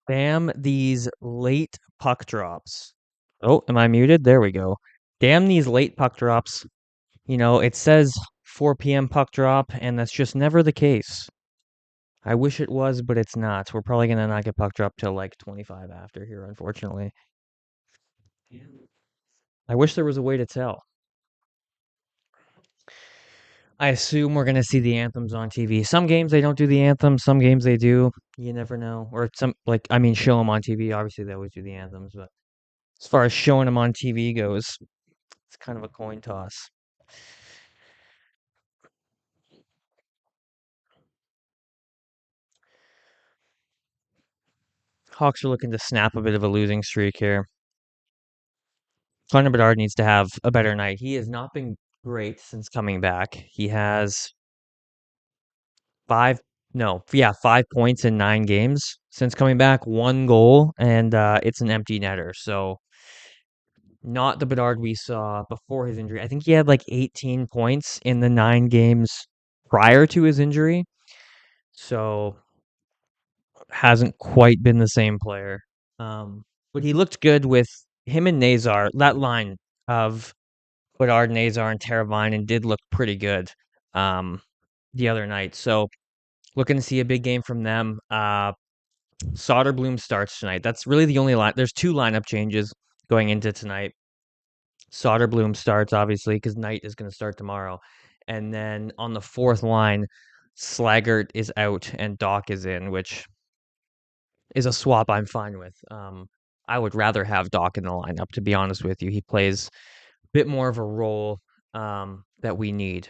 Damn these late puck drops. Oh, am I muted? There we go. Damn these late puck drops. It says 4 p.m. puck drop, and that's just never the case. I wish it was, but it's not. We're probably gonna not get puck drop till like 25 after here, unfortunately. I wish there was a way to tell. I assume we're gonna see the anthems on TV. Some games they don't do the anthems, some games they do. You never know. Or show them on TV. Obviously, they always do the anthems, but as far as showing them on TV goes, it's kind of a coin toss. Hawks are looking to snap a bit of a losing streak here. Connor Bedard needs to have a better night. He has not been great since coming back. He has 5 points in 9 games since coming back, 1 goal, and it's an empty netter. So not the Bedard we saw before his injury. I think he had like 18 points in the 9 games prior to his injury. So hasn't quite been the same player. But he looked good with him and Nazar. That line of Bedard, Nazar, and Teravainen did look pretty good the other night. So looking to see a big game from them. Soderblom starts tonight. That's really the only line. There's 2 lineup changes going into tonight. Soderblom starts, obviously, because Knight is going to start tomorrow. And then on the 4th line, Slaggert is out and Doc is in, which is a swap I'm fine with. I would rather have Doc in the lineup, to be honest with you. He plays a bit more of a role that we need.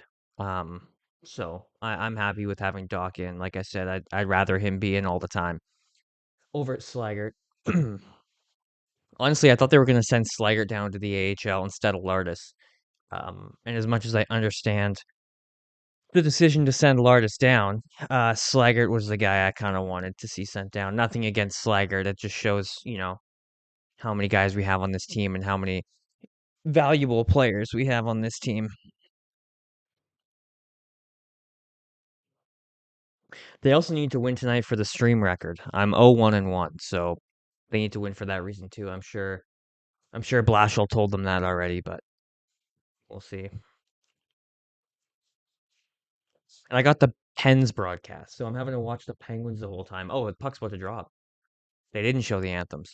So I'm happy with having Doc in. Like I said, I'd rather him be in all the time over at Slaggert. Honestly, I thought they were going to send Slaggert down to the AHL instead of Lardis. And as much as I understand the decision to send Lardis down, Slaggert was the guy I kind of wanted to see sent down. Nothing against Slaggert. It just shows, how many guys we have on this team and how many valuable players we have on this team. They also need to win tonight for the stream record. I'm 0-1-1, so they need to win for that reason too. I'm sure Blashill told them that already, but we'll see. And I got the Pens broadcast, so I'm having to watch the Penguins the whole time. Oh, the puck's about to drop. They didn't show the anthems.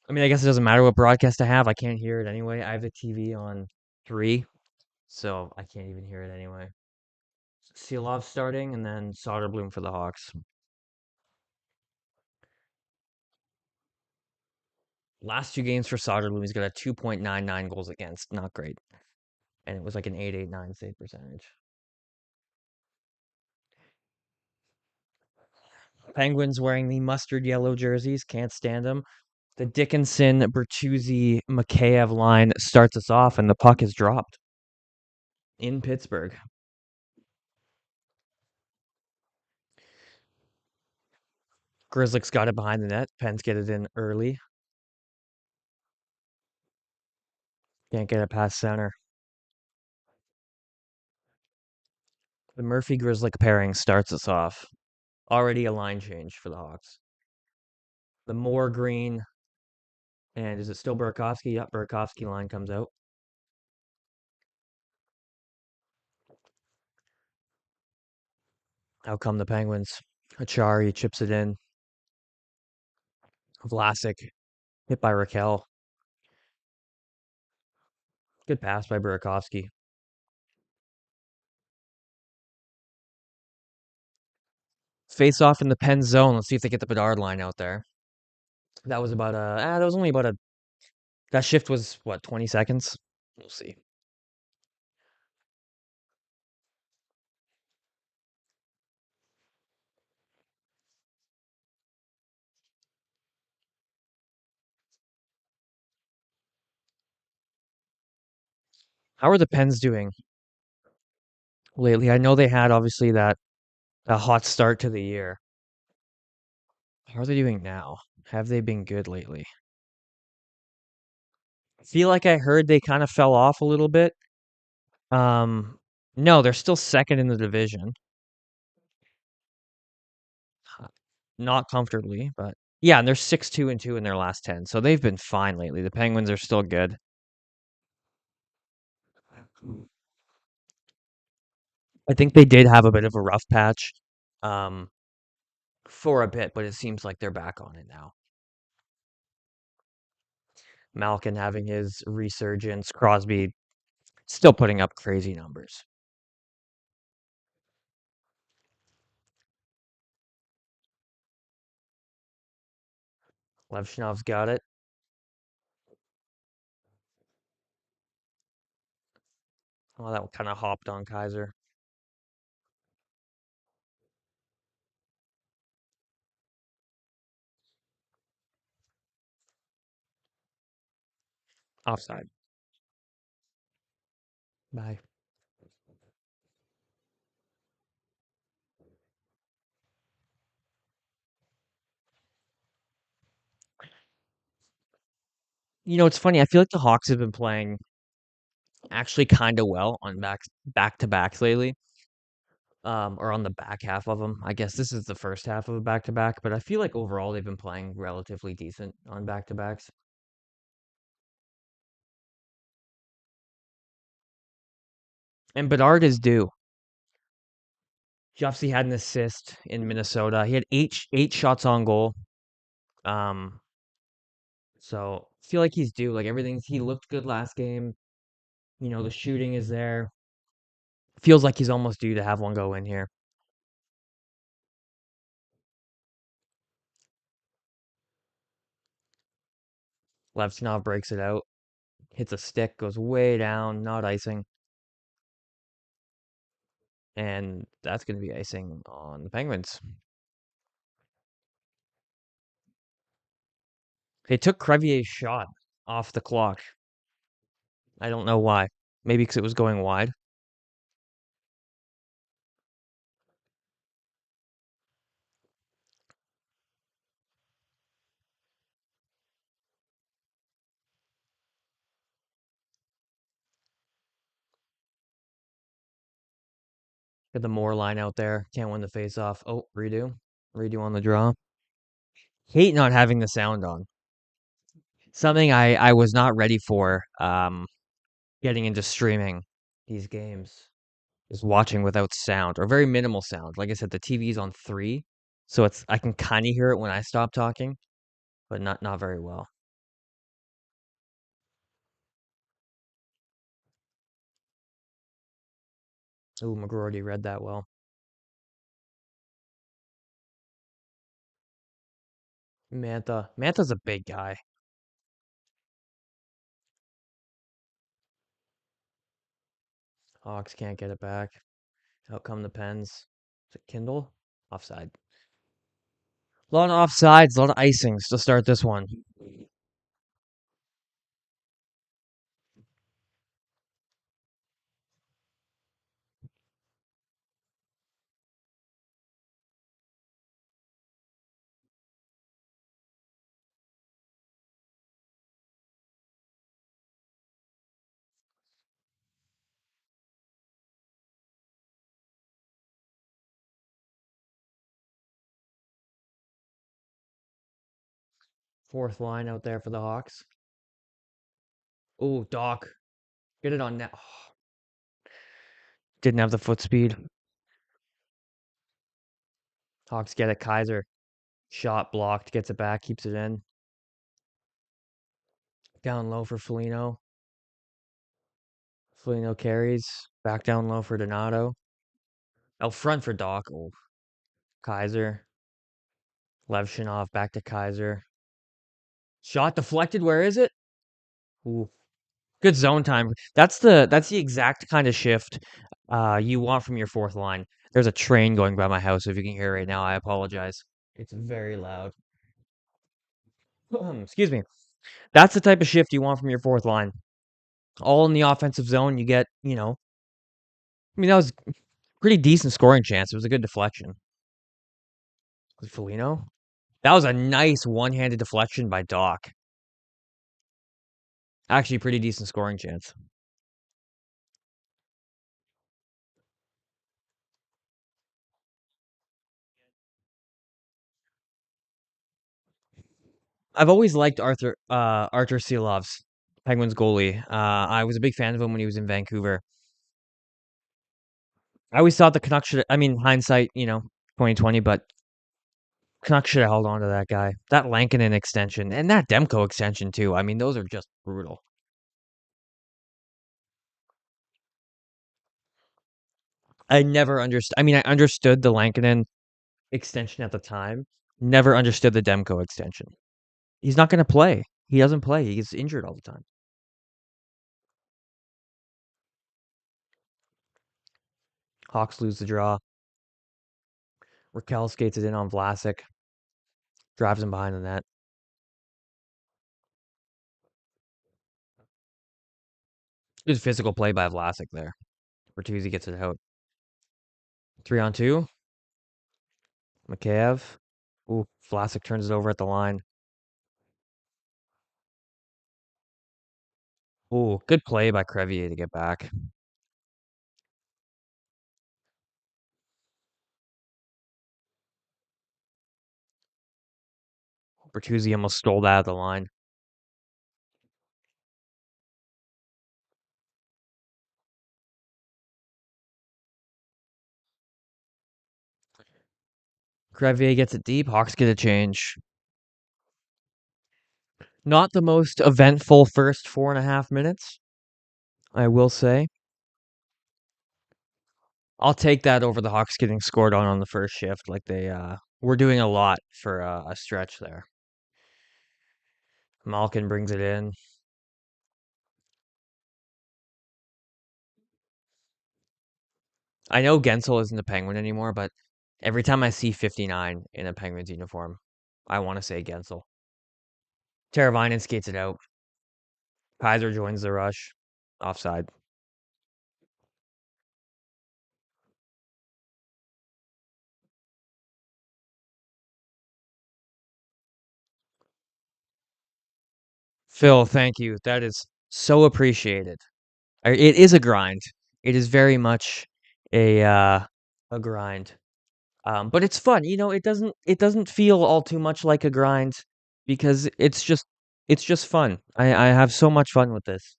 I mean, I guess it doesn't matter what broadcast I have. I can't hear it anyway. I have the TV on 3, so I can't even hear it anyway. Sealov starting, and then Soderblom for the Hawks. Last 2 games for Soderblom, he's got a 2.99 goals against. Not great. And it was like an 8.89 save percentage. Penguins wearing the mustard yellow jerseys. Can't stand them. The Dickinson, Bertuzzi, Mikheyev line starts us off, and the puck is dropped in Pittsburgh. Grizzlick's got it behind the net. Pens get it in early. Can't get it past center. The Murphy Grizzlick pairing starts us off. Already a line change for the Hawks. The Moore Green, and is it still Burakovsky? Yep, Burakovsky line comes out. Out come the Penguins. Achari chips it in. Vlasic hit by Raquel. Good pass by Burakovsky. Face off in the Pen zone. Let's see if they get the Bedard line out there. That was about that was only about that shift was what, 20 seconds? We'll see. How are the Pens doing lately? I know they had obviously that a hot start to the year. How are they doing now? Have they been good lately? I feel like I heard they kind of fell off a little bit. Um, no, they're still second in the division. not comfortably, but yeah, and they're 6-2-2 in their last 10, so they've been fine lately. The Penguins are still good. I think they did have a bit of a rough patch um, for a bit, but it seems like they're back on it now. Malkin having his resurgence, Crosby still putting up crazy numbers. Levshinov's got it. Oh, that kind of hopped on Kaiser. Offside. Bye. It's funny. I feel like the Hawks have been playing actually kind of well on back to backs lately. Or on the back half of them. I guess this is the first half of a back to back, but I feel like overall they've been playing relatively decent on back to backs. And Bedard is due. He obviously had an assist in Minnesota. He had eight shots on goal. Um, so I feel like he's due. Like everything, he looked good last game. The shooting is there. Feels like he's almost due to have one go in here. Levsnov breaks it out, hits a stick, goes way down, not icing, and that's going to be icing on the Penguins. They took Crevier's shot off the clock. I don't know why. Maybe because it was going wide. Got the Moore line out there. Can't win the face off. Oh, redo. Redo on the draw. Hate not having the sound on. Something I was not ready for getting into streaming these games is watching without sound or very minimal sound. Like I said, the TV's on 3, so I can kind of hear it when I stop talking, but not very well. Ooh, McGroarty read that well. Mantha's a big guy. Hawks can't get it back. Out come the Pens. Is it Kindle? Offside. A lot of offsides, a lot of icings to start this one. Fourth line out there for the Hawks. Ooh, Doc. Get it on net. Oh, didn't have the foot speed. Hawks get it. Kaiser. Shot blocked. Gets it back. Keeps it in. Down low for Foligno. Foligno carries. Back down low for Donato. Out front for Doc. Oh, Kaiser. Levshinov back to Kaiser. Shot deflected. Where is it? Ooh, good zone time. That's the exact kind of shift you want from your fourth line. There's a train going by my house. If you can hear it right now, I apologize. It's very loud. Excuse me. That's the type of shift you want from your fourth line. All in the offensive zone. You get, that was pretty decent scoring chance. It was a good deflection. Was it Foligno? That was a nice one-handed deflection by Doc. Actually, pretty decent scoring chance. I've always liked Arthur Silovs, Penguins goalie. I was a big fan of him when he was in Vancouver. I always thought the Canucks should. I mean, hindsight, 2020, but Canucks should have held on to that guy. That Lankinen extension and that Demko extension too. I mean, those are just brutal. I never understood. I mean, I understood the Lankinen extension at the time. Never understood the Demko extension. He's not going to play. He doesn't play. He gets injured all the time. Hawks lose the draw. Raquel skates it in on Vlasic, drives him behind the net. Good physical play by Vlasic there. Bertuzzi gets it out. 3-on-2. Mikheyev. Ooh, Vlasic turns it over at the line. Ooh, good play by Crevier to get back. Bertuzzi almost stole that out of the line. Crevier gets it deep. Hawks get a change. Not the most eventful first 4.5 minutes, I will say. I'll take that over the Hawks getting scored on the first shift. Like they were doing a lot for a stretch there. Malkin brings it in. I know Gensel isn't a Penguin anymore, but every time I see 59 in a Penguins uniform, I want to say Gensel. Teravainen skates it out. Kaiser joins the rush. Offside. Phil, thank you. That is so appreciated. It is a grind. It is very much a grind. But it's fun. It doesn't feel all too much like a grind because it's just fun. I have so much fun with this.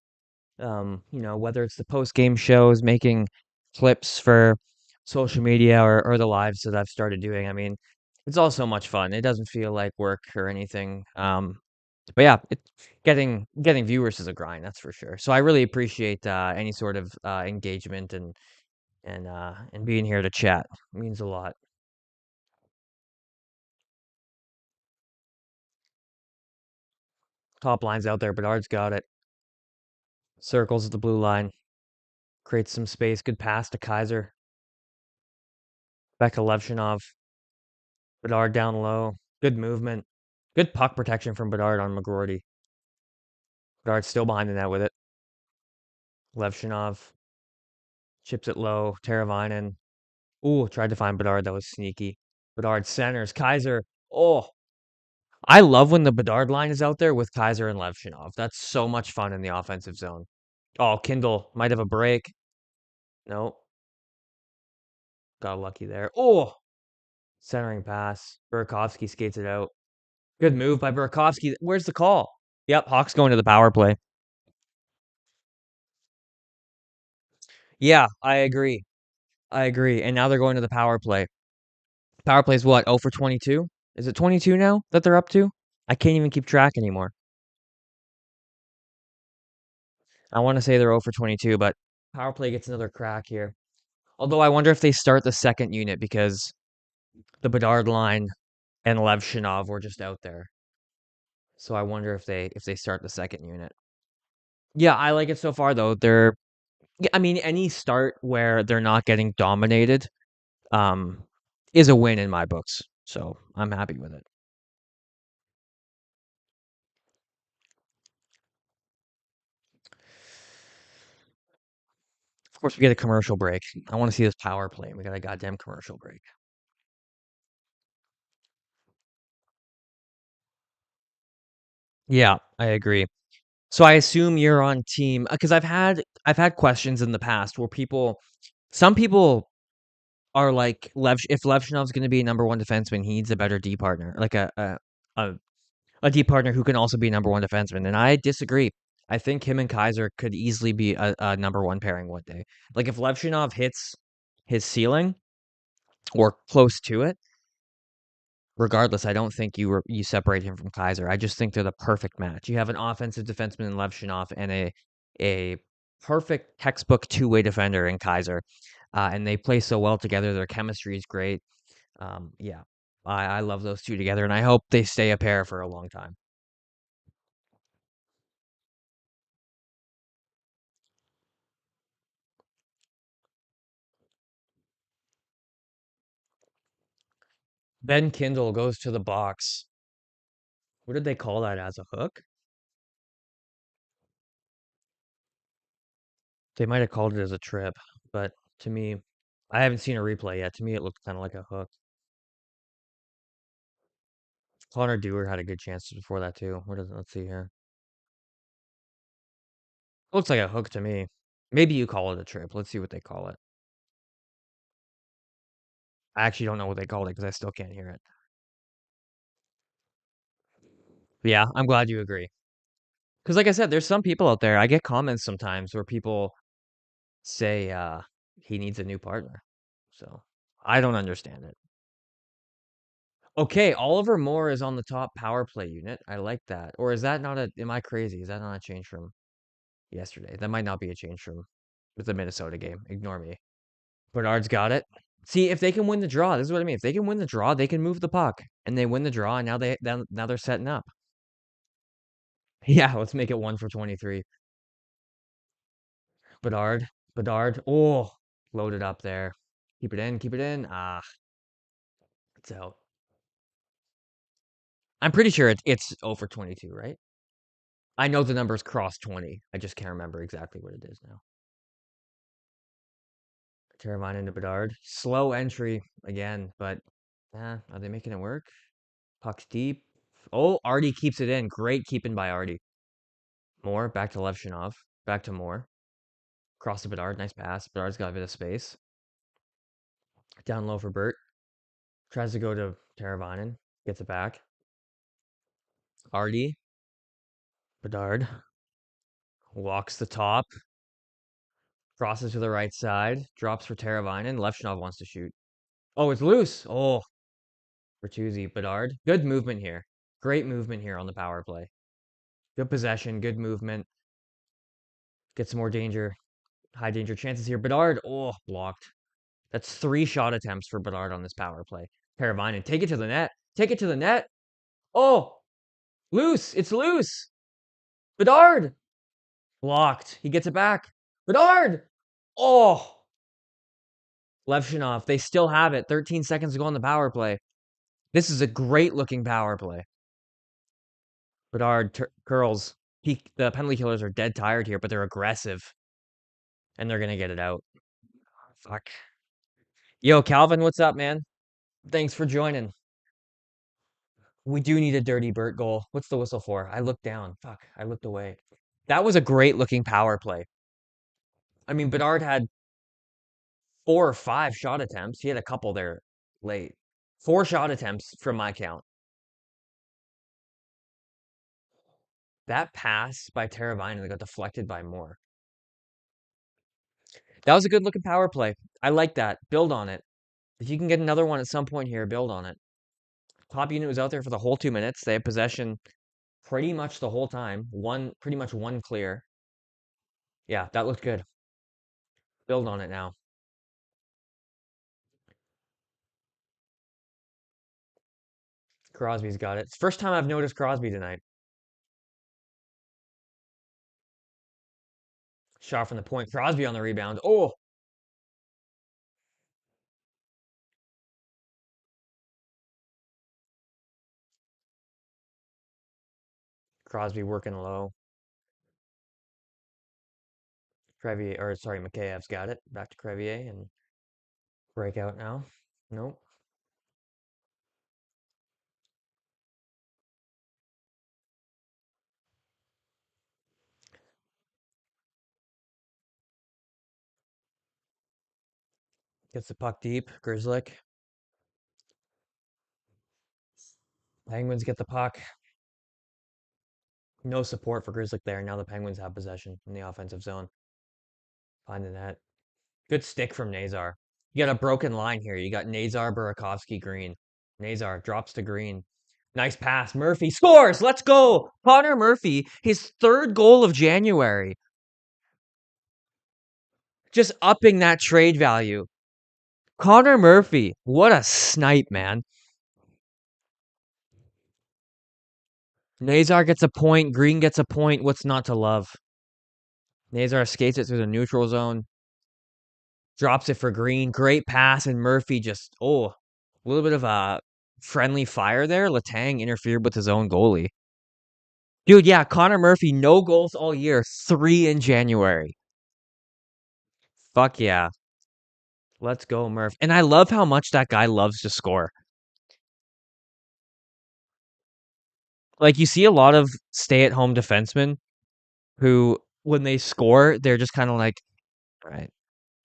Whether it's the post game shows, making clips for social media or the lives that I've started doing. I mean, it's all so much fun. It doesn't feel like work or anything. But yeah, getting viewers is a grind, that's for sure. So I really appreciate any sort of engagement and being here to chat. It means a lot. Top line's out there. Bedard's got it. Circles at the blue line. Creates some space. Good pass to Kaiser. Back to Levshinov. Bedard down low. Good movement. Good puck protection from Bedard on McGroarty. Bedard's still behind the net with it. Levshinov chips it low. Teravainen. Ooh, tried to find Bedard. That was sneaky. Bedard centers. Kaiser. Oh, I love when the Bedard line is out there with Kaiser and Levshinov. That's so much fun in the offensive zone. Oh, Kindle might have a break. No, got lucky there. Oh, centering pass. Burakovsky skates it out. Good move by Burakovsky. Where's the call? Yep, Hawks going to the power play. Yeah, I agree. I agree. And now they're going to the power play. Power play is what? 0 for 22? Is it 22 now that they're up to? I can't even keep track anymore. I want to say they're 0 for 22, but power play gets another crack here. Although I wonder if they start the second unit because the Bedard line and Levshinov were just out there. So I wonder if they start the second unit. Yeah, I like it so far though. I mean, any start where they're not getting dominated um is a win in my books. So I'm happy with it. Of course, we get a commercial break. I want to see this power play. We got a goddamn commercial break. Yeah, I agree. So I assume you're on team because I've had questions in the past where some people are like if Levshinov's going to be a number one defenseman, he needs a better D partner, like a A deep partner who can also be number one defenseman. And I disagree. I think him and Kaiser could easily be a number one pairing one day. Like if Levshinov hits his ceiling or close to it, regardless, I don't think you separate him from Kaiser. I just think they're the perfect match. You have an offensive defenseman in Levshinov and a perfect textbook two-way defender in Kaiser, and they play so well together. Their chemistry is great. Yeah, I love those two together, and I hope they stay a pair for a long time. Ben Kindle goes to the box. What did they call that as a hook? They might have called it as a trip, but to me, I haven't seen a replay yet. To me, it looked kind of like a hook. Connor Dewar had a good chance before that too. Let's see here. Looks like a hook to me. Maybe you call it a trip. Let's see what they call it. I actually don't know what they called it because I still can't hear it. But yeah, I'm glad you agree. Because like I said, there's some people out there. I get comments sometimes where people say he needs a new partner. So I don't understand it. Okay, Oliver Moore is on the top power play unit. I like that. Or is that not a? Am I crazy? Is that not a change from yesterday? That might not be a change from with the Minnesota game. Ignore me. Bernard's got it. See, if they can win the draw, this is what I mean. If they can win the draw, they can move the puck, and they win the draw, and now they're setting up. Yeah, let's make it 1 for 23. Bedard, Bedard. Oh, loaded up there. Keep it in, keep it in. Ah, it's out. I'm pretty sure it's 0 for 22, right? I know the numbers cross 20. I just can't remember exactly what it is now. Terravine into Bedard. Slow entry again, but are they making it work? Puck's deep. Oh, Artie keeps it in. Great keeping by Artie. Moore, back to Levshinov. Back to Moore. Cross to Bedard. Nice pass. Bedard's got a bit of space. Down low for Burt. Tries to go to Teravainen. Gets it back. Artie. Bedard. Walks the top. Crosses to the right side. Drops for Teravainen. Levshinov wants to shoot. Oh, it's loose. Oh, Bertuzzi. Bedard. Good movement here. Great movement here on the power play. Good possession. Good movement. Get some more danger. High danger chances here. Bedard. Oh, blocked. That's 3 shot attempts for Bedard on this power play. Teravainen, take it to the net. Take it to the net. Oh, loose. It's loose. Bedard. Blocked. He gets it back. Bedard. Oh, Levshinov. They still have it. 13 seconds to go on the power play. This is a great looking power play. Bedard curls. The penalty killers are dead tired here, but they're aggressive. And they're going to get it out. Fuck. Yo, Calvin, what's up, man? Thanks for joining. We do need a dirty Burt goal. What's the whistle for? I looked down. Fuck, I looked away. That was a great looking power play. I mean, Bedard had 4 or 5 shot attempts. He had a couple there late. 4 shot attempts from my count. That pass by Teravainen got deflected by Moore. That was a good looking power play. I like that. Build on it. If you can get another one at some point here, build on it. Top unit was out there for the whole 2 minutes. They had possession pretty much the whole time. Pretty much one clear. Yeah, that looked good. Build on it now. Crosby's got it. It's the first time I've noticed Crosby tonight. Shot from the point. Crosby on the rebound. Oh, Crosby working low. Crevier, or sorry, Makheyev's got it. Back to Crevier and breakout now. Nope. Gets the puck deep. Grizzlick. Penguins get the puck. No support for Grizzly there. Now the Penguins have possession in the offensive zone. Find the net. Good stick from Nazar. You got a broken line here. You got Nazar, Burakovsky, Green. Nazar drops to Green. Nice pass. Murphy scores. Let's go. Connor Murphy, his third goal of January. Just upping that trade value. Connor Murphy, what a snipe, man. Nazar gets a point. Green gets a point. What's not to love? Nazar skates it through the neutral zone. Drops it for Green. Great pass. And Murphy just, a little bit of a friendly fire there. Letang interfered with his own goalie. Dude, yeah, Connor Murphy, no goals all year. 3 in January. Fuck yeah. Let's go, Murph. And I love how much that guy loves to score. Like, you see a lot of stay-at-home defensemen who, when they score, they're just kind of like, all right.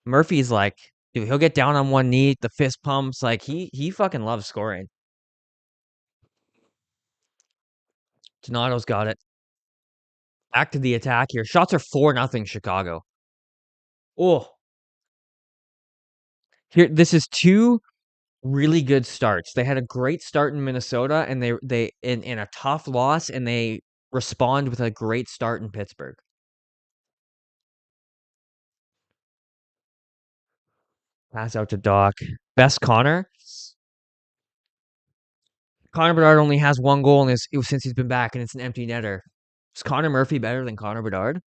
Murphy's like, dude, he'll get down on one knee, the fist pumps. Like, he fucking loves scoring. Donato's got it. Back to the attack here. Shots are 4-0 Chicago. Oh, here, this is two really good starts. They had a great start in Minnesota, and they in a tough loss, and they respond with a great start in Pittsburgh. Pass out to Doc. Best Connor. Connor Bedard only has one goal since he's been back, and it's an empty netter. Is Connor Murphy better than Connor Bedard?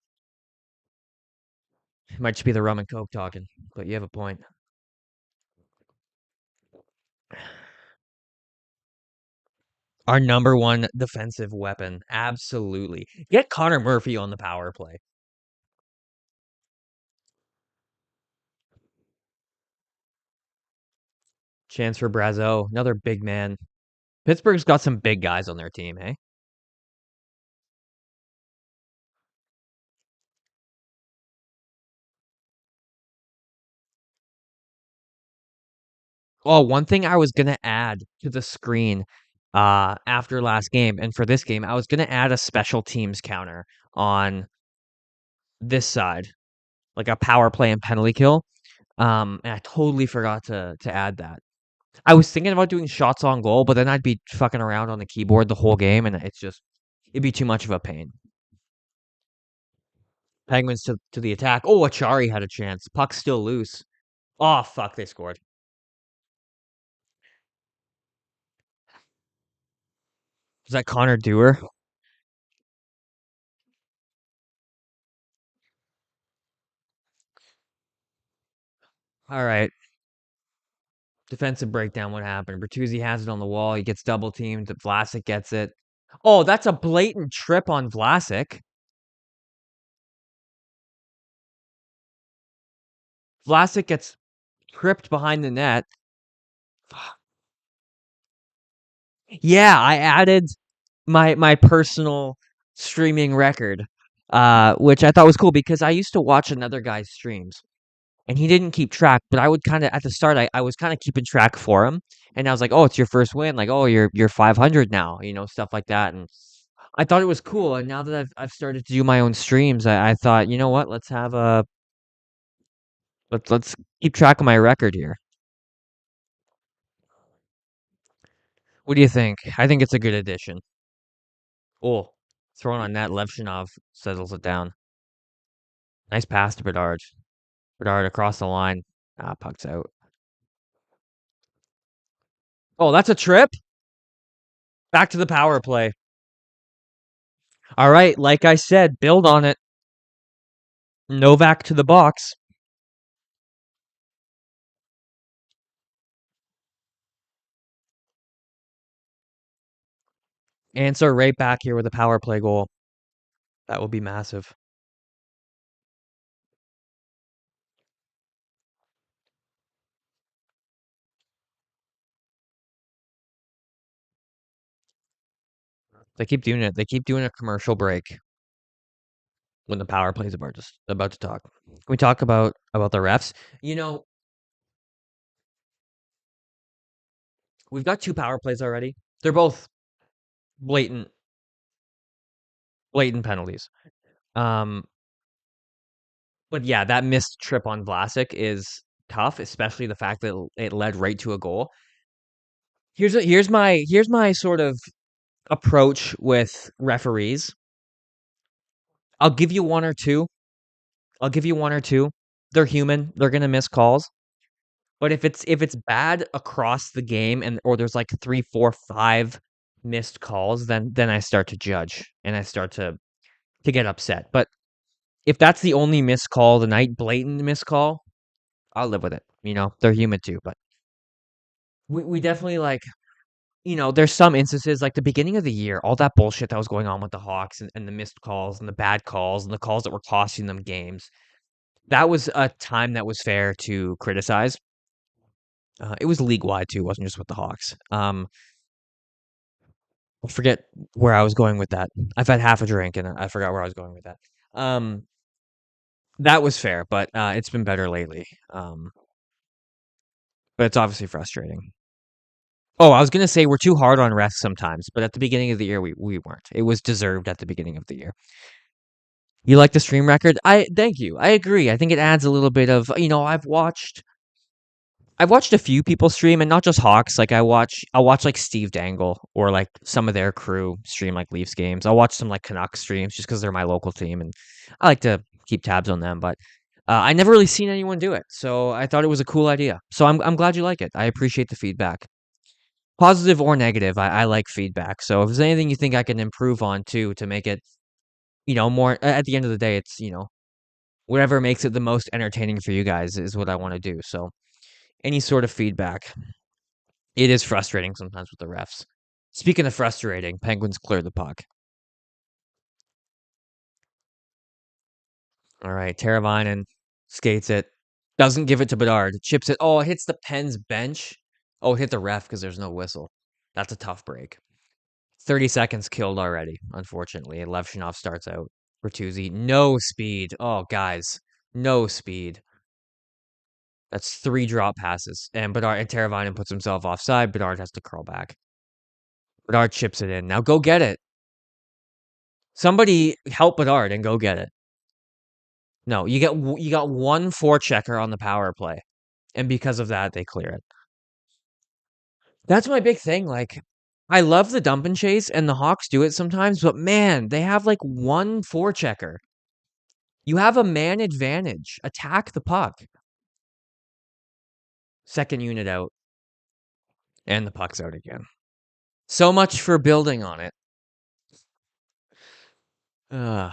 It might just be the rum and coke talking, but you have a point. Our number one defensive weapon. Absolutely. Get Connor Murphy on the power play. Chance for Brazeau. Another big man. Pittsburgh's got some big guys on their team, hey? Oh, one thing I was gonna add to the screen after last game, and for this game, I was gonna add a special teams counter on this side, like a power play and penalty kill. And I totally forgot to add that. I was thinking about doing shots on goal, but then I'd be fucking around on the keyboard the whole game, and it'd be too much of a pain. Penguins to the attack. Oh, Achari had a chance. Puck's still loose. Oh, fuck, they scored. Was that Connor Dewar? All right. Defensive breakdown, what happened? Bertuzzi has it on the wall. He gets double teamed. Vlasic gets it. Oh, that's a blatant trip on Vlasic. Vlasic gets tripped behind the net. Yeah, I added my personal streaming record, which I thought was cool because I used to watch another guy's streams and he didn't keep track, but I would kind of at the start I was kind of keeping track for him, and I was like, "Oh, it's your first win." Like, "Oh, you're 500 now," stuff like that, and I thought it was cool. And now that I've started to do my own streams, I thought, you know what? Let's keep track of my record here. What do you think? I think it's a good addition. Oh, throwing on net, Levshinov settles it down. Nice pass to Bedard. Bedard across the line. Puck's out. Oh, that's a trip. Back to the power play. All right, like I said, build on it. Novak to the box. Answer right back here with a power play goal. That would be massive. They keep doing it. They keep doing a commercial break when the power plays about to talk. Can we talk about the refs? We've got two power plays already. They're both blatant blatant penalties. Um, but yeah, that missed trip on Vlasic is tough, especially the fact that it led right to a goal. Here's my sort of approach with referees. I'll give you one or two. I'll give you one or two. They're human. They're gonna miss calls. But if it's bad across the game and or there's like 3, 4, 5 missed calls, then I start to judge and I start to get upset. But if that's the only missed call of the night, blatant missed call, I'll live with it. They're human too. But we definitely there's some instances like the beginning of the year, all that bullshit that was going on with the Hawks and the missed calls and the bad calls and the calls that were costing them games. That was a time that was fair to criticize. It was league wide too, it wasn't just with the Hawks. I forget where I was going with that. I've had half a drink and I forgot where I was going with that. Um, that was fair, but it's been better lately. But it's obviously frustrating. Oh, I was gonna say we're too hard on refs sometimes, but at the beginning of the year we weren't. It was deserved at the beginning of the year. You like the stream record? I thank you. I agree. I think it adds a little bit of I've watched a few people stream and not just Hawks. Like I'll watch like Steve Dangle or like some of their crew stream like Leafs games. I'll watch some like Canucks streams just because they're my local team and I like to keep tabs on them. But I never really seen anyone do it, so I thought it was a cool idea. So I'm glad you like it. I appreciate the feedback, positive or negative. I like feedback. So if there's anything you think I can improve on too to make it more at the end of the day, it's whatever makes it the most entertaining for you guys is what I want to do. So any sort of feedback. It is frustrating sometimes with the refs. Speaking of frustrating, Penguins clear the puck. All right, Teravainen skates it, doesn't give it to Bedard, chips it. Oh, it hits the Pens bench. Oh, it hit the ref because there's no whistle. That's a tough break. 30 seconds killed already, unfortunately. And Levshinov starts out. Bertuzzi, no speed. Oh, guys, no speed. That's 3 drop passes. And Teravainen puts himself offside. Bedard has to curl back. Bedard chips it in. Now go get it. Somebody help Bedard and go get it. No, you got one forechecker on the power play, and because of that, they clear it. That's my big thing. Like, I love the dump and chase, and the Hawks do it sometimes, but man, they have like one forechecker. You have a man advantage. Attack the puck. Second unit out, and the puck's out again. So much for building on it. Ugh.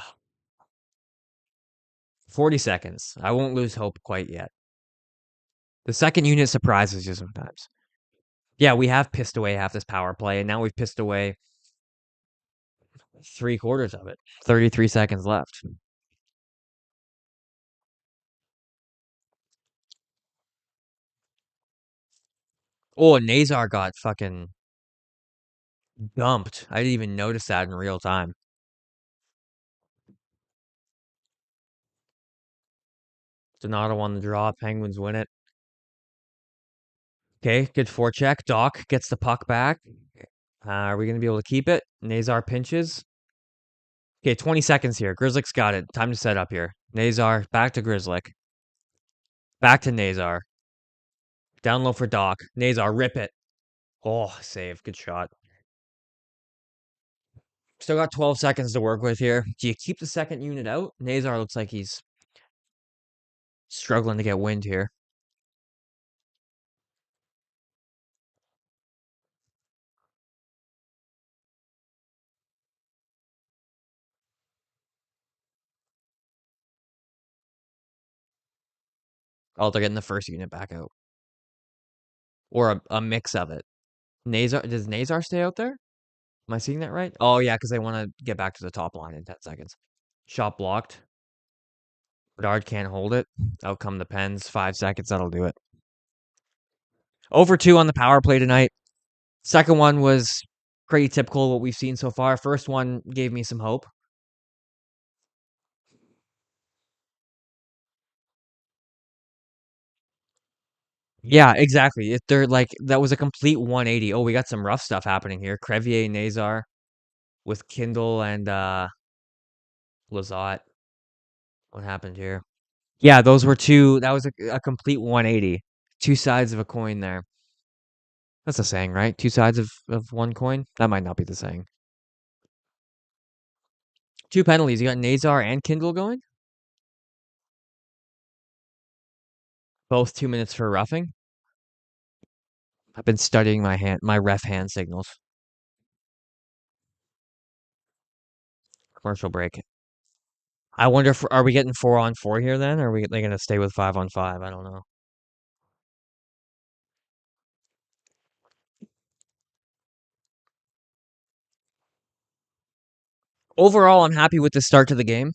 40 seconds. I won't lose hope quite yet. The second unit surprises you sometimes. Yeah, we have pissed away half this power play, and now we've pissed away 3/4 of it. 33 seconds left. Oh, Nazar got fucking dumped. I didn't even notice that in real time. Donato on the draw. Penguins win it. Okay, good forecheck. Doc gets the puck back. Are we going to be able to keep it? Nazar pinches. Okay, 20 seconds here. Grizzlick's got it. Time to set up here. Nazar, back to Grizzlick. Back to Nazar. Down low for Doc. Nazar, rip it. Oh, save. Good shot. Still got 12 seconds to work with here. Do you keep the second unit out? Nazar looks like he's struggling to get wind here. Oh, they're getting the first unit back out. Or a mix of it. Does Nazar stay out there? Am I seeing that right? Oh yeah, because they want to get back to the top line in 10 seconds. Shot blocked. Bedard can't hold it. Out come the Pens. 5 seconds, that'll do it. Over 2 on the power play tonight. Second one was pretty typical of what we've seen so far. First one gave me some hope. Yeah, exactly. They're like that was a complete 180. Oh, we got some rough stuff happening here. Crevier, Nazar with Kindle and Lazat. What happened here? Yeah, those were two. That was a complete 180. Two sides of a coin there. That's a saying, right? Two sides of one coin? That might not be the saying. Two penalties. You got Nazar and Kindle going? Both 2 minutes for roughing. I've been studying my ref hand signals. Commercial break. I wonder if are we getting 4-on-4 here then? Or are they gonna stay with 5-on-5? I don't know. Overall, I'm happy with the start to the game.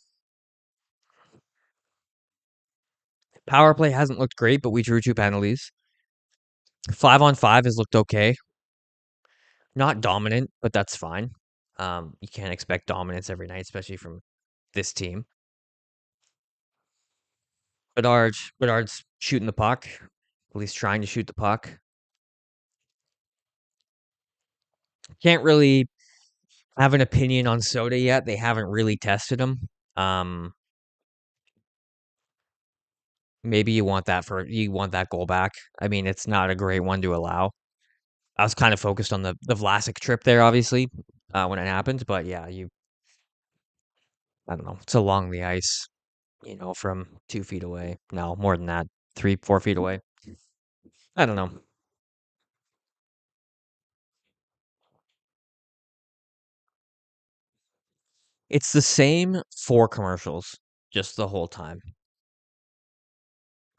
Power play hasn't looked great, but we drew two penalties. 5-on-5 has looked okay. Not dominant, but that's fine. You can't expect dominance every night, especially from this team. Bedard's shooting the puck, at least trying to shoot the puck. Can't really have an opinion on Soda yet. They haven't really tested him. Um, maybe you want that goal back. I mean, it's not a great one to allow. I was kind of focused on the Vlasic trip there, obviously, when it happened. But yeah, I don't know. It's along the ice, from 2 feet away. No, more than that, 3, 4 feet away. I don't know. It's the same 4 commercials, just the whole time,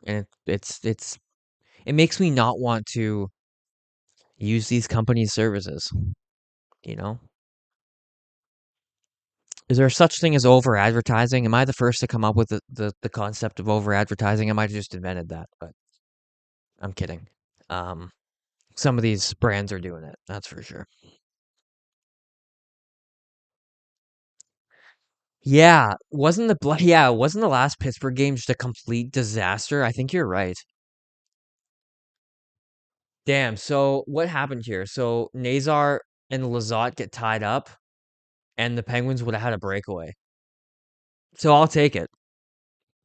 and it makes me not want to use these companies' services. You know, is there such thing as over advertising? Am I the first to come up with the concept of over advertising? I might have just invented that, but I'm kidding. Um, some of these brands are doing it. That's for sure. Wasn't the last Pittsburgh game just a complete disaster? I think you're right. Damn. So what happened here? So Nazar and Lazat get tied up, and the Penguins would have had a breakaway. So I'll take it.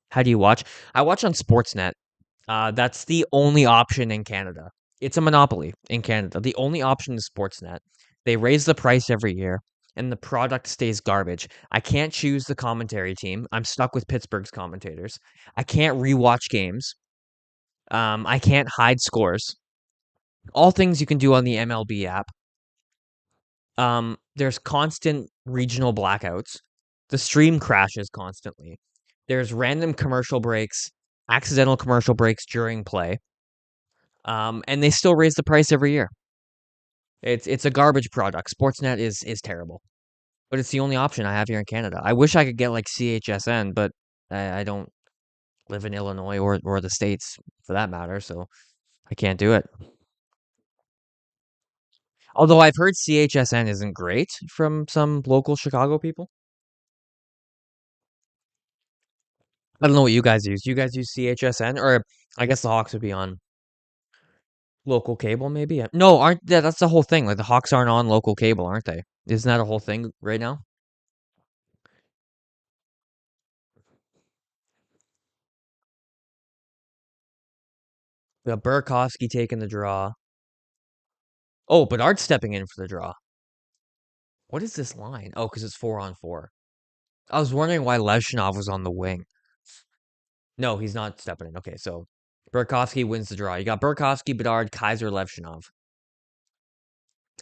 How do you watch? I watch on Sportsnet. That's the only option in Canada. It's a monopoly in Canada. The only option is Sportsnet. They raise the price every year, and the product stays garbage. I can't choose the commentary team. I'm stuck with Pittsburgh's commentators. I can't rewatch games. I can't hide scores. All things you can do on the MLB app. There's constant regional blackouts. The stream crashes constantly. There's random commercial breaks, accidental commercial breaks during play. And they still raise the price every year. It's a garbage product. Sportsnet is terrible, but it's the only option I have here in Canada. I wish I could get like CHSN, but I don't live in Illinois or the States for that matter, so I can't do it. Although I've heard CHSN isn't great from some local Chicago people. I don't know what you guys use. Do you guys use CHSN? Or I guess the Hawks would be on local cable, maybe? No, aren't that's the whole thing. Like the Hawks aren't on local cable, aren't they? Isn't that a whole thing right now? We got Burakovsky taking the draw. Oh, Bedard's stepping in for the draw. What is this line? Oh, because it's 4-on-4. I was wondering why Levshinov was on the wing. No, he's not stepping in. Okay, so Burakovsky wins the draw. You got Burakovsky, Bedard, Kaiser, Levshinov.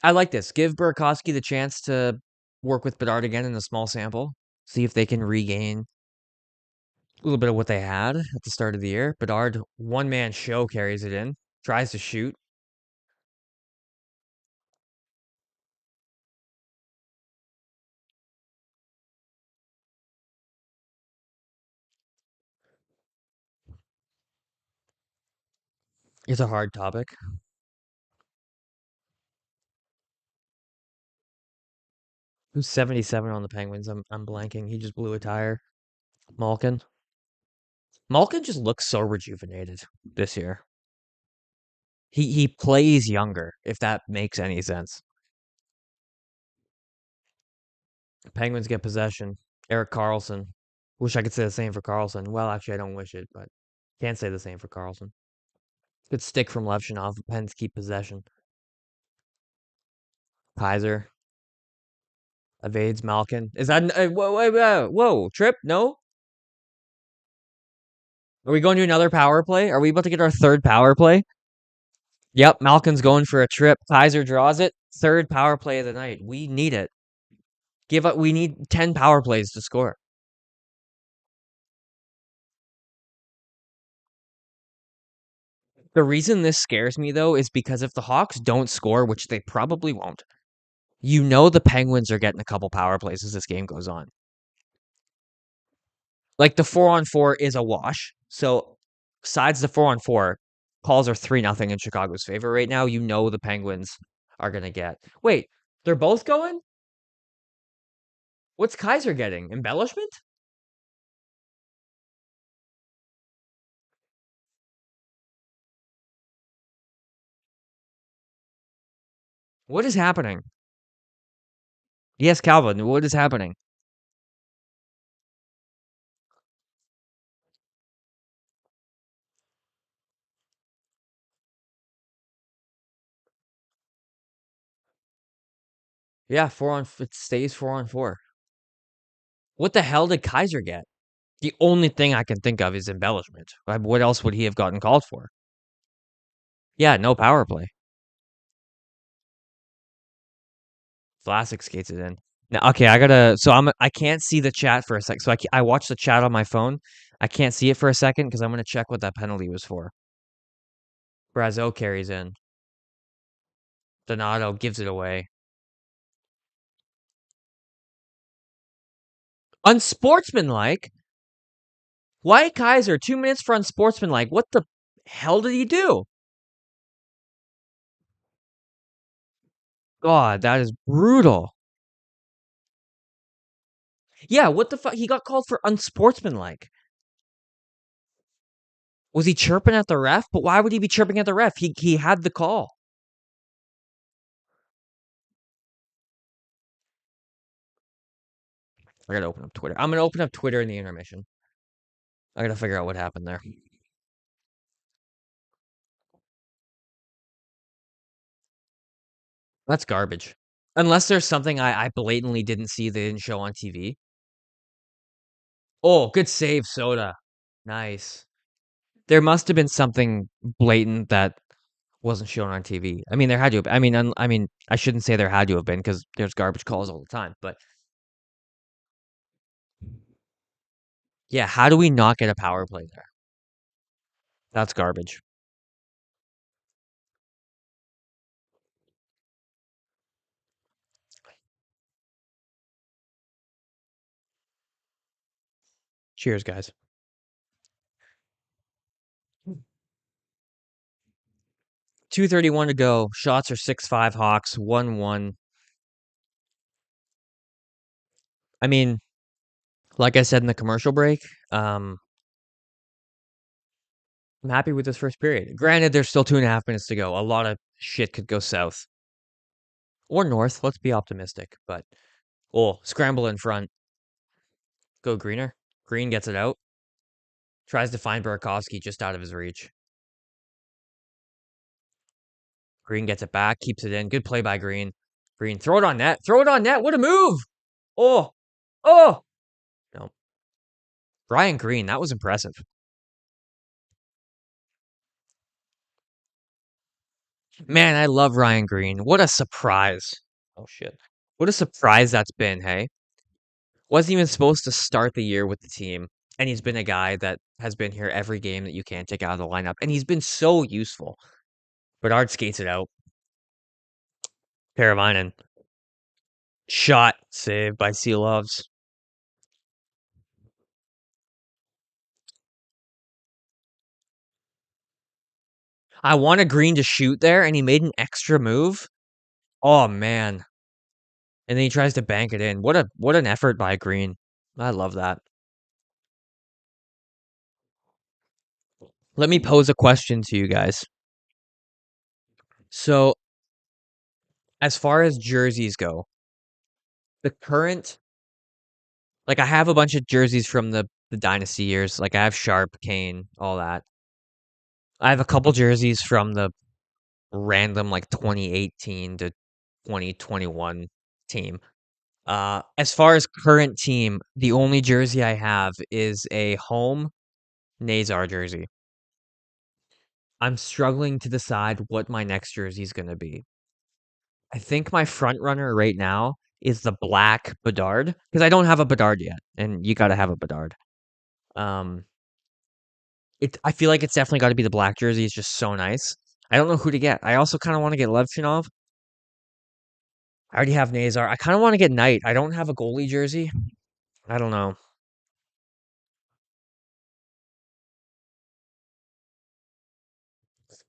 I like this. Give Burakovsky the chance to work with Bedard again in a small sample. See if they can regain a little bit of what they had at the start of the year. Bedard, one-man show, carries it in. Tries to shoot. It's a hard topic. Who's 77 on the Penguins? I'm blanking. He just blew a tire. Malkin. Malkin just looks so rejuvenated this year. He plays younger, if that makes any sense. Penguins get possession. Eric Carlson. Wish I could say the same for Carlson. Well, actually, I don't wish it, but can't say the same for Carlson. Good stick from Levchinov. Pens keep possession. Kaiser evades Malkin. Is that whoa, trip? No. Are we going to another power play? Are we about to get our third power play? Yep, Malkin's going for a trip. Kaiser draws it. Third power play of the night. We need it. Give up. We need 10 power plays to score. The reason this scares me though is because if the Hawks don't score, which they probably won't, you know the Penguins are getting a couple power plays as this game goes on. Like the 4-on-4 is a wash. So besides the 4-on-4, calls are 3-0 in Chicago's favor right now. You know the Penguins are gonna get. Wait, they're both going? What's Kaiser getting? Embellishment? What is happening? Yes, Calvin, what is happening? Yeah, it stays 4-on-4. What the hell did Kaiser get? The only thing I can think of is embellishment. What else would he have gotten called for? Yeah, no power play. Vlasic skates it in. Now, okay, I gotta. So I can't see the chat for a sec. So I watched the chat on my phone. I can't see it for a second because I'm gonna check what that penalty was for. Brazeau carries in. Donato gives it away. Unsportsmanlike. Why Kaiser 2 minutes for unsportsmanlike? What the hell did he do? God, that is brutal. Yeah, what the fuck? He got called for unsportsmanlike. Was he chirping at the ref? But why would he be chirping at the ref? He had the call. I gotta open up Twitter. I'm gonna open up Twitter in the intermission. I gotta figure out what happened there. That's garbage. Unless there's something I blatantly didn't see they didn't show on TV. Oh, good save, Soda. Nice. There must have been something blatant that wasn't shown on TV. I mean, there had to have. I mean, I shouldn't say there had to have been because there's garbage calls all the time. But yeah, how do we not get a power play there? That's garbage. Cheers, guys. 2:31 to go. Shots are 6-5 Hawks, 1-1. I mean, like I said in the commercial break, I'm happy with this first period. Granted, there's still 2.5 minutes to go. A lot of shit could go south or north. Let's be optimistic. But scramble in front. Go Greener. Green gets it out. Tries to find Burakovsky just out of his reach. Green gets it back, keeps it in. Good play by Green. Green, throw it on net. Throw it on net. What a move! Oh, oh. No, Brian Green. That was impressive. Man, I love Ryan Green. What a surprise. Oh shit. What a surprise that's been, hey? Wasn't even supposed to start the year with the team. And he's been a guy that has been here every game that you can't take out of the lineup. And he's been so useful. Bedard skates it out. Paravainen. Shot saved by Seelovs. I wanted Green to shoot there, and he made an extra move. Oh man. And then he tries to bank it in. What an effort by Green. I love that. Let me pose a question to you guys. So, as far as jerseys go, the current Like I have a bunch of jerseys from the dynasty years. Like I have Sharp, Kane, all that. I have a couple jerseys from the random like 2018 to 2021 team. As far as current team, the only jersey I have is a home Nazar jersey. I'm struggling to decide what my next jersey is going to be. I think my front runner right now is the black Bedard because I don't have a Bedard yet, and you got to have a Bedard. Um, I feel like it's definitely got to be the black jersey. It's just so nice. I don't know who to get. I also kind of want to get Levchinov. I already have Nazar. I kind of want to get Knight. I don't have a goalie jersey. I don't know.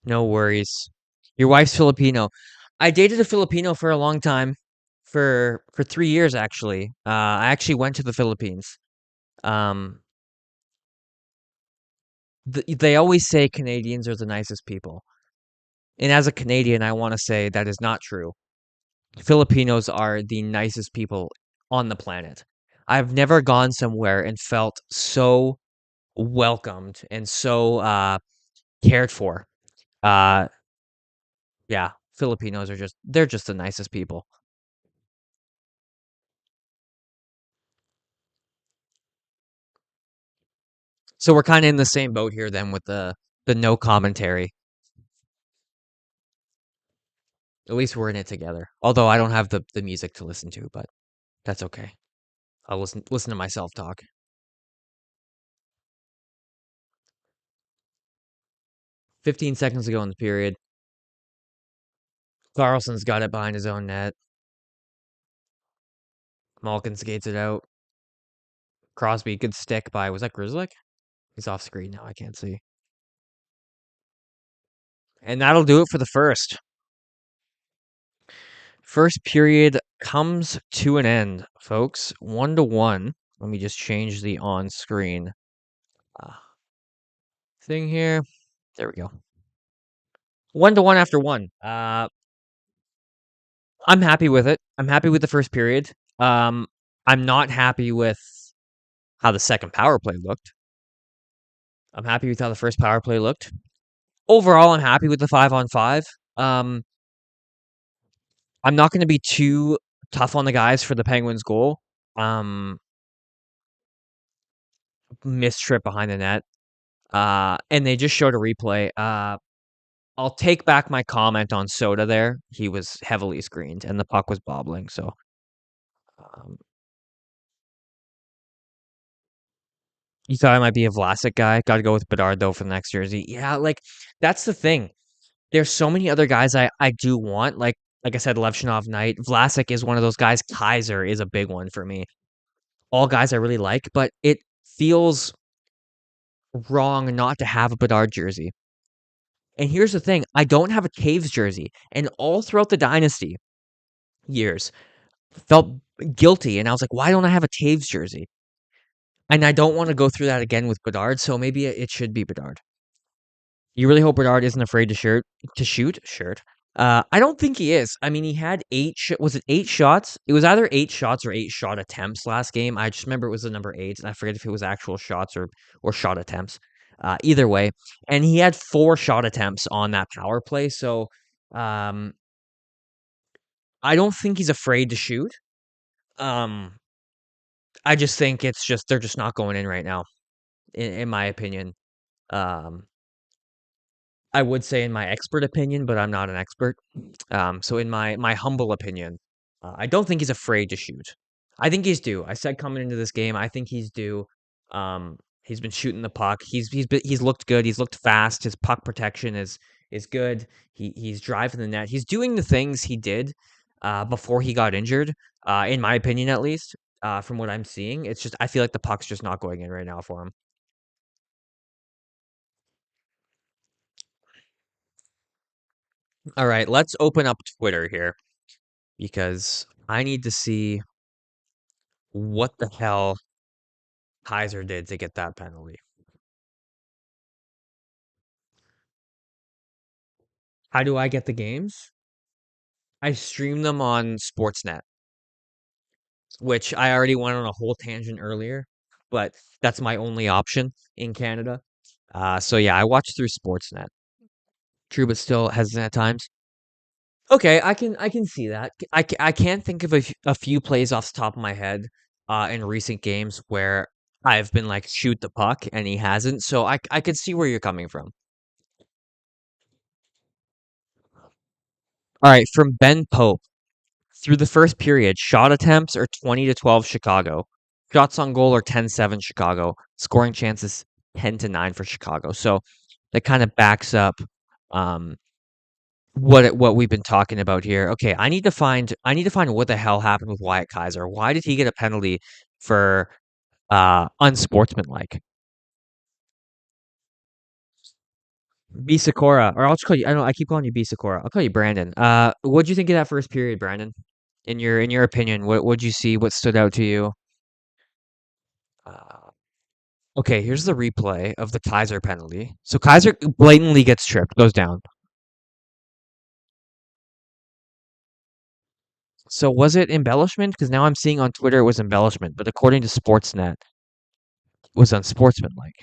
No worries. Your wife's Filipino. I dated a Filipino for a long time, for 3 years actually. I actually went to the Philippines. Um, they always say Canadians are the nicest people, and as a Canadian, I want to say that is not true. Filipinos are the nicest people on the planet. I've never gone somewhere and felt so welcomed and so cared for. Uh, yeah, Filipinos are they're just the nicest people. So we're kind of in the same boat here then with the no commentary. At least we're in it together. Although I don't have the music to listen to, but that's okay. I'll listen to myself talk. 15 seconds ago in the period, Carlson's got it behind his own net. Malkin skates it out. Crosby, good stick by, was that Grizzlick? He's off screen now, I can't see. And that'll do it for the first. First period comes to an end, folks. 1-1. Let me just change the on-screen uh, thing here. There we go. 1-1 after one. I'm happy with it. I'm happy with the first period. Um, I'm not happy with how the second power play looked. I'm happy with how the first power play looked. Overall, I'm happy with the 5-on-5. Um, I'm not going to be too tough on the guys for the Penguins goal. Um, Missed trip behind the net. And they just showed a replay. I'll take back my comment on Soda there. He was heavily screened and the puck was bobbling. So, um, you thought I might be a Vlasic guy. Got to go with Bedard though for the next jersey. Yeah, like that's the thing. There's so many other guys I do want. Like I said, Levchinov, Knight, Vlasic is one of those guys. Kaiser is a big one for me. All guys I really like, but it feels wrong not to have a Bedard jersey. And here's the thing: I don't have a Caves jersey, and all throughout the dynasty years, felt guilty, and I was like, why don't I have a Caves jersey? And I don't want to go through that again with Bedard, so maybe it should be Bedard. You really hope Bernard isn't afraid to shoot? Shirt. I don't think he is. I mean, he had was it 8 shots? It was either 8 shots or 8 shot attempts last game. I just remember it was the number 8, and I forget if it was actual shots or shot attempts. Either way, and he had 4 shot attempts on that power play. So, um, I don't think he's afraid to shoot. Um, I just think they're just not going in right now, in my opinion. Um, I would say in my expert opinion, but I'm not an expert. So in my humble opinion, I don't think he's afraid to shoot. I think he's due. I said coming into this game, I think he's due. He's been shooting the puck. He's looked good. He's looked fast. His puck protection is good. He's driving the net. He's doing the things he did before he got injured. In my opinion, at least from what I'm seeing, it's just I feel like the puck's just not going in right now for him. All right, let's open up Twitter here because I need to see what the hell Kaiser did to get that penalty. How do I get the games? I stream them on Sportsnet. which I already went on a whole tangent earlier, but that's my only option in Canada. So yeah, I watch through Sportsnet. True, but still hesitant at times. Okay, I can see that. I can't think of a few plays off the top of my head in recent games where I've been like shoot the puck and he hasn't. So I could see where you're coming from. All right, from Ben Pope. Through the first period, shot attempts are 20-12 Chicago. Shots on goal are 10-7 Chicago. Scoring chances 10-9 for Chicago. So that kind of backs up um, what we've been talking about here. Okay, I need to find what the hell happened with Wyatt Kaiser. Why did he get a penalty for unsportsmanlike? B Sakura, or I'll just call you. I don't know. I keep calling you B Sakura. I'll call you Brandon. What'd you think of that first period, Brandon? In your opinion, what'd you see? What stood out to you? Uh, okay, here's the replay of the Kaiser penalty. So Kaiser blatantly gets tripped, goes down. So was it embellishment? Because now I'm seeing on Twitter it was embellishment, but according to Sportsnet, it was unsportsmanlike.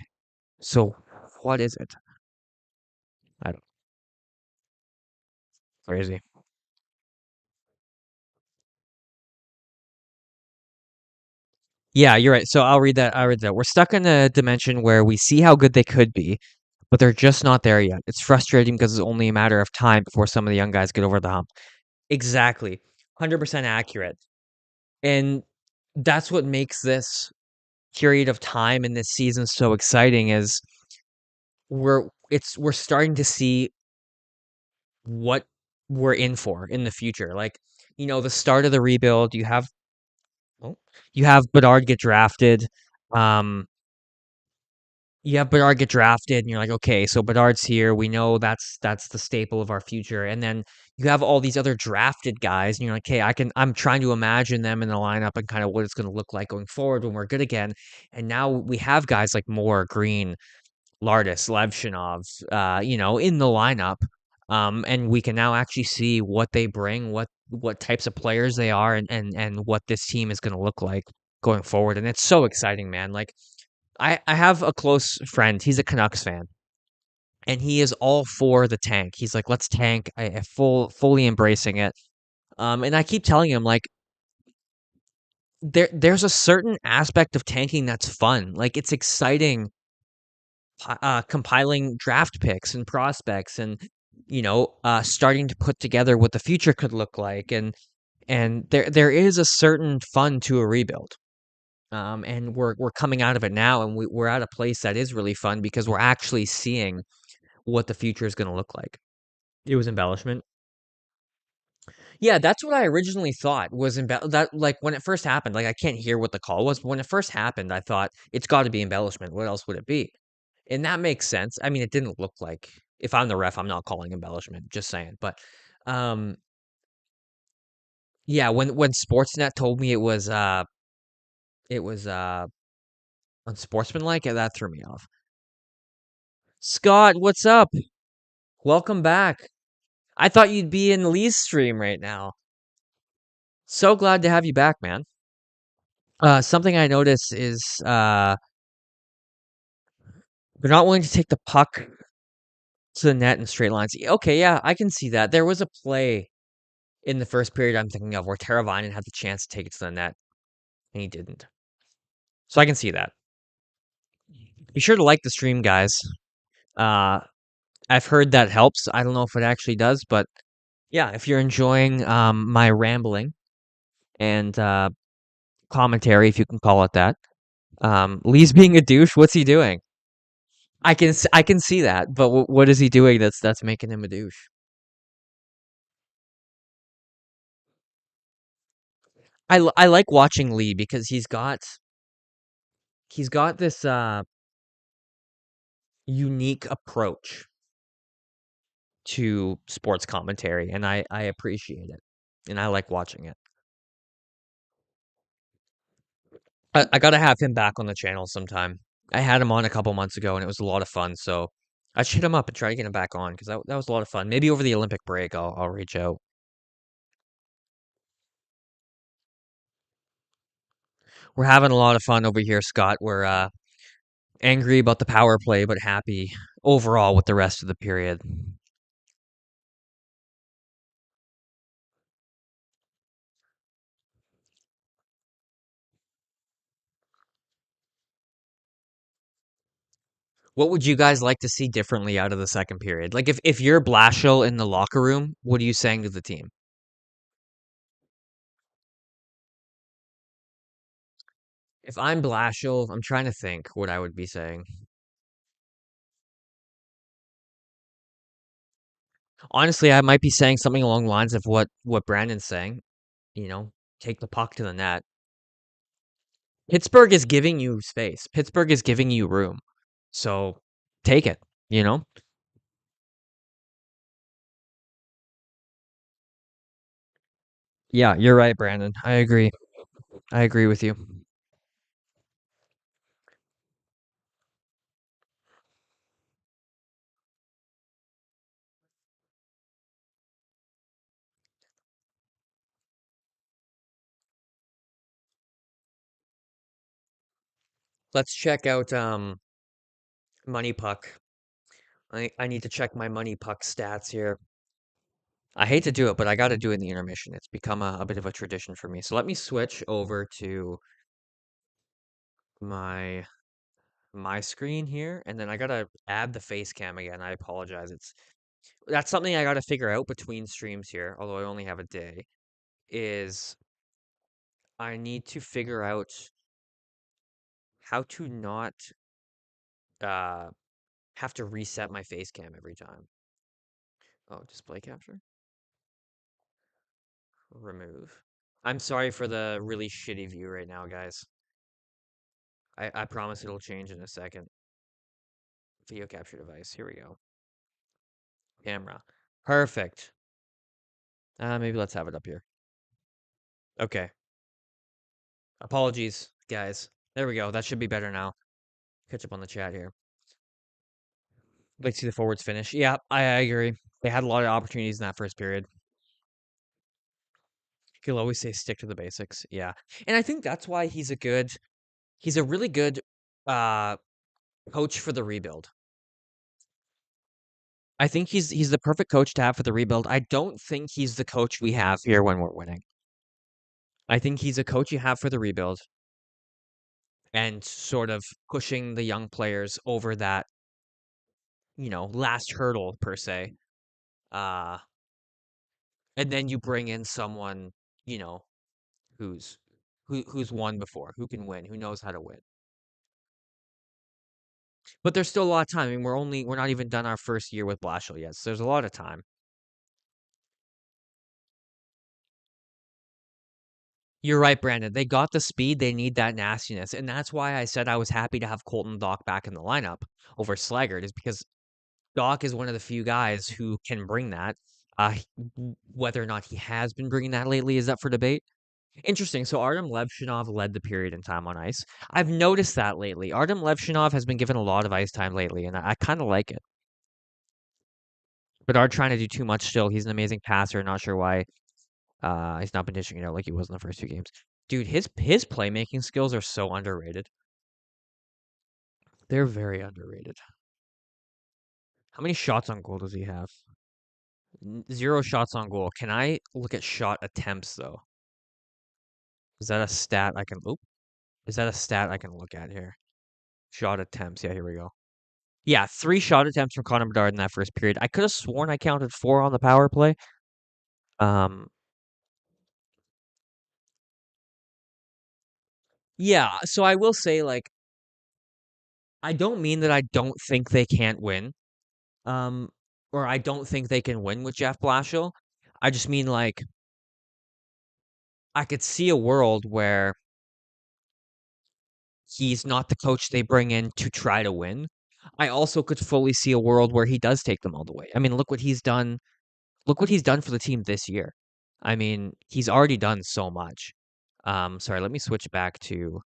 So what is it? I don't crazy. Yeah, you're right. So I'll read that. We're stuck in a dimension where we see how good they could be, but they're just not there yet. It's frustrating because it's only a matter of time before some of the young guys get over the hump. Exactly. 100% accurate. And that's what makes this period of time in this season so exciting is we're starting to see what we're in for in the future. Like, the start of the rebuild, oh, you have Bedard get drafted. Um, you have Bedard get drafted, and you're like, okay, so Bedard's here. We know that's the staple of our future. And then you have all these other drafted guys, and you're like, hey, I'm trying to imagine them in the lineup and kind of what it's going to look like going forward when we're good again. And now we have guys like Moore, Green, Lardis, Levshinov, in the lineup. And we can now actually see what they bring, what types of players they are, and what this team is going to look like going forward. And it's so exciting, man. Like I have a close friend. He's a Canucks fan, and he is all for the tank. He's like, let's tank. I fully embracing it. And I keep telling him like there's a certain aspect of tanking that's fun. Like it's exciting compiling draft picks and prospects and starting to put together what the future could look like and there is a certain fun to a rebuild. And we're coming out of it now and we're at a place that is really fun because we're actually seeing what the future is going to look like. It was embellishment. Yeah, that's what I originally thought was that like when it first happened, like I can't hear what the call was, but when it first happened, I thought it's got to be embellishment. What else would it be? And that makes sense. I mean, it didn't look like if I'm the ref, I'm not calling embellishment, just saying. But um yeah, when Sportsnet told me it was unsportsmanlike, that threw me off. Scott, what's up? Welcome back. I thought you'd be in Lee's stream right now. So glad to have you back, man. Something I noticed is they're not willing to take the puck to the net in straight lines. Okay, yeah, I can see that. There was a play in the first period I'm thinking of where Teravainen had the chance to take it to the net and he didn't. So I can see that. Be sure to like the stream, guys. Uh, I've heard that helps. I don't know if it actually does, but yeah, if you're enjoying my rambling and commentary, if you can call it that. Lee's being a douche. What's he doing? I can see that, but what is he doing that's making him a douche? I like watching Lee because he's got this unique approach to sports commentary, and I appreciate it, and I like watching it. I gotta have him back on the channel sometime. I had him on a couple months ago, and it was a lot of fun. So I should hit him up and try to get him back on because that was a lot of fun. Maybe over the Olympic break, I'll reach out. We're having a lot of fun over here, Scott. We're angry about the power play, but happy overall with the rest of the period. What would you guys like to see differently out of the second period? Like if you're Blashill in the locker room, what are you saying to the team? If I'm Blashill, I'm trying to think what I would be saying. Honestly, I might be saying something along the lines of what Brandon's saying. You know, take the puck to the net. Pittsburgh is giving you space. Pittsburgh is giving you room. So take it, you know? Yeah, you're right, Brandon. I agree. I agree with you. Let's check out Money Puck. I need to check my Money Puck stats here. I hate to do it, but I got to do it in the intermission. It's become a bit of a tradition for me. So let me switch over to my my screen here, and then I gotta add the face cam again. I apologize. It's That's something I gotta figure out between streams here, although I only have a day, is I need to figure out how to not uh have to reset my face cam every time. Oh, display capture? Remove. I'm sorry for the really shitty view right now, guys. I promise it'll change in a second. Video capture device. Here we go. Camera. Perfect. Maybe let's have it up here. Okay. Apologies, guys. There we go. That should be better now. Catch up on the chat here. Like to see the forwards finish. Yeah, I agree. They had a lot of opportunities in that first period. He'll always say stick to the basics. Yeah. And I think that's why he's a really good uh coach for the rebuild. I think he's the perfect coach to have for the rebuild. I don't think he's the coach we have here when we're winning. I think he's a coach you have for the rebuild and sort of pushing the young players over that, last hurdle per se. Uh and then you bring in someone, you know, who's who's won before, who can win, who knows how to win. But there's still a lot of time. I mean, we're not even done our first year with Blashill yet. So there's a lot of time. You're right, Brandon. They got the speed. They need that nastiness. And that's why I said I was happy to have Colton Dock back in the lineup over Slaggert, is because Dock is one of the few guys who can bring that. Whether or not he has been bringing that lately is up for debate. Interesting. So Artem Levshinov led the period in time on ice. I've noticed that lately. Artem Levshinov has been given a lot of ice time lately, and I kind of like it. Bedard trying to do too much still. He's an amazing passer. Not sure why he's not been dishing it out like he was in the first two games. Dude, his playmaking skills are so underrated. They're very underrated. How many shots on goal does he have? Zero shots on goal. Can I look at shot attempts though? Is that a stat I can oop? Is that a stat I can look at here? Shot attempts. Yeah, here we go. Yeah, 3 shot attempts from Connor Bedard in that first period. I could have sworn I counted 4 on the power play. Um, yeah, so I will say, like, I don't mean that I don't think they can't win. Um, or I don't think they can win with Jeff Blashill. I just mean, like, I could see a world where he's not the coach they bring in to try to win. I also could fully see a world where he does take them all the way. I mean, look what he's done. Look what he's done for the team this year. I mean, he's already done so much. Sorry, let me switch back to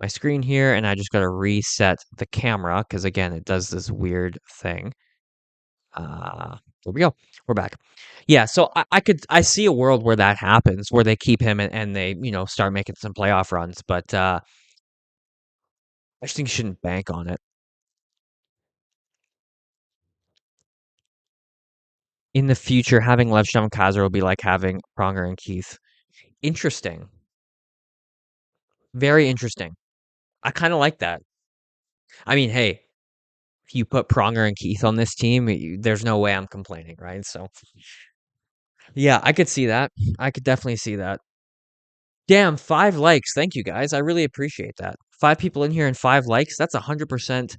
my screen here, and I just got to reset the camera because again, it does this weird thing. Uh, There we go. We're back. Yeah, so I see a world where that happens, where they keep him and they, start making some playoff runs, but I just think you shouldn't bank on it. In the future, having Levstrom and Kaiser will be like having Pronger and Keith. Interesting. Very interesting. I kind of like that. I mean, hey, if you put Pronger and Keith on this team, there's no way I'm complaining, right? So, yeah, I could see that. I could definitely see that. Damn, 5 likes. Thank you guys. I really appreciate that. 5 people in here and 5 likes. That's 100%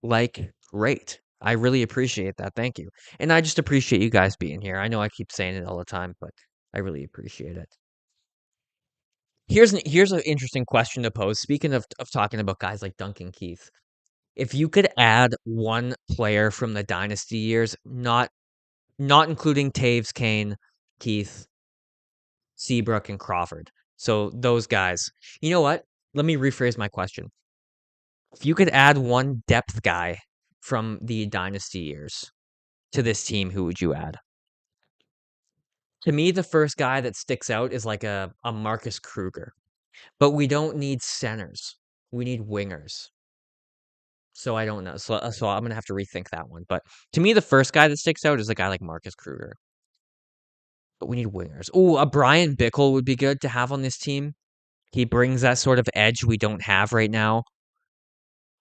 like great. I really appreciate that. Thank you. And I just appreciate you guys being here. I know I keep saying it all the time, but I really appreciate it. Here's an interesting question to pose. Speaking of talking about guys like Duncan Keith, if you could add one player from the dynasty years, not including Taves, Kane, Keith, Seabrook, and Crawford. So those guys. You know what? Let me rephrase my question. If you could add one depth guy from the dynasty years to this team, who would you add? To me, the first guy that sticks out is like a Marcus Kruger. But we don't need centers. We need wingers. So I don't know. So I'm gonna have to rethink that one. But to me, the first guy that sticks out is a guy like Marcus Kruger. But we need wingers. Oh, a Brian Bickle would be good to have on this team. He brings that sort of edge we don't have right now,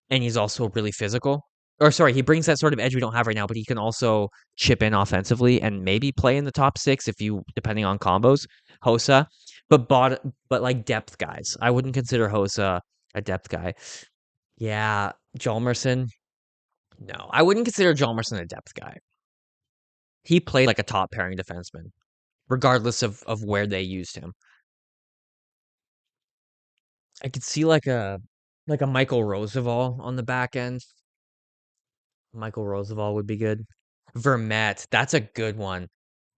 and he's also really physical. Or sorry, he brings that sort of edge we don't have right now, but he can also chip in offensively and maybe play in the top 6 if you depending on combos. Hosa, but like depth guys. I wouldn't consider Hosa a depth guy. Yeah, Jalmerson. No, I wouldn't consider Jalmerson a depth guy. He played like a top pairing defenseman, regardless of where they used him. I could see like a Michael Roosevelt on the back end. Michael Roosevelt would be good. Vermette, that's a good one.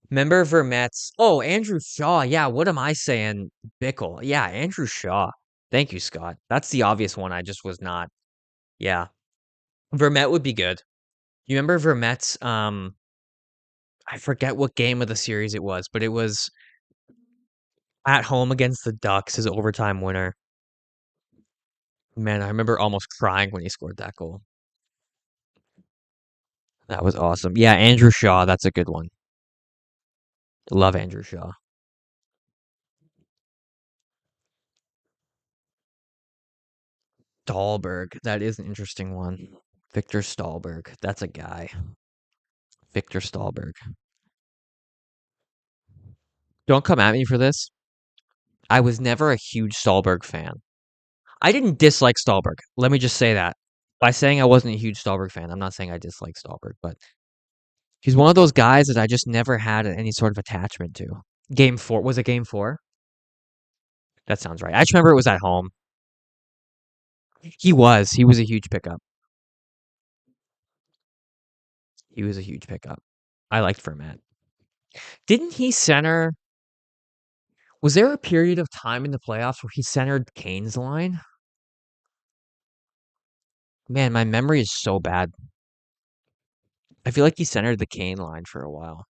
Remember Vermette's? Oh, Andrew Shaw. Yeah, what am I saying? Bickle. Yeah, Andrew Shaw. Thank you, Scott. That's the obvious one. I just was not. Yeah, Vermette would be good. You remember Vermette's? I forget what game of the series it was, but it was at home against the Ducks, his overtime winner. Man, I remember almost crying when he scored that goal. That was awesome. Yeah, Andrew Shaw. That's a good one. Love Andrew Shaw. Stahlberg. That is an interesting one. Victor Stahlberg. That's a guy. Victor Stahlberg. Don't come at me for this. I was never a huge Stahlberg fan. I didn't dislike Stahlberg. Let me just say that. By saying I wasn't a huge Stahlberg fan, I'm not saying I dislike Stahlberg, but he's one of those guys that I just never had any sort of attachment to. Game 4. Was it game 4? That sounds right. I just remember it was at home. He was. He was a huge pickup. He was a huge pickup. I liked Vermette. Didn't he center? Was there a period of time in the playoffs where he centered Kane's line? Man, my memory is so bad. I feel like he centered the Kane line for a while.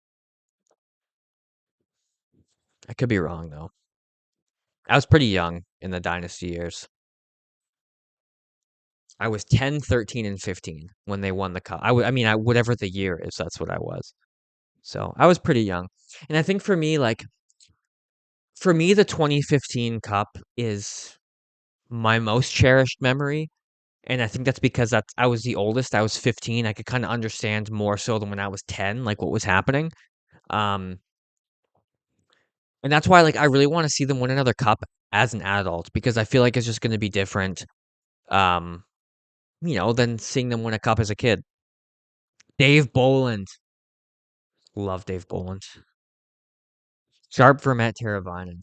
I could be wrong though. I was pretty young in the dynasty years. I was 10, 13, and 15 when they won the cup. I mean, whatever the year is, that's what I was. So I was pretty young. And I think for me, the 2015 cup is my most cherished memory. And I think that's because I was the oldest. I was 15. I could kind of understand more so than when I was 10, like what was happening. Um, and that's why, like, I really want to see them win another cup as an adult because I feel like it's just going to be different, um, than seeing them win a cup as a kid. Dave Boland. Love Dave Boland. Sharp for Matt Teravainen.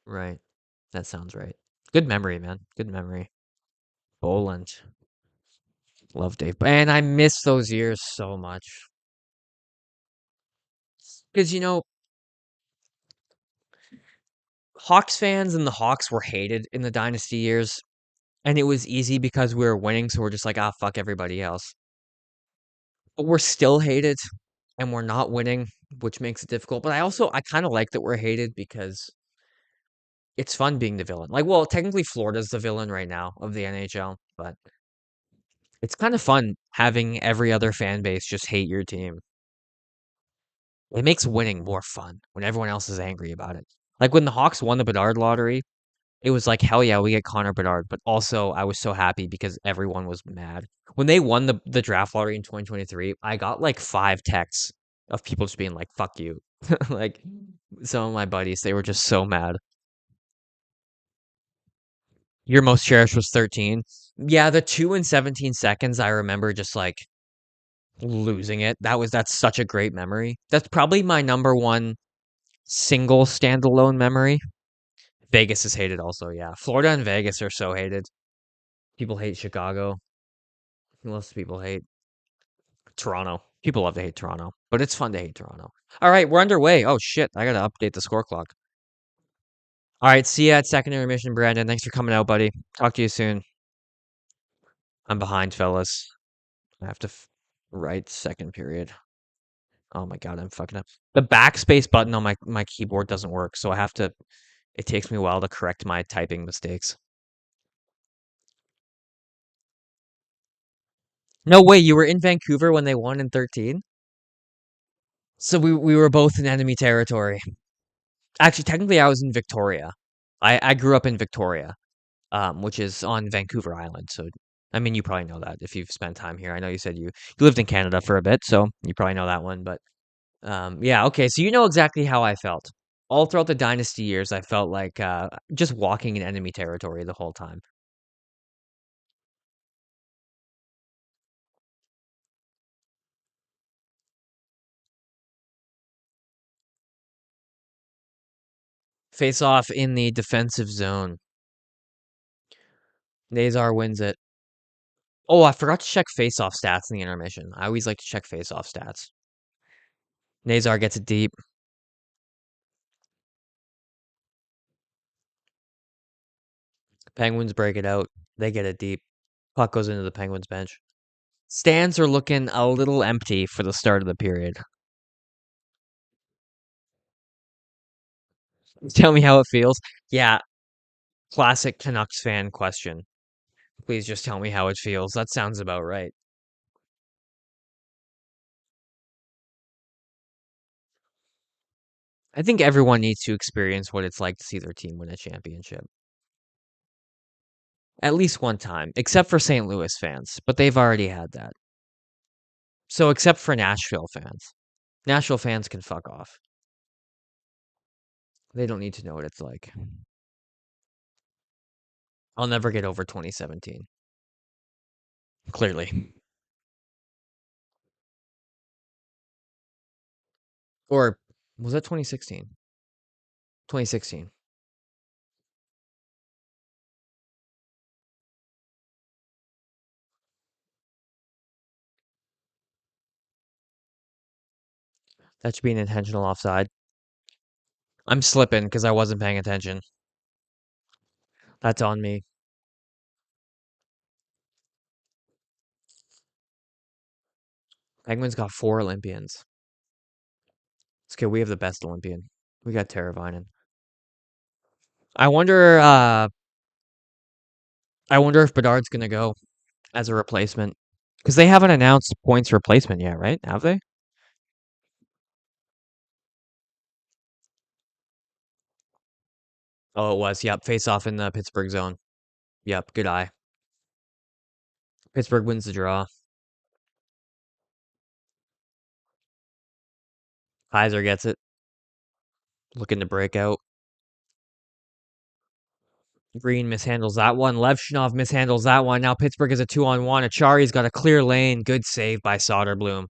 Right. That sounds right. Good memory, man. Good memory. Boland. Love Dave. And I miss those years so much. Because, Hawks fans and the Hawks were hated in the dynasty years. And it was easy because we were winning, so we're just like, ah, fuck everybody else. But we're still hated. and we're not winning, which makes it difficult. But I kind of like that we're hated because it's fun being the villain. Like, well, technically Florida's the villain right now of the NHL, but it's kind of fun having every other fan base just hate your team. It makes winning more fun when everyone else is angry about it. Like when the Hawks won the Bedard lottery, it was like, hell yeah, we get Connor Bedard. But also, I was so happy because everyone was mad. When they won the draft lottery in 2023, I got like 5 texts of people just being like, fuck you. Like some of my buddies, they were just so mad. Your most cherished was 13. Yeah, the 2 and 17 seconds, I remember just like losing it. That's such a great memory. That's probably my number one single standalone memory. Vegas is hated also, yeah. Florida and Vegas are so hated. People hate Chicago. Most people hate Toronto. People love to hate Toronto, but it's fun to hate Toronto. All right, we're underway. Oh shit, I gotta update the score clock. All right, see you at second intermission, Brandon. Thanks for coming out, buddy. Talk to you soon. I'm behind, fellas. I have to write second period. Oh my god, I'm fucking up. The backspace button on my keyboard doesn't work, so I have to. It takes me a while to correct my typing mistakes. No way, you were in Vancouver when they won in 13? So we were both in enemy territory. Actually, technically, I was in Victoria. I grew up in Victoria, which is on Vancouver Island. So, I mean, you probably know that if you've spent time here. I know you said you lived in Canada for a bit, so you probably know that one. But yeah, okay. So you know exactly how I felt. All throughout the dynasty years, I felt like just walking in enemy territory the whole time. Face off in the defensive zone. Nazar wins it. Oh, I forgot to check face-off stats in the intermission. I always like to check face-off stats. Nazar gets it deep. Penguins break it out. They get it deep. Puck goes into the Penguins bench. Stands are looking a little empty for the start of the period. Tell me how it feels. Yeah, classic Canucks fan question. Please just tell me how it feels. That sounds about right. I think everyone needs to experience what it's like to see their team win a championship. At least one time, except for St. Louis fans, but they've already had that. So, except for Nashville fans. Nashville fans can fuck off. They don't need to know what it's like. I'll never get over 2017. Clearly. Or was that 2016? 2016. That should be an intentional offside. I'm slipping because I wasn't paying attention. That's on me. Penguins got 4 Olympians. It's okay. We have the best Olympian. We got Teravainen. I wonder. I wonder if Bedard's gonna go as a replacement because they haven't announced points replacement yet, right? Have they? Oh, it was. Yep. Face off in the Pittsburgh zone. Yep. Good eye. Pittsburgh wins the draw. Heiser gets it. Looking to break out. Green mishandles that one. Levshinov mishandles that one. Now Pittsburgh is a 2-on-1. Achari's got a clear lane. Good save by Soderblom.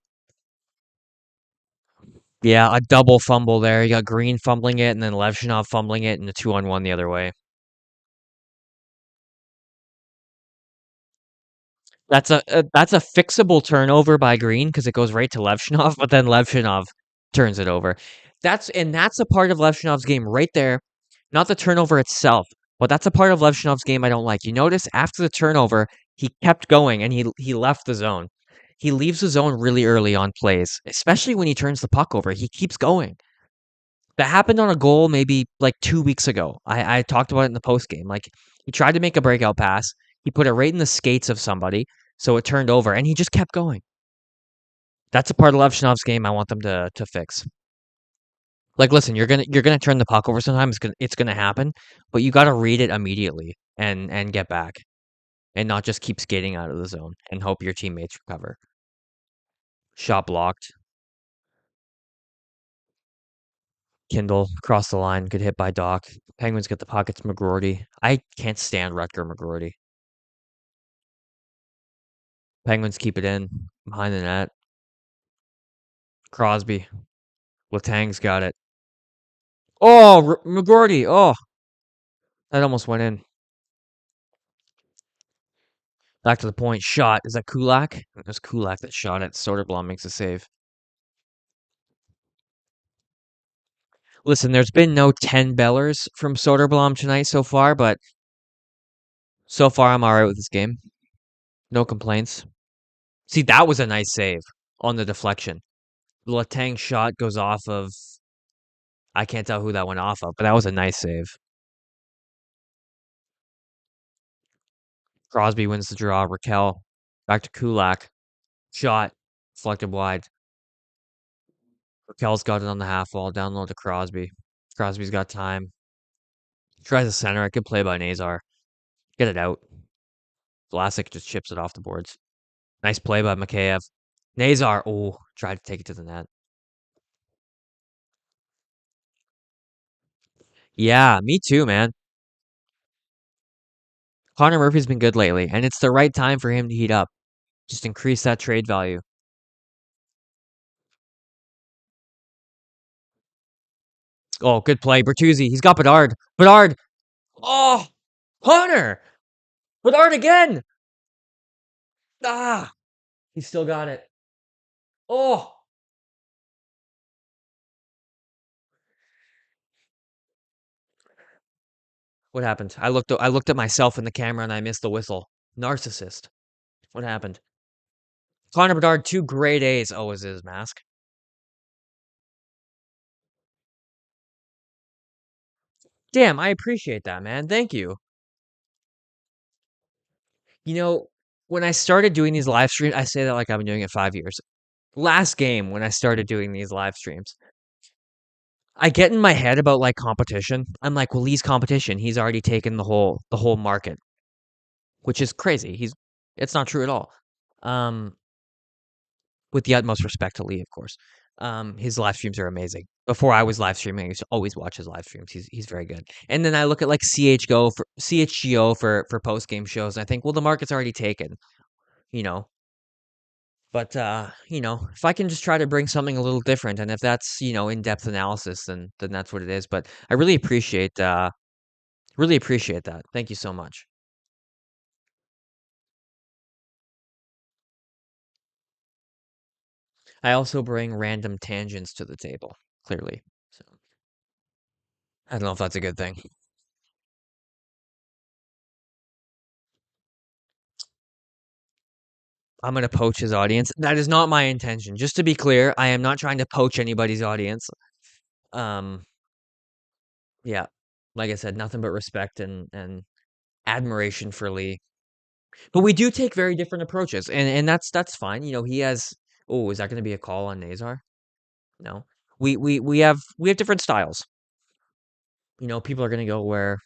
Yeah, a double fumble there. You got Green fumbling it and then Levshinov fumbling it and a 2-on-1 the other way. That's a fixable turnover by Green because it goes right to Levshinov, but then Levshinov turns it over. That's a part of Levshinov's game right there. Not the turnover itself, but that's a part of Levshinov's game I don't like. You notice after the turnover, he kept going and he left the zone. he leaves the zone really early on plays, especially when he turns the puck over. He keeps going. That happened on a goal maybe like 2 weeks ago. I talked about it in the post game. Like he tried to make a breakout pass. He put it right in the skates of somebody, so it turned over, and he just kept going. That's a part of Levshinov's game I want them to fix. Like, listen, you're gonna turn the puck over sometimes. It's gonna happen, but you got to read it immediately and get back, and not just keep skating out of the zone and hope your teammates recover. Shot blocked. Kindle across the line, good hit by Doc. Penguins get the puck. It's McGroarty. I can't stand Rutger McGroarty. Penguins keep it in behind the net. Crosby. Letang's got it. Oh, McGroarty. Oh, that almost went in. Back to the point. Shot. Is that Kulak? It was Kulak that shot it. Soderblom makes a save. Listen, there's been no 10 bellers from Soderblom tonight so far, but so far I'm all right with this game. No complaints. See, that was a nice save on the deflection. The Letang shot goes off of... I can't tell who that went off of, but that was a nice save. Crosby wins the draw. Raquel. Back to Kulak. Shot. Deflected wide. Raquel's got it on the half wall. Down low to Crosby. Crosby's got time. Tries the center. A good play by Nazar. Get it out. Vlasic just chips it off the boards. Nice play by Mikheyev. Nazar. Oh, tried to take it to the net. Yeah, me too, man. Connor Murphy's been good lately, and it's the right time for him to heat up. Just increase that trade value. Oh, good play. Bertuzzi. He's got Bedard. Bedard. Oh, Connor. Bedard again. Ah, he still got it. Oh, what happened? I looked at myself in the camera and I missed the whistle. Narcissist. What happened? Connor Bedard, 2 grade A's. Oh, is his mask? Damn, I appreciate that, man. Thank you. You know, when I started doing these live streams, I say that like I've been doing it 5 years. Last game when I started doing these live streams, I get in my head about like competition. I'm like, well, Lee's competition. He's already taken the whole market, which is crazy. It's not true at all. Um, with the utmost respect to Lee, of course. His live streams are amazing. Before I was live streaming, I used to always watch his live streams. He's very good. And then I look at like CHGO for post game shows, and I think, well, the market's already taken, you know. But if I can just try to bring something a little different, and if that's in-depth analysis, then that's what it is. But I really appreciate that. Thank you so much. I also bring random tangents to the table, clearly. So I don't know if that's a good thing. I'm gonna poach his audience. That is not my intention. Just to be clear, I am not trying to poach anybody's audience. Um, yeah, like I said, nothing but respect and admiration for Lee. But we do take very different approaches, and that's fine. He has. Oh, is that going to be a call on Nazar? No, we have different styles. People are going to go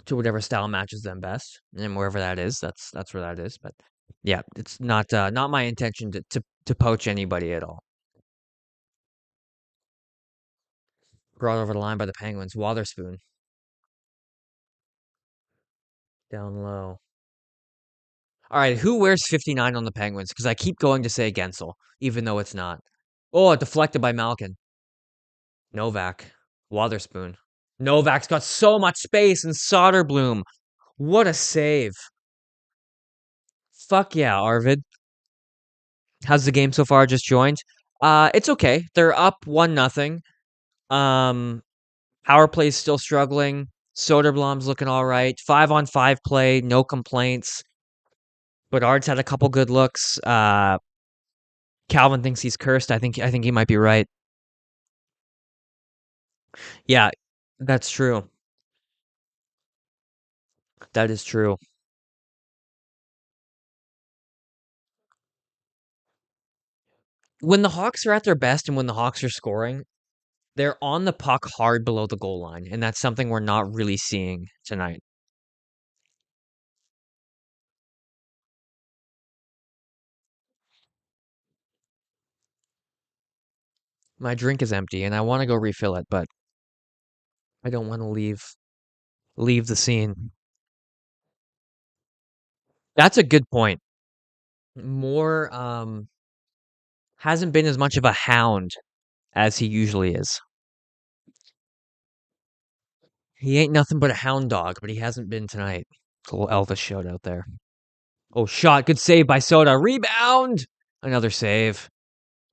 to whatever style matches them best, and wherever that is, that's where that is. But yeah, it's not my intention to poach anybody at all. Brought over the line by the Penguins. Wotherspoon down low. All right, who wears 59 on the Penguins? Because I keep going to say Gensel, even though it's not. Oh, deflected by Malkin. Novak. Wotherspoon. Novak's got so much space, and Soderblom. What a save. Fuck yeah, Arvid. How's the game so far? Just joined. It's okay. They're up 1-0. Power play's still struggling. Soderblom's looking all right. 5-on-5 play, no complaints. Bedard's had a couple good looks. Calvin thinks he's cursed. I think he might be right. Yeah, that's true. That is true. When the Hawks are at their best and when the Hawks are scoring, they're on the puck hard below the goal line, and that's something we're not really seeing tonight. My drink is empty and I want to go refill it, but I don't want to leave the scene. That's a good point. More hasn't been as much of a hound as he usually is. He ain't nothing but a hound dog, but he hasn't been tonight. It's a little Elvis shout out there. Oh, shot. Good save by Soda. Rebound. Another save.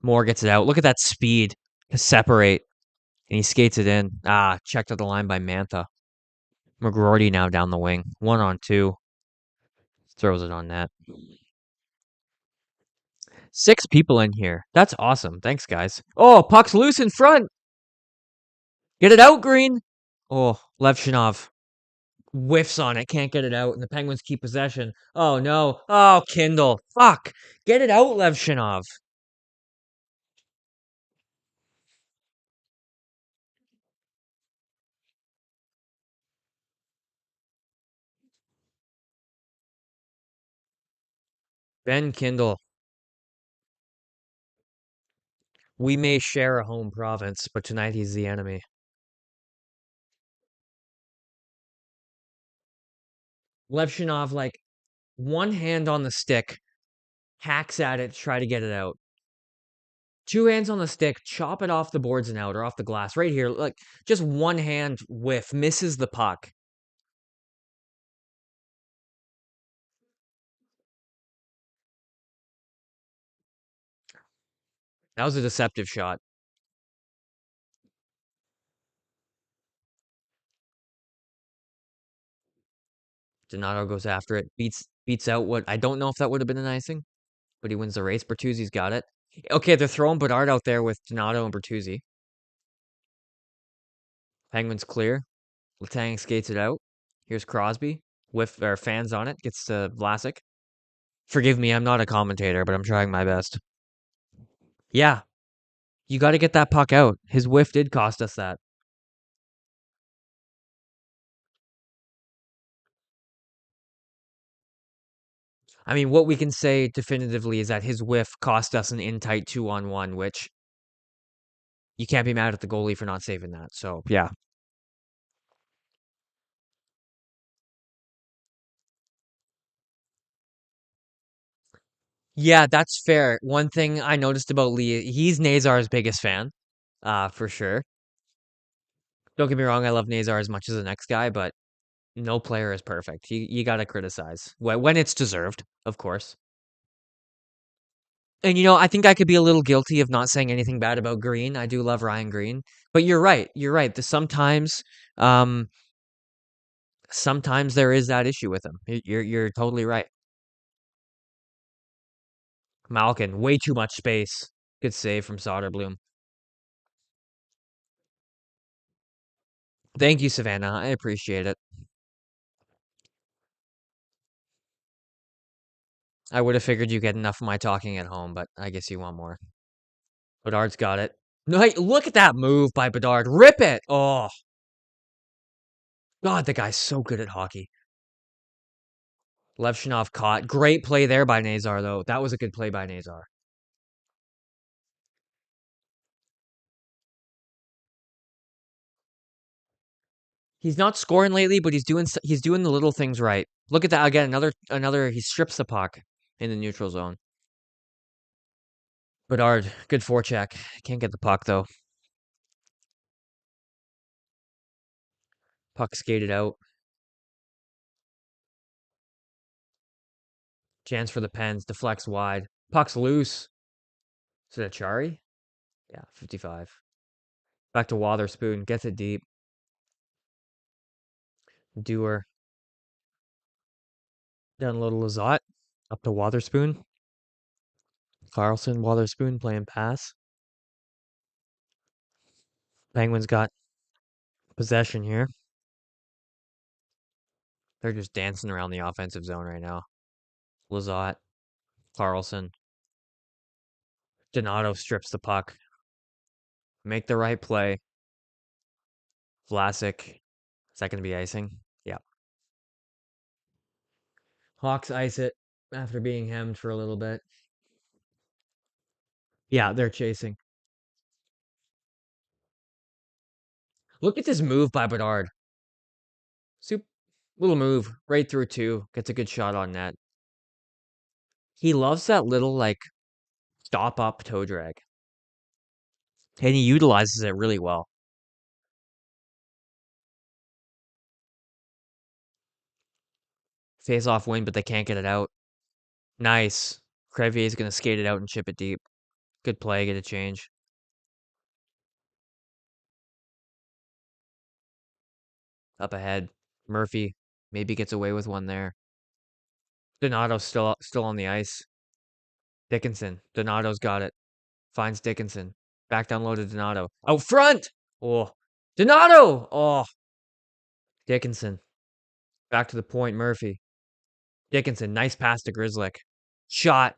Moore gets it out. Look at that speed to separate. And he skates it in. Checked at the line by Mantha. McGroarty now down the wing. 1-on-2. Throws it on net. 6 people in here. That's awesome. Thanks, guys. Oh, puck's loose in front. Get it out, Green. Oh, Levshinov whiffs on it. Can't get it out. And the Penguins keep possession. Oh, no. Oh, Kindle. Fuck. Get it out, Levshinov. Ben Kindle. We may share a home province, but tonight he's the enemy. Levshinov, like, one hand on the stick, hacks at it to try to get it out. 2 hands on the stick, chop it off the boards and out, or off the glass. Right here, like, just one hand whiff, misses the puck. That was a deceptive shot. Donato goes after it, beats out what I don't know if that would have been an icing, but he wins the race. Bertuzzi's got it. Okay, they're throwing Bedard out there with Donato and Bertuzzi. Penguins clear. Letang skates it out. Here's Crosby with or fans on it. Gets to Vlasic. Forgive me, I'm not a commentator, but I'm trying my best. Yeah, you got to get that puck out. His whiff did cost us that. I mean, what we can say definitively is that his whiff cost us an in tight 2-on-1, which you can't be mad at the goalie for not saving that. So, yeah. Yeah, that's fair. One thing I noticed about Lee, he's Nazar's biggest fan, for sure. Don't get me wrong, I love Nazar as much as the next guy, but no player is perfect. You got to criticize when it's deserved, of course. And I think I could be a little guilty of not saying anything bad about Green. I do love Ryan Green, but you're right. You're right. Um, sometimes there is that issue with him. You're totally right. Malkin, way too much space. Good save from Soderblom. Thank you, Savannah. I appreciate it. I would have figured you get enough of my talking at home, but I guess you want more. Bedard's got it. No, hey, look at that move by Bedard. Rip it. Oh, God, the guy's so good at hockey. Levshinov caught. Great play there by Nazar, though. That was a good play by Nazar. He's not scoring lately, but he's doing the little things right. Look at that again. Another. He strips the puck in the neutral zone. Bedard, good forecheck. Can't get the puck though. Puck skated out. Chance for the Pens. Deflects wide. Puck's loose. Is it Achari? Yeah, 55. Back to Wotherspoon. Gets it deep. Doer. Down a little Lazat. Up to Wotherspoon. Carlson, Wotherspoon playing pass. Penguins got possession here. They're just dancing around the offensive zone right now. Lizotte, Carlson. Donato strips the puck. Make the right play. Vlasic. Is that going to be icing? Yeah. Hawks ice it after being hemmed for a little bit. Yeah, they're chasing. Look at this move by Bedard. Super little move right through two. Gets a good shot on net. He loves that little like stop up toe drag. And he utilizes it really well. Face off win, but they can't get it out. Nice. Crevier's going to skate it out and chip it deep. Good play, get a change. Up ahead. Murphy maybe gets away with one there. Donato's still on the ice. Dickinson. Donato's got it. Finds Dickinson. Back down low to Donato. Out front! Oh. Donato! Oh. Dickinson. Back to the point, Murphy. Dickinson. Nice pass to Grizzlick. Shot.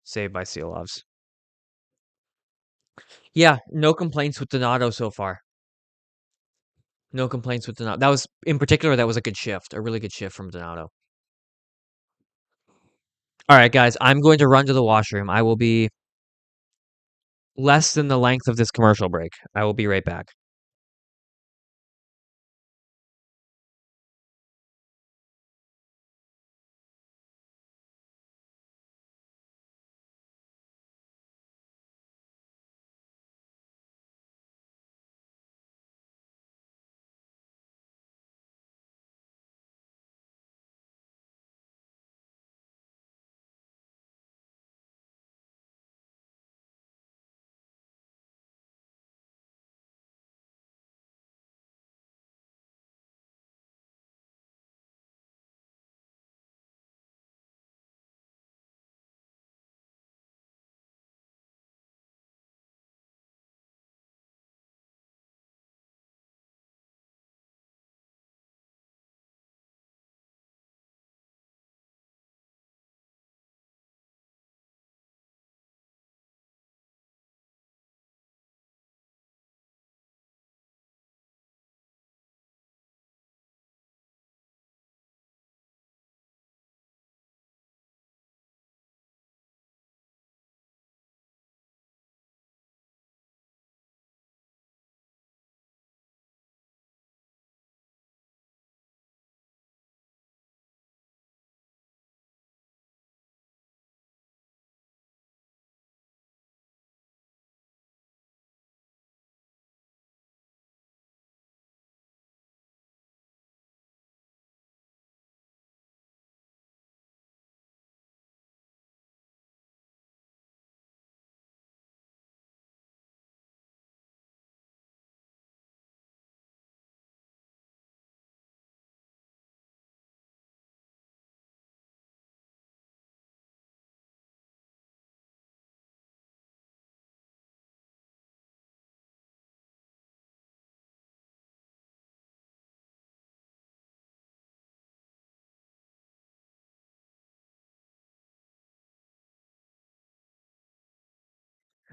Saved by Seelovs. Yeah, no complaints with Donato so far. No complaints with Donato. That was, in particular, that was a good shift. A really good shift from Donato. All right, guys, I'm going to run to the washroom. I will be less than the length of this commercial break. I will be right back.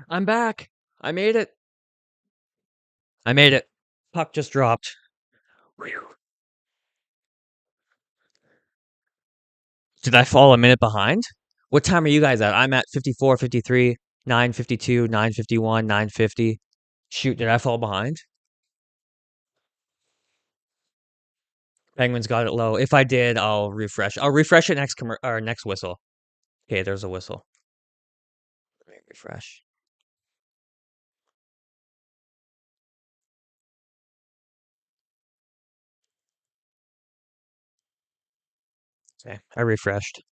I'm back. I made it. I made it. Puck just dropped. Whew. Did I fall a minute behind? What time are you guys at? I'm at 54, 53, 9:52, 9:51, 9:50. Shoot, did I fall behind? Penguins got it low. If I did, I'll refresh. I'll refresh it next whistle. Okay, there's a whistle. Let me refresh. Okay, I refreshed.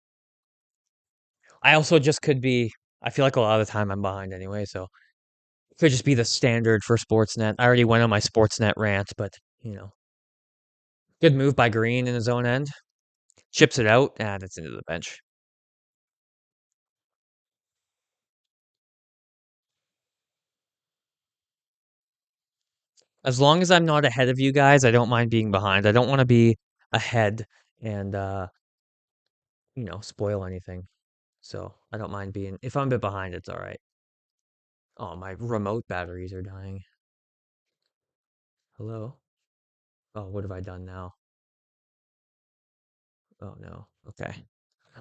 I also just could be. I feel like a lot of the time I'm behind anyway, so it could just be the standard for Sportsnet. I already went on my Sportsnet rant, but good move by Green in his own end. Chips it out. That's into the bench. As long as I'm not ahead of you guys, I don't mind being behind. I don't want to be ahead and spoil anything. So I don't mind being if I'm a bit behind, it's all right. Oh, my remote batteries are dying. Hello? Oh, what have I done now? Oh no. Okay.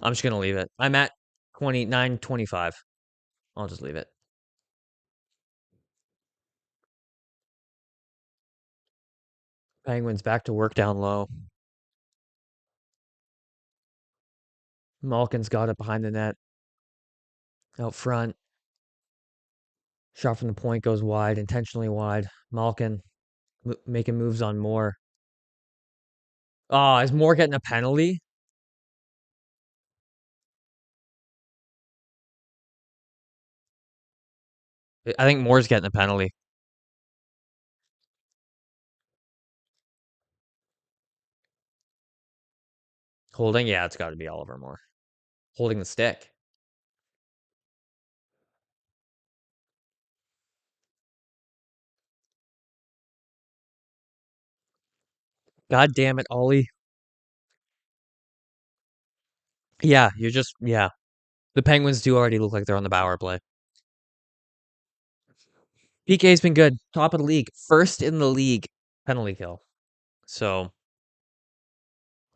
I'm just gonna leave it. I'm at 29:25. I'll just leave it. Penguins back to work down low. Malkin's got it behind the net. Out front. Shot from the point goes wide, intentionally wide. Malkin making moves on Moore. Oh, is Moore getting a penalty? I think Moore's getting a penalty. Holding? Yeah, it's got to be Oliver Moore. Holding the stick. God damn it, Ollie. Yeah, yeah. The Penguins do already look like they're on the power play. PK's been good. Top of the league. First in the league penalty kill. So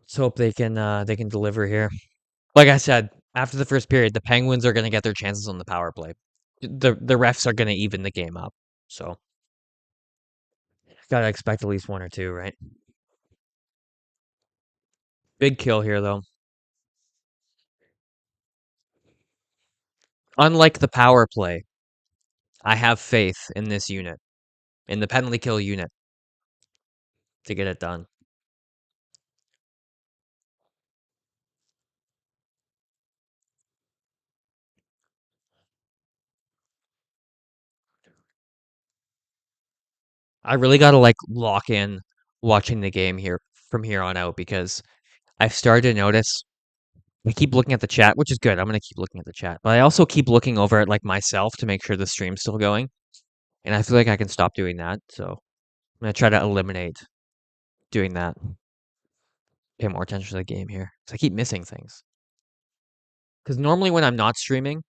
let's hope they can deliver here. Like I said, after the first period, the Penguins are gonna get their chances on the power play. The refs are gonna even the game up. So gotta expect at least one or two, right? Big kill here though. Unlike the power play, I have faith in this unit, in the penalty kill unit, to get it done. I really gotta like lock in watching the game here from here on out because I've started to notice I keep looking at the chat, which is good. I'm gonna keep looking at the chat, but I also keep looking over at like myself to make sure the stream's still going, and I feel like I can stop doing that. So I'm gonna try to eliminate doing that. Pay more attention to the game here because I keep missing things. Because normally when I'm not streaming,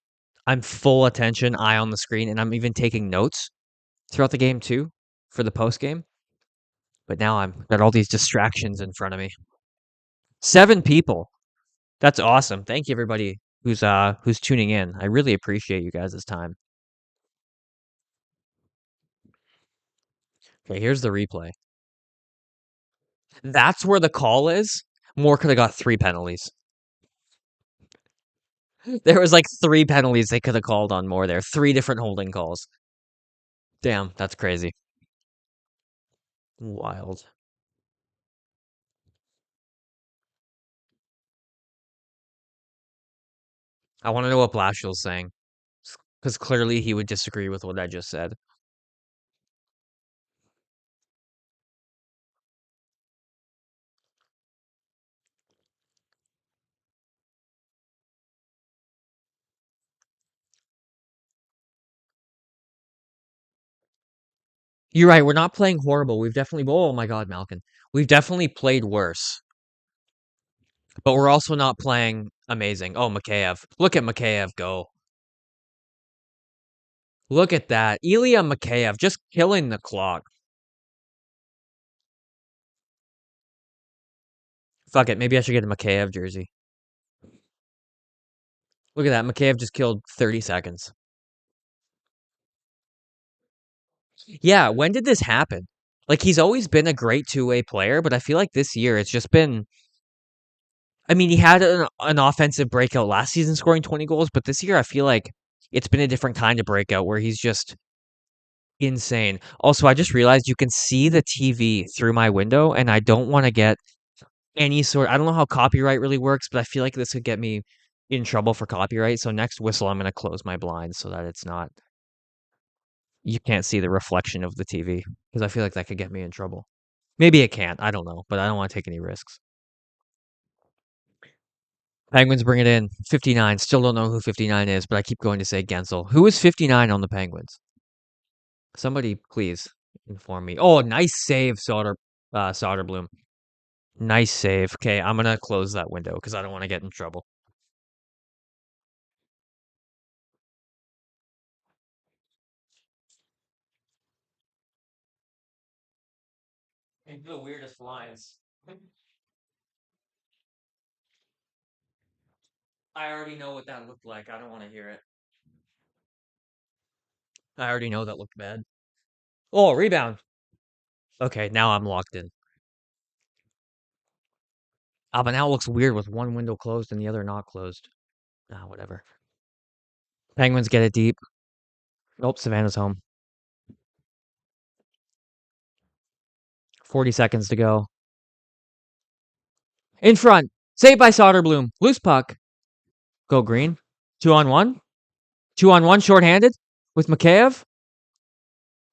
I'm full attention, eye on the screen, and I'm even taking notes throughout the game too for the post game. But now I'm got all these distractions in front of me. 7 people. That's awesome. Thank you everybody who's tuning in. I really appreciate you guys' time. Okay, here's the replay. That's where the call is. Moore could have got 3 penalties. There was like 3 penalties they could have called on Moore there. 3 different holding calls. Damn, that's crazy. Wild. I want to know what Blashill's saying. Because clearly he would disagree with what I just said. You're right. We're not playing horrible. We've definitely. Oh my God, Malkin. We've definitely played worse, but we're also not playing amazing. Oh, Mikheyev. Look at Mikheyev go. Look at that. Ilya Mikheyev just killing the clock. Fuck it. Maybe I should get a Mikheyev jersey. Look at that. Mikheyev just killed 30 seconds. Yeah. When did this happen? Like, he's always been a great two-way player, but I feel like this year it's just been. I mean, he had an offensive breakout last season, scoring 20 goals, but this year I feel like it's been a different kind of breakout where he's just insane. Also, I just realized you can see the TV through my window, and I don't want to get any sort. I don't know how copyright really works, but I feel like this could get me in trouble for copyright. So next whistle, I'm going to close my blinds so that it's not. You can't see the reflection of the TV because I feel like that could get me in trouble. Maybe it can't. I don't know, but I don't want to take any risks. Penguins bring it in. 59. Still don't know who 59 is, but I keep going to say Gensel. Who is 59 on the Penguins? Somebody, please. Inform me. Oh, nice save, Soderblom. Nice save. Okay, I'm gonna close that window because I don't want to get in trouble. The weirdest lines. I already know what that looked like. I don't want to hear it. I already know that looked bad. Oh, rebound. Okay, now I'm locked in. Ah, but now it looks weird with one window closed and the other not closed. Ah, whatever. Penguins get it deep. Oh, Savannah's home. 40 seconds to go. In front. Saved by Soderblom. Loose puck. Go green. 2-on-1. 2-on-1 shorthanded with Mikheyev.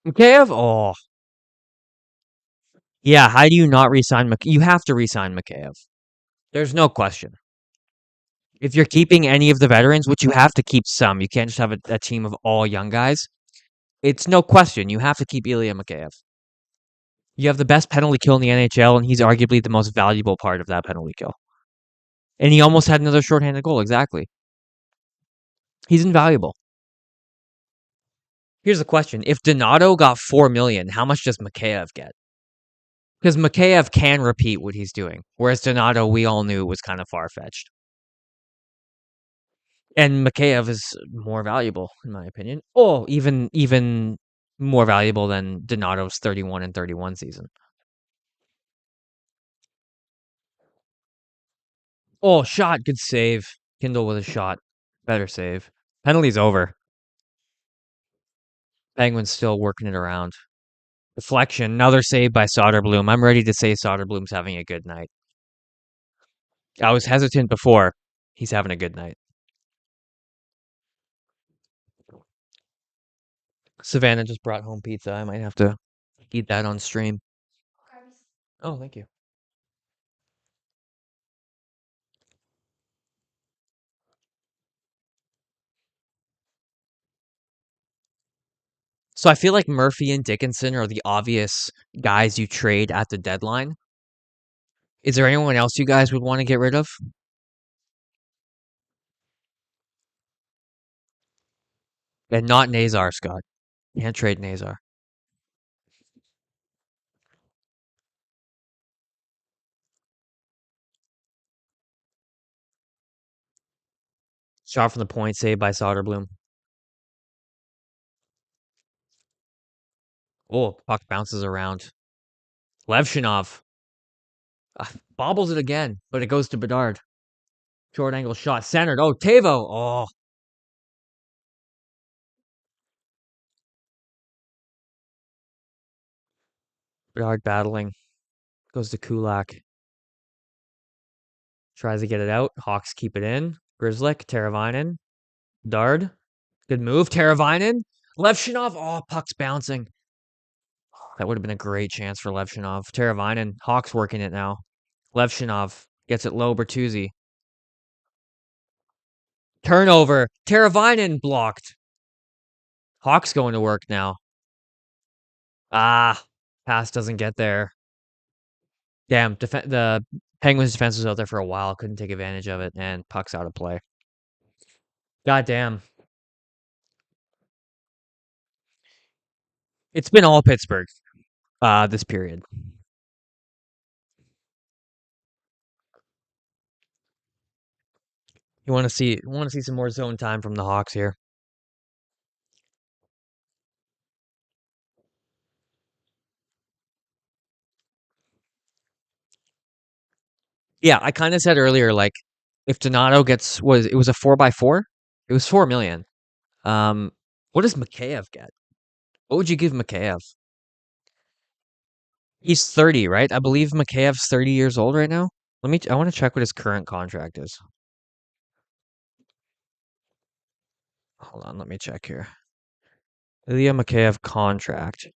Mikheyev. Oh, yeah. How do you not resign Mikheyev? You have to resign Mikheyev. There's no question. If you're keeping any of the veterans, which you have to keep some, you can't just have a team of all young guys. It's no question. You have to keep Ilya Mikheyev. You have the best penalty kill in the NHL, and he's arguably the most valuable part of that penalty kill. And he almost had another shorthanded goal. Exactly. He's invaluable. Here's the question. If Donato got $4 million, how much does Mikheyev get? Because Mikheyev can repeat what he's doing, whereas Donato, we all knew, was kind of far-fetched. And Mikheyev is more valuable, in my opinion. Oh, even more valuable than Donato's 31-31 season. Oh, shot. Good save. Kindle with a shot. Better save. Penalty's over. Penguins still working it around. Deflection. Another save by Soderblom. I'm ready to say Soderblom's having a good night. I was hesitant before. He's having a good night. Savannah just brought home pizza. I might have to eat that on stream. Oh, thank you. So I feel like Murphy and Dickinson are the obvious guys you trade at the deadline. Is there anyone else you guys would want to get rid of? And not Nazar, Scott. Can't trade Nazar. Shot from the point, saved by Soderblom. Oh, puck bounces around. Levshinov bobbles it again, but it goes to Bedard. Short angle shot, centered. Oh, Tavo. Oh, Bedard battling. Goes to Kulak. Tries to get it out. Hawks keep it in. Grizzlick, Teravainen. Dard. Good move. Teravainen. Levshinov. Oh, puck's bouncing. That would have been a great chance for Levshinov. Teravainen. Hawks working it now. Levshinov gets it low. Bertuzzi. Turnover. Teravainen blocked. Hawks going to work now. Ah, pass doesn't get there. Damn, the Penguins defense was out there for a while. Couldn't take advantage of it, and puck's out of play. God damn. It's been all Pittsburgh this period. You want to see some more zone time from the Hawks here. Yeah, I kind of said earlier, like, if Donato it was a 4x4? It was 4 million. What does Mikheyev get? What would you give Mikheyev? He's 30, right? I believe Mikheyev's 30 years old right now. I want to check what his current contract is. Hold on, let me check here. Ilya Mikheyev contract.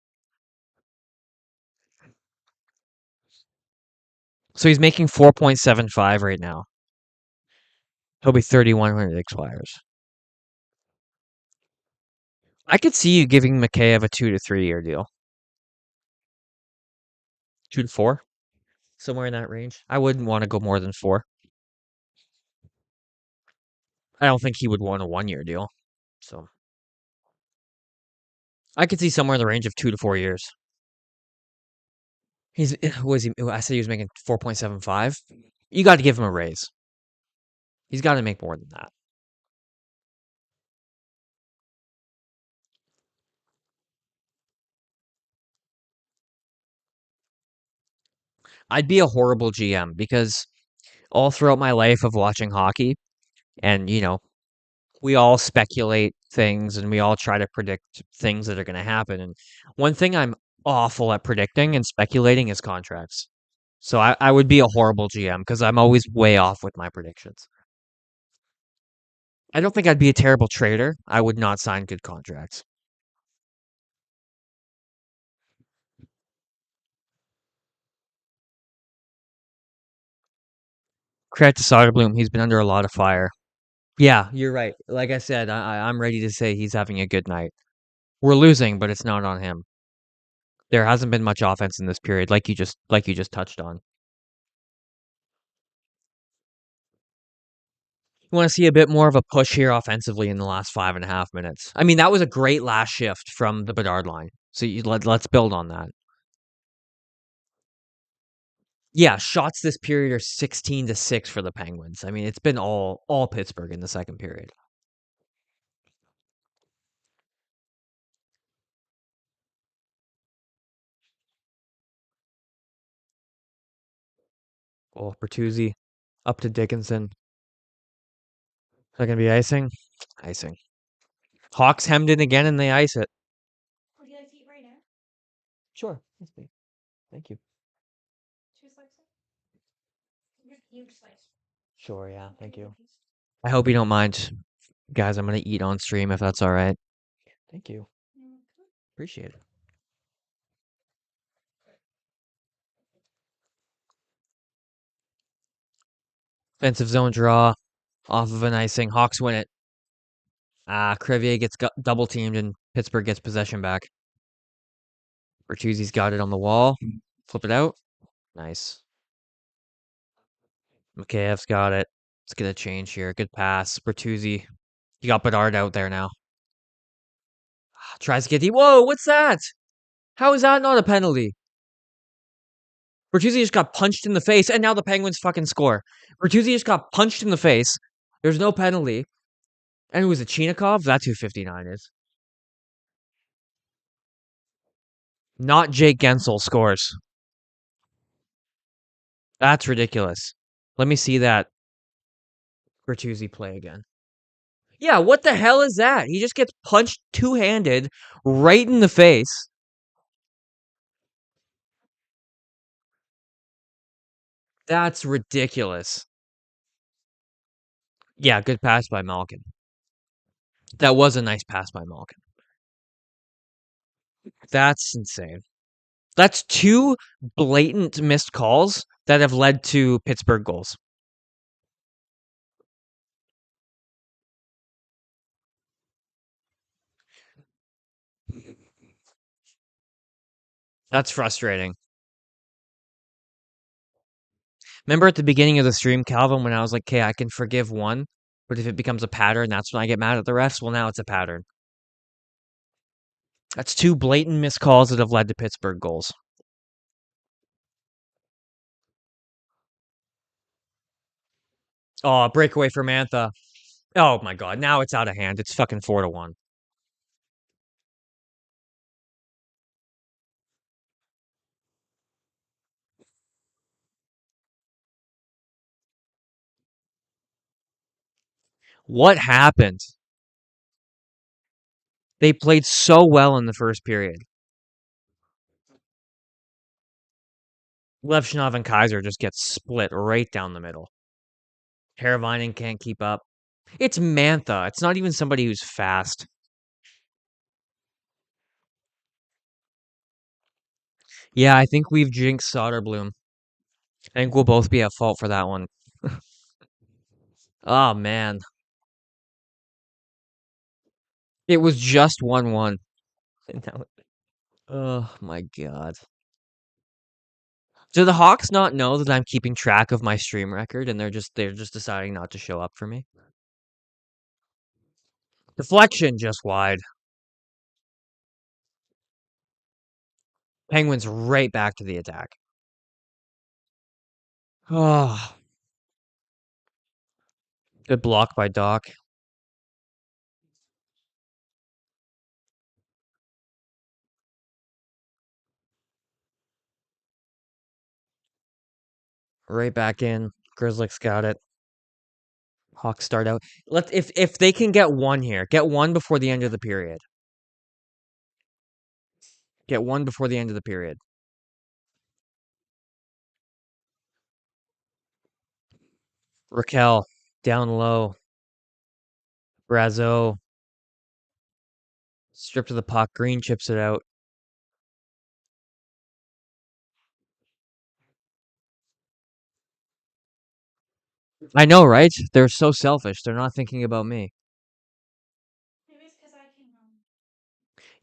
So he's making 4.75 right now. He'll be 31 when it expires. I could see you giving Mikheyev a 2 to 3 year deal. 2 to 4, somewhere in that range. I wouldn't want to go more than 4. I don't think he would want a 1 year deal. So I could see somewhere in the range of 2 to 4 years. He's was he? I said he was making 4.75. You got to give him a raise. He's got to make more than that. I'd be a horrible GM because all throughout my life of watching hockey, and we all speculate things and we all try to predict things that are going to happen. And one thing I'm awful at predicting and speculating is contracts. So I would be a horrible GM because I'm always way off with my predictions. I don't think I'd be a terrible trader. I would not sign good contracts. Credit to Soderblom. He's been under a lot of fire. Yeah, you're right. Like I said, I'm ready to say he's having a good night. We're losing, but it's not on him. There hasn't been much offense in this period, like you just touched on. You want to see a bit more of a push here offensively in the last 5.5 minutes. I mean, that was a great last shift from the Bedard line. So let's build on that. Yeah, shots this period are 16-6 for the Penguins. I mean, it's been all Pittsburgh in the second period. Oh, Bertuzzi up to Dickinson. Is that gonna be icing? Icing. Hawks hemmed in again and they ice it. Sure. Yes, please. Thank you. Sure, yeah, thank you. I hope you don't mind, guys. I'm gonna eat on stream if that's all right. Thank you. Appreciate it. Offensive zone draw off of an icing. Hawks win it. Crevier gets double teamed and Pittsburgh gets possession back. Bertuzzi's got it on the wall. Flip it out. Nice. Makheyev's got it. Let's get a change here. Good pass. Bertuzzi. You got Bedard out there now. Tries to get the. Whoa, what's that? How is that not a penalty? Bertuzzi just got punched in the face, and now the Penguins fucking score. Bertuzzi just got punched in the face. There's no penalty. And it was a Chinikov? That's who 59 is. Not Jake Gensel scores. That's ridiculous. Let me see that Bertuzzi play again. Yeah, what the hell is that? He just gets punched two-handed right in the face. That's ridiculous. Yeah, good pass by Malkin. That was a nice pass by Malkin. That's insane. That's two blatant missed calls that have led to Pittsburgh goals. That's frustrating. Remember at the beginning of the stream, Calvin, when I was like, okay, I can forgive one, but if it becomes a pattern, that's when I get mad at the refs? Well, now it's a pattern. That's two blatant missed calls that have led to Pittsburgh goals. Oh, breakaway for Mantha. Oh my god, now it's out of hand. It's fucking 4-1. What happened? They played so well in the first period. Levshinov and Kaiser just get split right down the middle. Teravainen can't keep up. It's Mantha. It's not even somebody who's fast. Yeah, I think we've jinxed Soderblom. I think we'll both be at fault for that one. Oh, man. It was just 1-1. Oh, my God. Do the Hawks not know that I'm keeping track of my stream record and they're just deciding not to show up for me? Deflection just wide. Penguins right back to the attack. Oh, good block by Doc. Right back in. Grizzlies got it. Hawks start out. If they can get one here, get one before the end of the period. Get one before the end of the period. Raquel down low. Brazo stripped of the puck. Green chips it out. I know, right? They're so selfish. They're not thinking about me.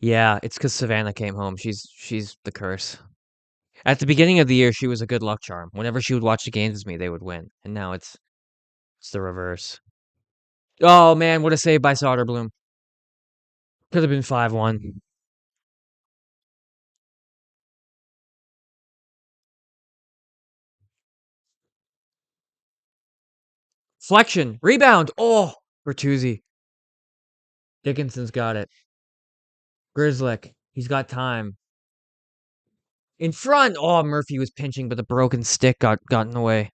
Yeah, it's because Savannah came home. She's the curse. At the beginning of the year, she was a good luck charm. Whenever she would watch the games with me, they would win. And now it's the reverse. Oh man, what a save by Soderblom. Could have been 5-1. Flexion, rebound. Oh, Bertuzzi. Dickinson's got it. Grizzlick, he's got time. In front. Oh, Murphy was pinching, but the broken stick got in the way.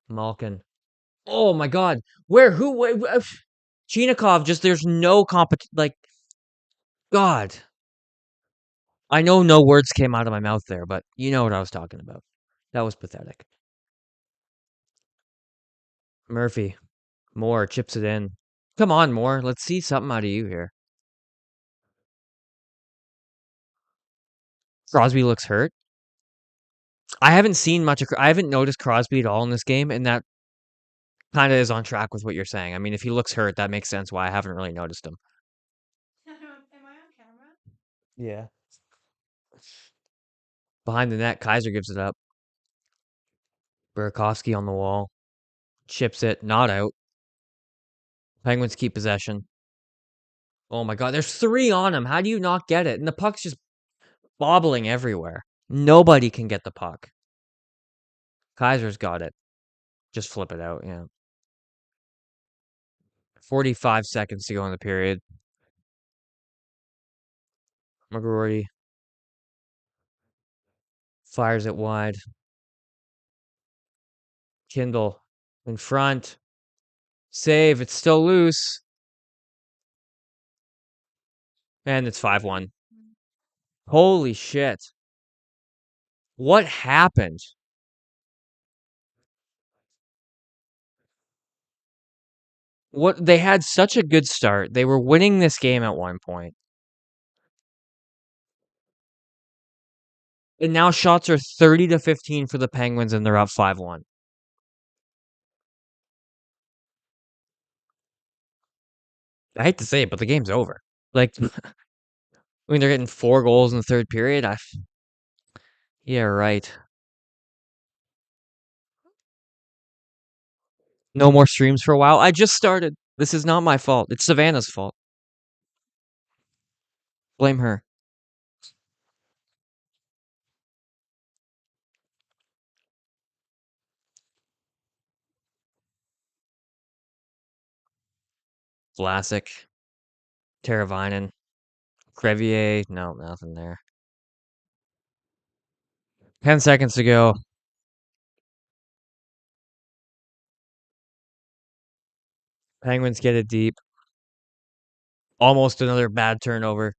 Malkin. Oh my God. Where? Who? Chinikov. Just there's no competition. Like God. I know no words came out of my mouth there, but you know what I was talking about. That was pathetic. Murphy. Moore chips it in. Come on, Moore. Let's see something out of you here. Crosby looks hurt. I haven't seen much of. I haven't noticed Crosby at all in this game, and that kind of is on track with what you're saying. I mean, if he looks hurt, that makes sense why I haven't really noticed him. Yeah. Behind the net, Kaiser gives it up. Burakovsky on the wall. Chips it. Not out. Penguins keep possession. Oh my God. There's 3 on him. How do you not get it? And the puck's just bobbling everywhere. Nobody can get the puck. Kaiser's got it. Just flip it out. Yeah. 45 seconds to go in the period. McGrory fires it wide. Kindle in front. Save. It's still loose. And it's 5-1. Holy shit. What happened? What they had such a good start. They were winning this game at one point. And now shots are 30-15 for the Penguins and they're up 5-1. I hate to say it, but the game's over. Like I mean they're getting 4 goals in the third period. Yeah, right. No more streams for a while. I just started. This is not my fault. It's Savannah's fault. Blame her. Vlasic, Teravainen, Crevier. No, nothing there. 10 seconds to go. Penguins get it deep. Almost another bad turnover.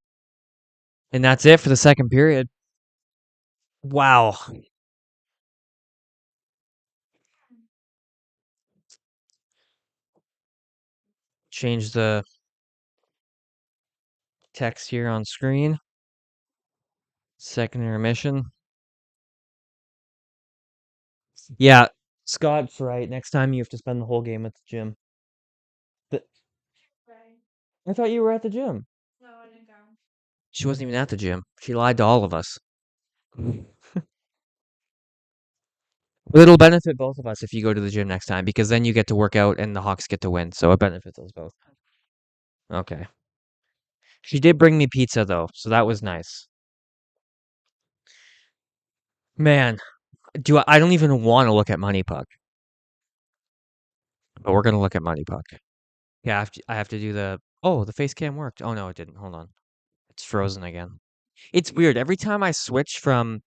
And that's it for the second period. Wow. Change the text here on screen. Second intermission. Yeah, Scott's right. Next time you have to spend the whole game at the gym. I thought you were at the gym. She wasn't even at the gym. She lied to all of us. But it'll benefit both of us if you go to the gym next time because then you get to work out and the Hawks get to win. So it benefits us both. Okay. She did bring me pizza though, so that was nice. Man, I don't even want to look at Money Puck, but we're gonna look at Money Puck. Yeah, I have to do the face cam worked. Oh no, it didn't. Hold on. It's frozen again. It's weird. Every time I switch from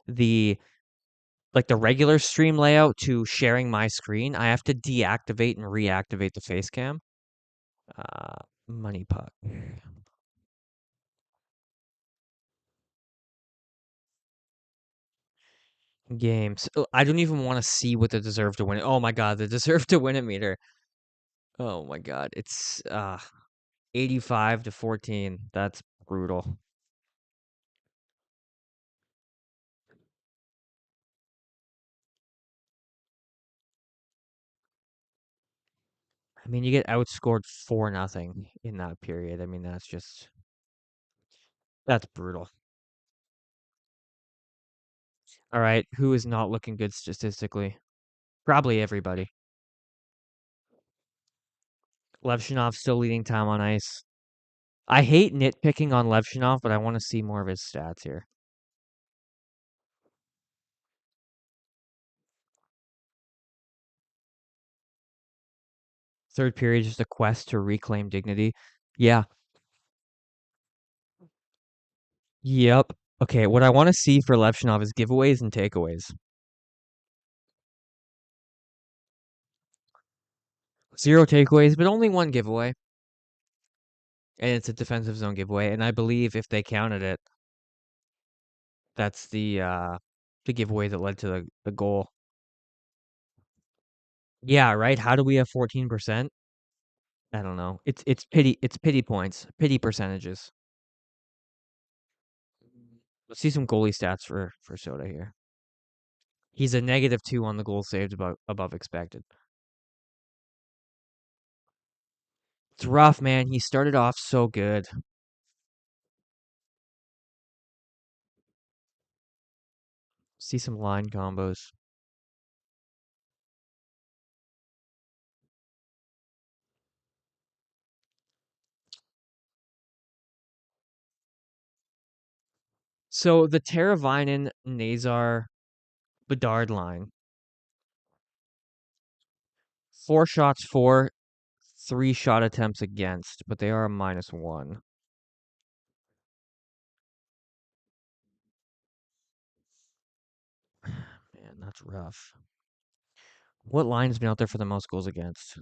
the the regular stream layout to sharing my screen, I have to deactivate and reactivate the face cam. Money Puck. Games. I don't even want to see what the deserve to win it. Oh my god, the deserve to win it meter. Oh my god, it's 85 to 14. That's brutal. I mean, you get outscored 4-0 in that period. I mean, that's brutal. All right, who is not looking good statistically? Probably everybody. Levshinov still leading time on ice. I hate nitpicking on Levshinov, but I want to see more of his stats here. Third period, just a quest to reclaim dignity. Yeah. Yep. Okay, what I want to see for Levshinov is giveaways and takeaways. 0 takeaways, but only 1 giveaway. And it's a defensive zone giveaway. And I believe if they counted it, that's the giveaway that led to the goal. Yeah, right? How do we have 14%? I don't know. It's pity points, pity percentages. Let's see some goalie stats for Soda here. He's a -2 on the goal saved above expected. It's rough, man. He started off so good. See some line combos. So the Teravainen, Nazar, Bedard line. 4 shots for, 3 shot attempts against, but they are a -1. Man, that's rough. What line's been out there for the most goals against?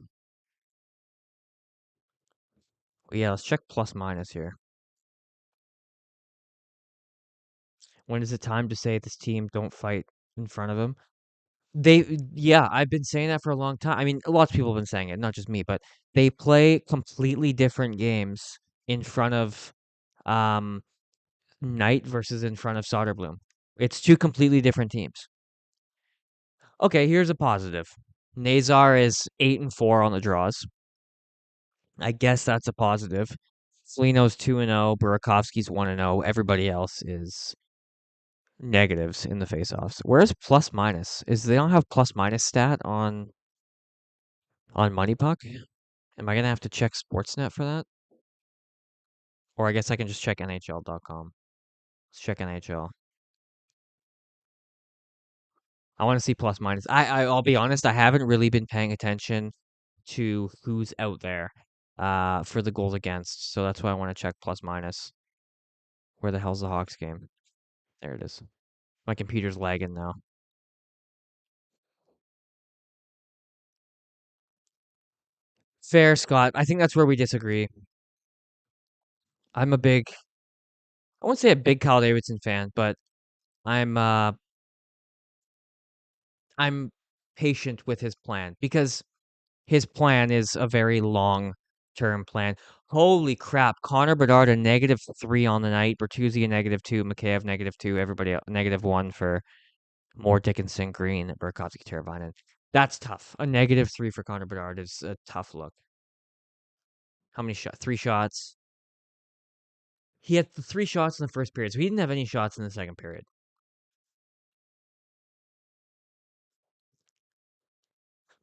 Yeah, let's check plus minus here. When is it time to say this team don't fight in front of him? Yeah, I've been saying that for a long time. I mean, lots of people have been saying it, not just me, but they play completely different games in front of um Knight versus in front of Soderblom. It's 2 completely different teams. Okay, here's a positive. Nazar is 8-4 on the draws. I guess that's a positive. Foligno's 2-0, Burakovsky's 1-0. Everybody else is negatives in the faceoffs. Where's plus minus? Is they don't have plus minus stat on Money Puck? Am I gonna have to check Sportsnet for that? Or I guess I can just check NHL.com. Let's check NHL. I want to see plus minus. I'll be honest, I haven't really been paying attention to who's out there for the goals against. So that's why I want to check plus minus. Where the hell's the Hawks game? There it is. My computer's lagging now. Fair, Scott. I think that's where we disagree. I'm a big, I won't say a big Kyle Davidson fan, but I'm uh I'm patient with his plan because his plan is a very long-term plan. Holy crap! Connor Bedard a -3 on the night, Bertuzzi a -2, Mikheyev -2, everybody -1 for Moore, Dickinson, Green, Burakovsky, Teravainen. That's tough. A -3 for Connor Bedard is a tough look. how many shots? 3 shots. He had the 3 shots in the first period, so he didn't have any shots in the second period.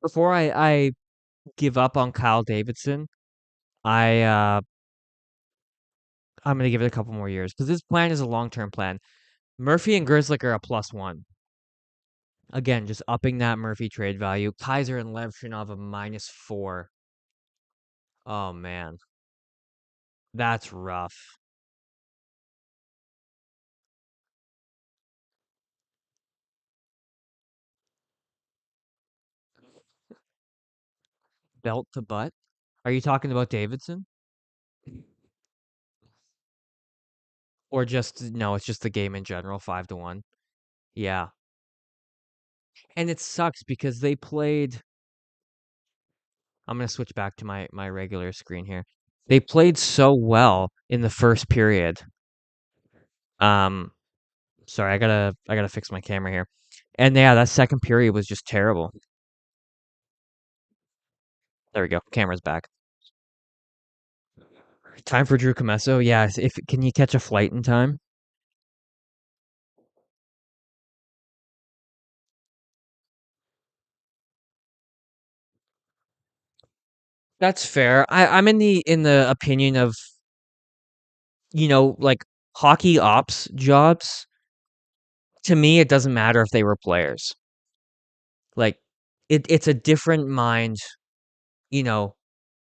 Before I give up on Kyle Davidson, I I'm gonna give it a couple more years because this plan is a long term plan. Murphy and Grzelcyk are a +1. Again, just upping that Murphy trade value. Kaiser and Levchinov a -4. Oh man, that's rough. Belt to butt. Are you talking about Davidson? Or just no, it's just the game in general, 5-1. Yeah. And it sucks because they played I'm gonna switch back to my regular screen here. They played so well in the first period. Um sorry, I gotta fix my camera here. And yeah, that second period was just terrible. There we go. Camera's back. Time for Drew Comesso. Yeah, if can you catch a flight in time? That's fair. I'm in the opinion of, like hockey ops jobs. To me, it doesn't matter if they were players. Like it's a different mind, you know,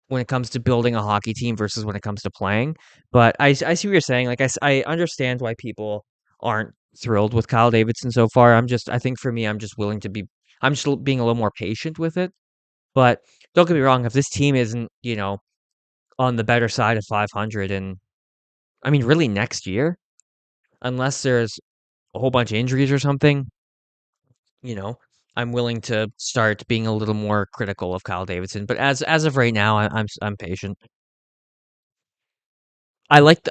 when it comes to building a hockey team versus when it comes to playing. But I see what you're saying. Like I understand why people aren't thrilled with Kyle Davidson so far. I think for me, I'm just being a little more patient with it. But don't get me wrong, if this team isn't, on the better side of 500 and I mean really next year, unless there's a whole bunch of injuries or something, you know, I'm willing to start being a little more critical of Kyle Davidson. But as of right now, I'm patient. I like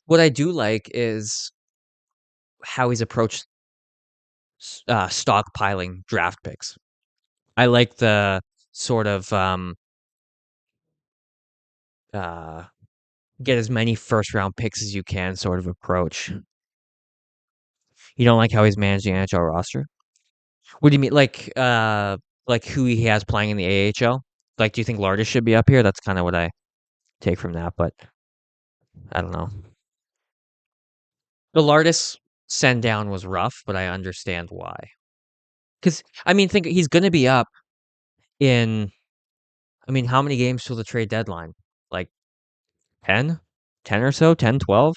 what I do like is how he's approached stockpiling draft picks. I like the sort of uh, get as many first round picks as you can sort of approach. You don't like how he's managing the NHL roster? What do you mean, like who he has playing in the AHL? Like, do you think Lardis should be up here? That's kind of what I take from that, but I don't know. The Lardis send down was rough, but I understand why. Because I mean, think he's going to be up in. I mean, how many games till the trade deadline? Like 10? 10 or so? 10, 12?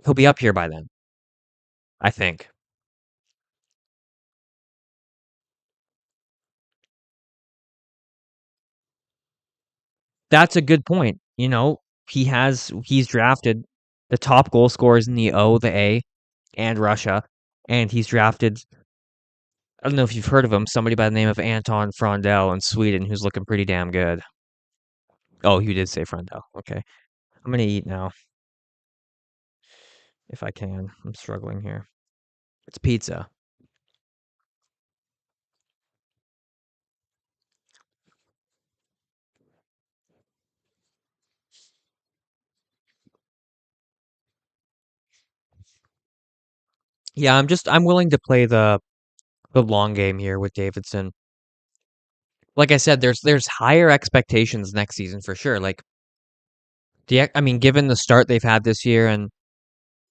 He'll be up here by then, I think. That's a good point. He's drafted the top goal scorers in the O, the A, and Russia, and he's drafted. I don't know if you've heard of him. Somebody by the name of Anton Frondell in Sweden, who's looking pretty damn good. Oh, you did say Frondell. Okay, I'm gonna eat now if I can. I'm struggling here. It's pizza. Yeah, I'm willing to play the long game here with Davidson. Like I said, there's higher expectations next season for sure. Like I mean, given the start they've had this year and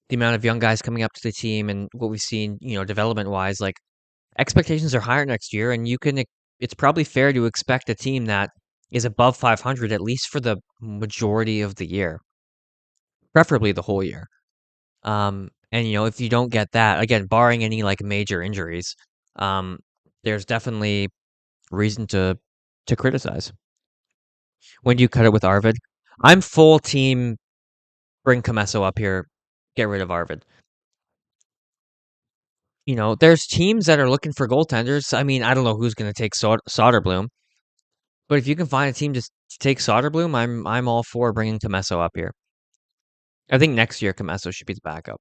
the amount of young guys coming up to the team and what we've seen, development wise, like expectations are higher next year, and it's probably fair to expect a team that is above 500 at least for the majority of the year, preferably the whole year. And if you don't get that, again, barring any like major injuries, um, there's definitely reason to criticize. When do you cut it with Arvid? I'm full team. Bring Comesso up here. Get rid of Arvid. There's teams that are looking for goaltenders. I mean, I don't know who's going to take Soderblom, but if you can find a team to take Soderblom, I'm all for bringing Comesso up here. I think next year Comesso should be the backup.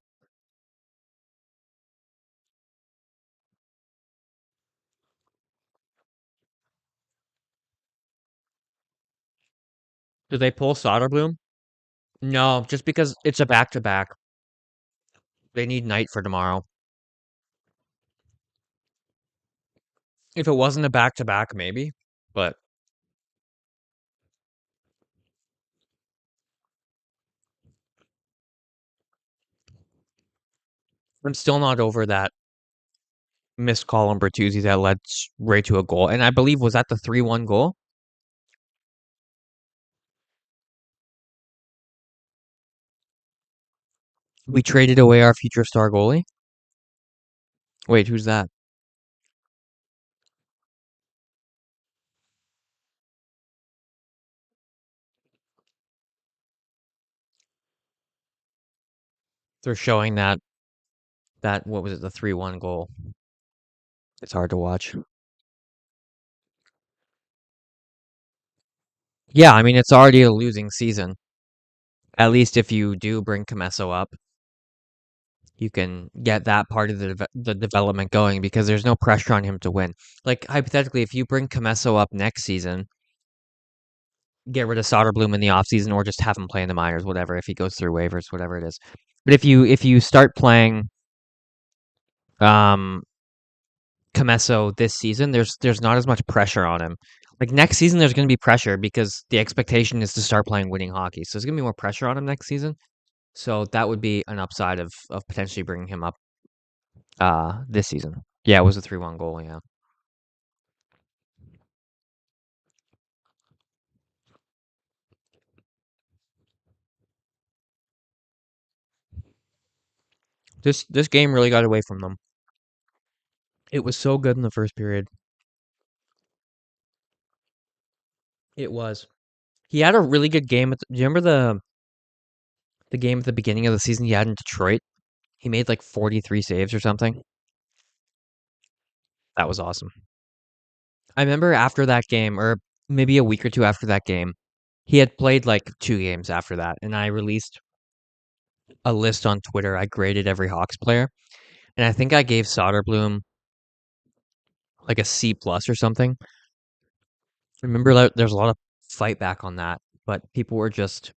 Did they pull Soderblom? No, just because it's a back-to-back. They need Knight for tomorrow. If it wasn't a back-to-back, maybe. But I'm still not over that missed call on Bertuzzi that led right to a goal. And I believe, was that the 3-1 goal? We traded away our future star goalie? Wait, who's that? They're showing that what was it, the 3-1 goal. It's hard to watch. Yeah, I mean, it's already a losing season. At least if you do bring Comesso up, you can get that part of the development going because there's no pressure on him to win. Like, hypothetically, if you bring Comesso up next season, get rid of Soderblom in the offseason or just have him play in the minors, whatever, if he goes through waivers, whatever it is. But if you start playing um Comesso this season, there's not as much pressure on him. Like next season, there's going to be pressure because the expectation is to start playing winning hockey. So there's going to be more pressure on him next season. So that would be an upside of potentially bringing him up this season. Yeah, it was a 3-1 goal. Yeah, this game really got away from them. It was so good in the first period. It was. He had a really good game. Do you remember the game at the beginning of the season he had in Detroit? He made like 43 saves or something. That was awesome. I remember after that game, or maybe a week or two after that game, he had played like 2 games after that, and I released a list on Twitter. I graded every Hawks player, and I think I gave Soderblom like a C plus or something. Remember that there's a lot of fight back on that, but people were just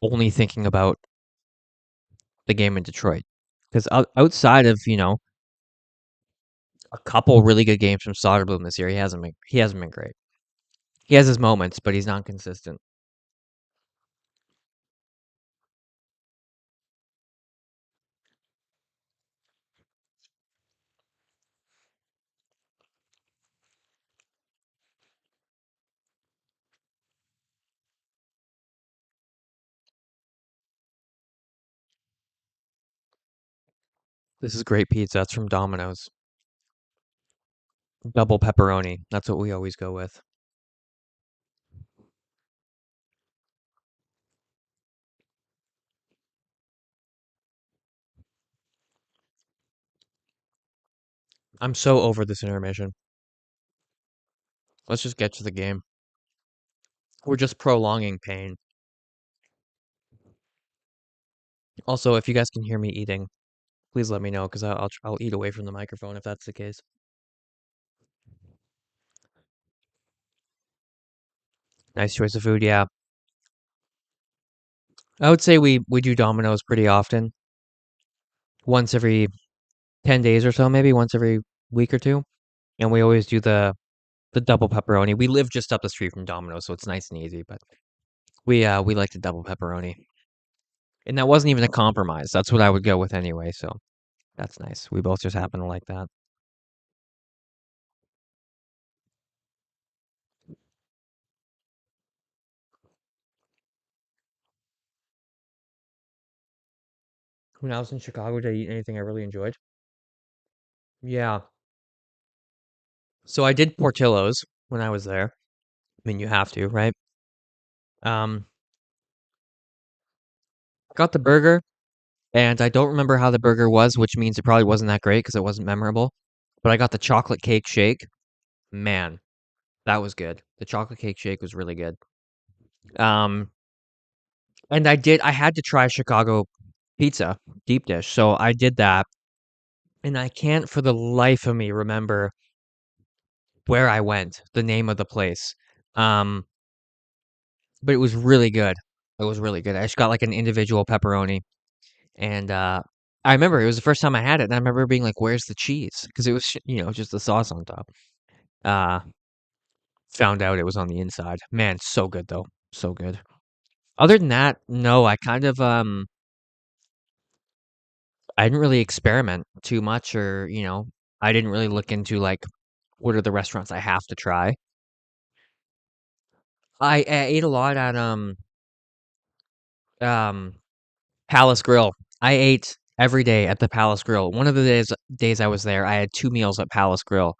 only thinking about the game in Detroit. Because outside of, a couple really good games from Soderblom this year, he hasn't been great. He has his moments, but he's not consistent. This is great pizza. It's from Domino's. Double pepperoni. That's what we always go with. I'm so over this intermission. Let's just get to the game. We're just prolonging pain. Also, if you guys can hear me eating, please let me know because I'll eat away from the microphone if that's the case. Nice choice of food, yeah. I would say we do Domino's pretty often. Once every 10 days or so, maybe once every week or two. And we always do the double pepperoni. We live just up the street from Domino's, so it's nice and easy, but we like the double pepperoni. And that wasn't even a compromise. That's what I would go with anyway, so that's nice. We both just happen to like that. When I was in Chicago, did I eat anything I really enjoyed? Yeah. So I did Portillo's when I was there. I mean, you have to, right? Um, got the burger, and I don't remember how the burger was, which means it probably wasn't that great because it wasn't memorable. But I got the chocolate cake shake. Man, that was good. The chocolate cake shake was really good. Um, and I had to try Chicago pizza, deep dish. So I did that, and I can't for the life of me remember where I went, the name of the place. Um, but it was really good. It was really good. I just got like an individual pepperoni, and I remember it was the first time I had it, and I remember being like, "Where's the cheese?" Because it was just the sauce on top. Uh, Found out it was on the inside. Man, so good though, so good. Other than that, no, I kind of I didn't really experiment too much, or I didn't really look into like what are the restaurants I have to try. I ate a lot at um Palace Grill. I ate every day at the Palace Grill. One of the days I was there, I had 2 meals at Palace Grill.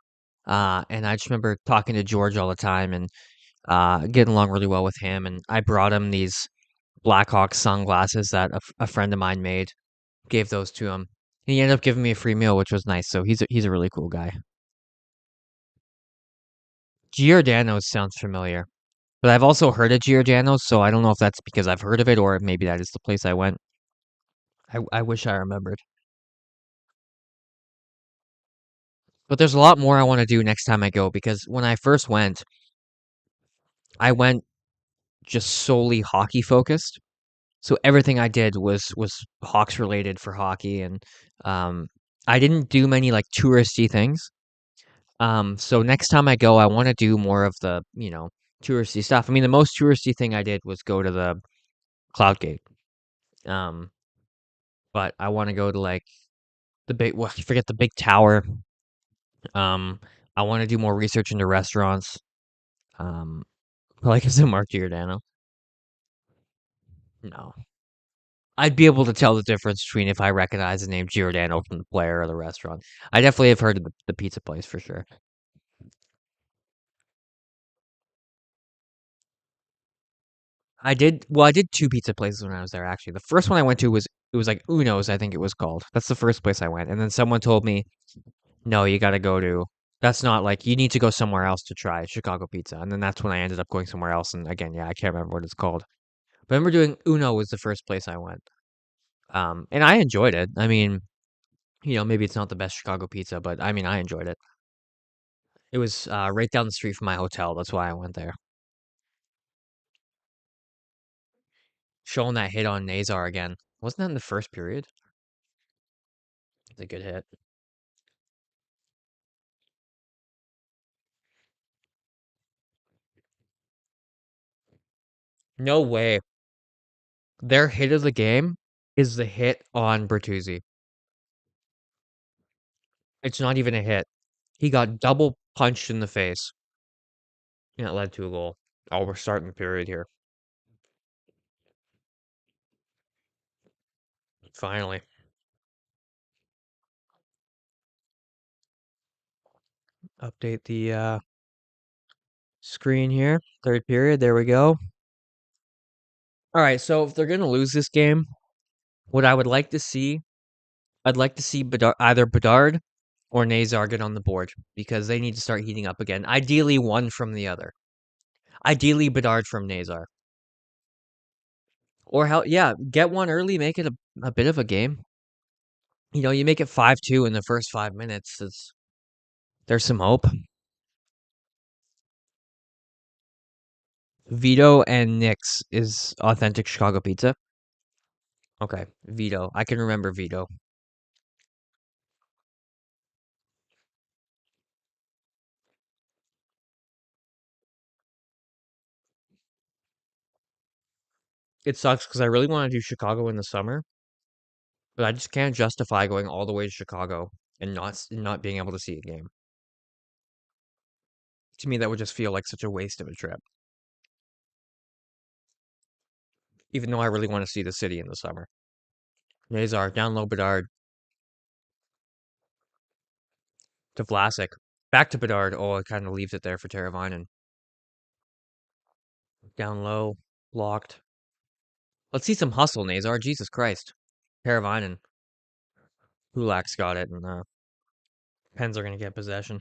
And I just remember talking to George all the time and getting along really well with him. And I brought him these Blackhawks sunglasses that a friend of mine made. Gave those to him. He ended up giving me a free meal, which was nice. So he's a really cool guy. Giordano's sounds familiar, but I've also heard of Giordano's, so I don't know if that's because I've heard of it or maybe that is the place I went. I wish I remembered. But there's a lot more I want to do next time I go because when I first went, I went just solely hockey focused. So everything I did was Hawks related for hockey, and um, I didn't do many like touristy things. So next time I go, I want to do more of the touristy stuff. I mean, the most touristy thing I did was go to the Cloud Gate. Um, but I want to go to like the big, well, I forget the big tower. Um, I want to do more research into restaurants. Um, like I said, Mark Giordano. No, I'd be able to tell the difference between if I recognize the name Giordano from the player or the restaurant. I definitely have heard of the pizza place for sure. I did well, I did 2 pizza places when I was there, actually. The first one I went to it was like Uno's, I think it was called. That's the first place I went, and then someone told me, "No, you gotta go to that's not like you need to go somewhere else to try Chicago pizza." And then that's when I ended up going somewhere else, and again, yeah, I can't remember what it's called. But I remember doing Uno was the first place I went. And I enjoyed it. I mean, maybe it's not the best Chicago pizza, but I mean, I enjoyed it. It was right down the street from my hotel. That's why I went there. Showing that hit on Nazar again. Wasn't that in the first period? It's a good hit. No way. Their hit of the game is the hit on Bertuzzi. It's not even a hit. He got double punched in the face, and it led to a goal. Oh, we're starting the period here. Finally. Update the screen here. Third period. There we go. All right. So if they're going to lose this game, what I would like to see, I'd like to see either Bedard or Nazar get on the board because they need to start heating up again. Ideally, one from the other. Ideally, Bedard from Nazar. Or how? Yeah, get one early, make it a bit of a game. You make it 5-2 in the first 5 minutes. There's some hope. Vito and Nick's is authentic Chicago pizza. Okay, Vito. I can remember Vito. It sucks because I really want to do Chicago in the summer, but I just can't justify going all the way to Chicago and not being able to see a game. To me, that would just feel like such a waste of a trip. Even though I really want to see the city in the summer. Nazar, down low Bedard to Vlasic. Back to Bedard. Oh, it kind of leaves it there for Teravainen. Down low, blocked. Let's see some hustle, Nazar. Jesus Christ. Teravainen. Kulak's got it, and Pens are going to get possession.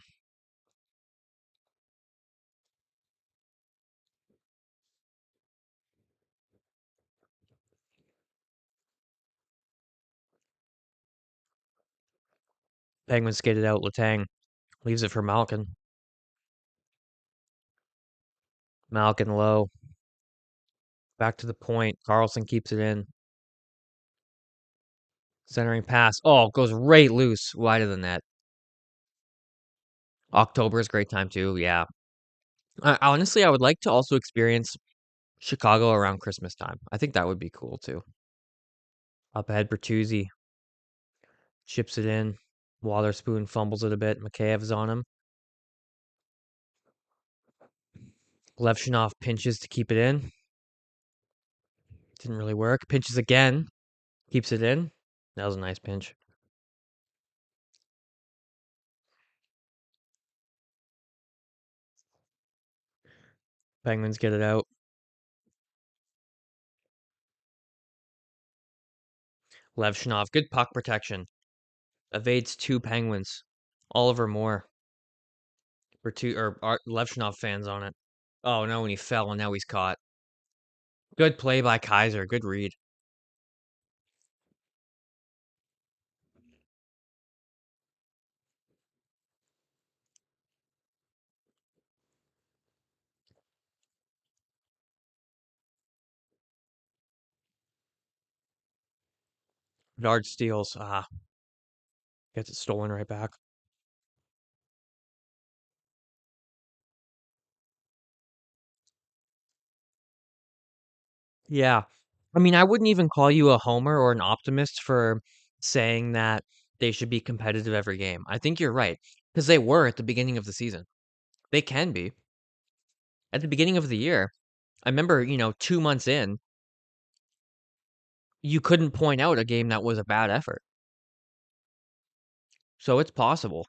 Penguins skated out. Letang leaves it for Malkin. Malkin low. Back to the point. Carlson keeps it in. Centering pass. Oh, goes right loose. Wide of the net. October is a great time too. Yeah. Honestly, I would like to also experience Chicago around Christmas time. I think that would be cool too. Up ahead, Bertuzzi chips it in. Waterspoon fumbles it a bit. Makheyev's on him. Levshinov pinches to keep it in. Didn't really work. Pinches again. Keeps it in. That was a nice pinch. Penguins get it out. Levshinov, good puck protection. Evades two Penguins. Oliver Moore. Levshinov fans on it. Oh no, when he fell and now he's caught. Good play by Kaiser. Good read. Bedard steals. Gets it stolen right back. Yeah. I mean, I wouldn't even call you a homer or an optimist for saying that they should be competitive every game. I think you're right because they were at the beginning of the season. They can be. At the beginning of the year, I remember, 2 months in, you couldn't point out a game that was a bad effort. So it's possible.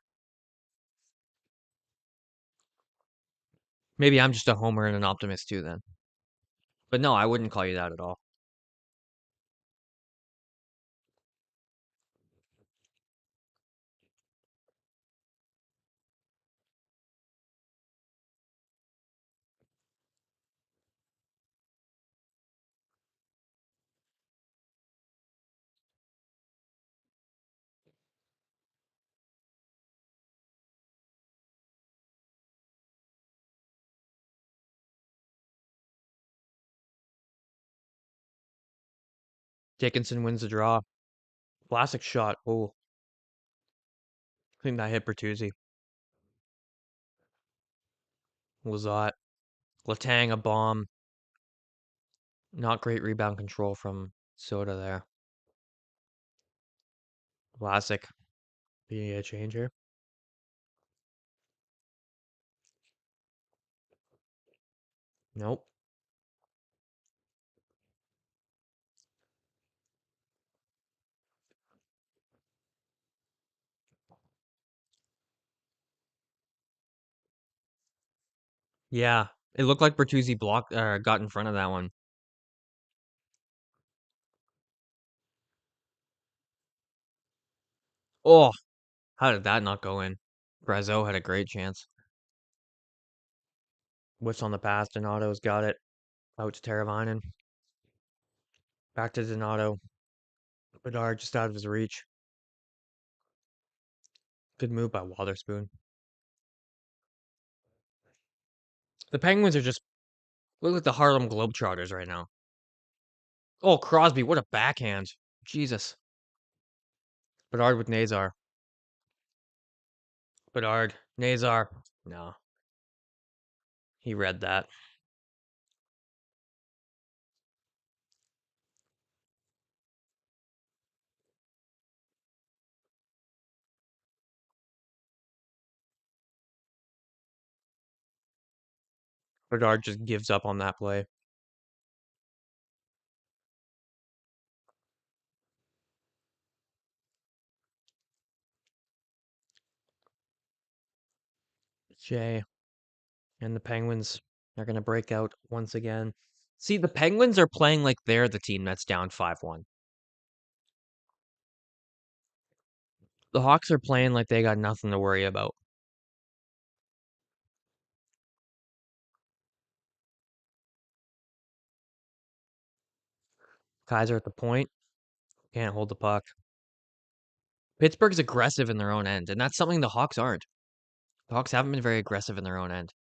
Maybe I'm just a homer and an optimist too then. But no, I wouldn't call you that at all. Dickinson wins the draw. Classic shot. Oh, I think that hit Bertuzzi. Lazat. Letang, a bomb. Not great rebound control from Soda there. Classic. Be a changer. Nope. Yeah. It looked like Bertuzzi blocked got in front of that one. Oh, how did that not go in? Brazeau had a great chance. Whiffs on the pass. Donato's got it. Out to Teravainen. Back to Donato. Bedard just out of his reach. Good move by Waterspoon. The Penguins are just look like the Harlem Globetrotters right now. Oh, Crosby, what a backhand. Jesus. Bedard with Nazar. Bedard. Nazar. No. He read that. Bedard just gives up on that play. Jay and the Penguins are going to break out once again. See, the Penguins are playing like they're the team that's down 5-1. The Hawks are playing like they got nothing to worry about. Kaiser at the point. Can't hold the puck. Pittsburgh's aggressive in their own end, and that's something the Hawks aren't. The Hawks haven't been very aggressive in their own end.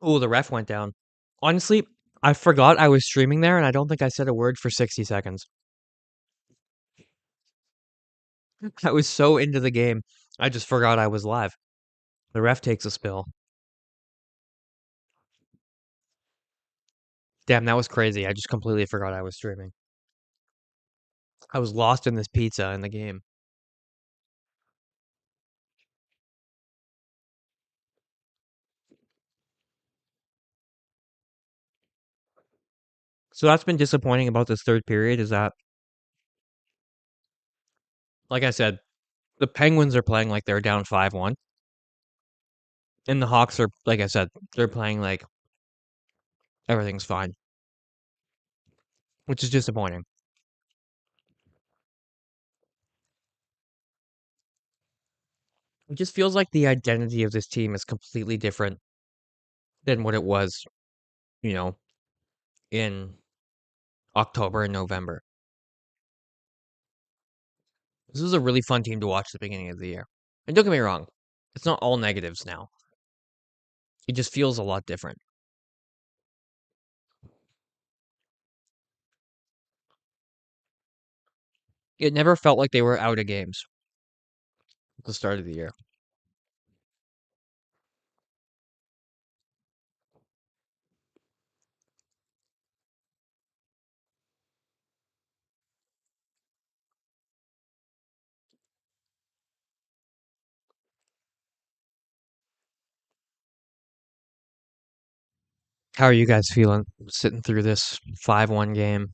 Oh, the ref went down. Honestly, I forgot I was streaming there, and I don't think I said a word for 60 seconds. I was so into the game, I just forgot I was live. The ref takes a spill. Damn, that was crazy. I just completely forgot I was streaming. I was lost in this pizza in the game. So that's been disappointing about this third period is that, like I said, the Penguins are playing like they're down 5-1. And the Hawks are, like I said, they're playing like everything's fine, which is disappointing. It just feels like the identity of this team is completely different than what it was, you know, in October and November. This was a really fun team to watch at the beginning of the year. And don't get me wrong, it's not all negatives now. It just feels a lot different. It never felt like they were out of games at the start of the year. How are you guys feeling sitting through this 5-1 game?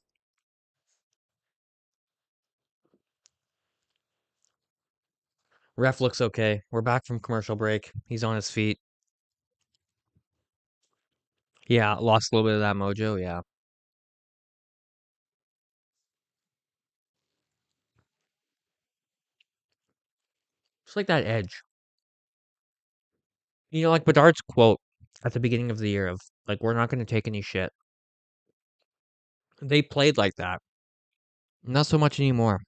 Ref looks okay. We're back from commercial break. He's on his feet. Yeah, lost a little bit of that mojo. Yeah. It's like that edge. You know, like Bedard's quote at the beginning of the year of, like, we're not going to take any shit. They played like that. Not so much anymore.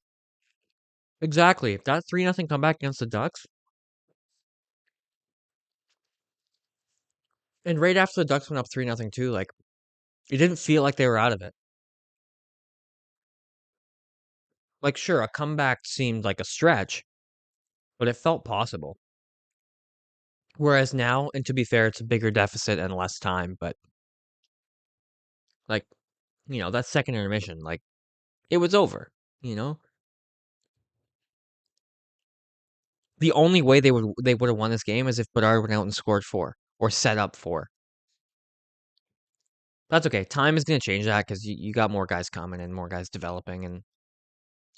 Exactly. That 3-0 comeback against the Ducks. And right after the Ducks went up 3-0 too, like, it didn't feel like they were out of it. Like, sure, a comeback seemed like a stretch, but it felt possible. Whereas now, and to be fair, it's a bigger deficit and less time, but like, that second intermission, like, it was over, you know? The only way they would have won this game is if Bedard went out and scored 4 or set up 4. That's okay. Time is going to change that because you got more guys coming and more guys developing, and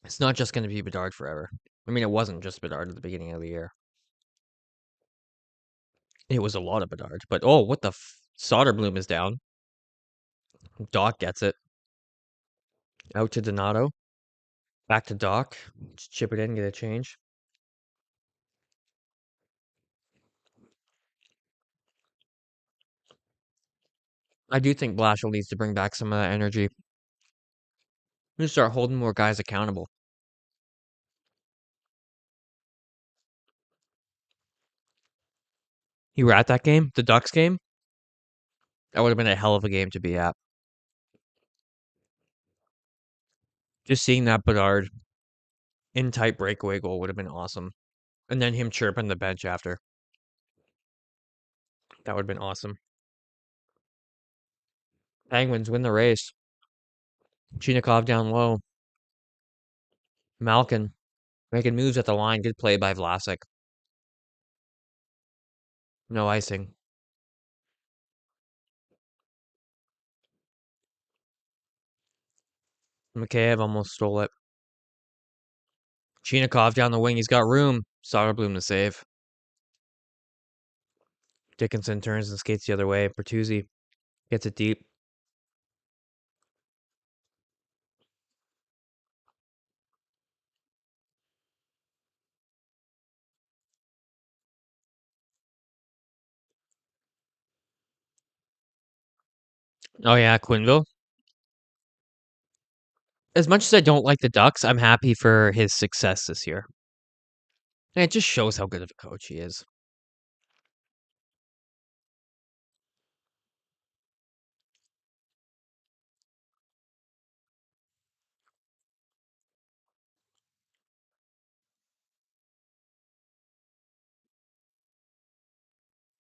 it's not just going to be Bedard forever. I mean, it wasn't just Bedard at the beginning of the year. It was a lot of Bedard, but oh, what the Soderblom is down. Doc gets it. Out to Donato. Back to Doc. Just chip it in, get a change. I do think Blashill needs to bring back some of that energy. We start holding more guys accountable. You were at that game, the Ducks game. That would have been a hell of a game to be at. Just seeing that Bedard in tight breakaway goal would have been awesome. And then him chirping the bench after. That would have been awesome. Penguins win the race. Chinikov down low. Malkin making moves at the line. Good play by Vlasic. No icing. Mikheyev almost stole it. Chinikov down the wing. He's got room. Soderblom to save. Dickinson turns and skates the other way. Bertuzzi gets it deep. Oh yeah, Quinville. As much as I don't like the Ducks, I'm happy for his success this year. And it just shows how good of a coach he is.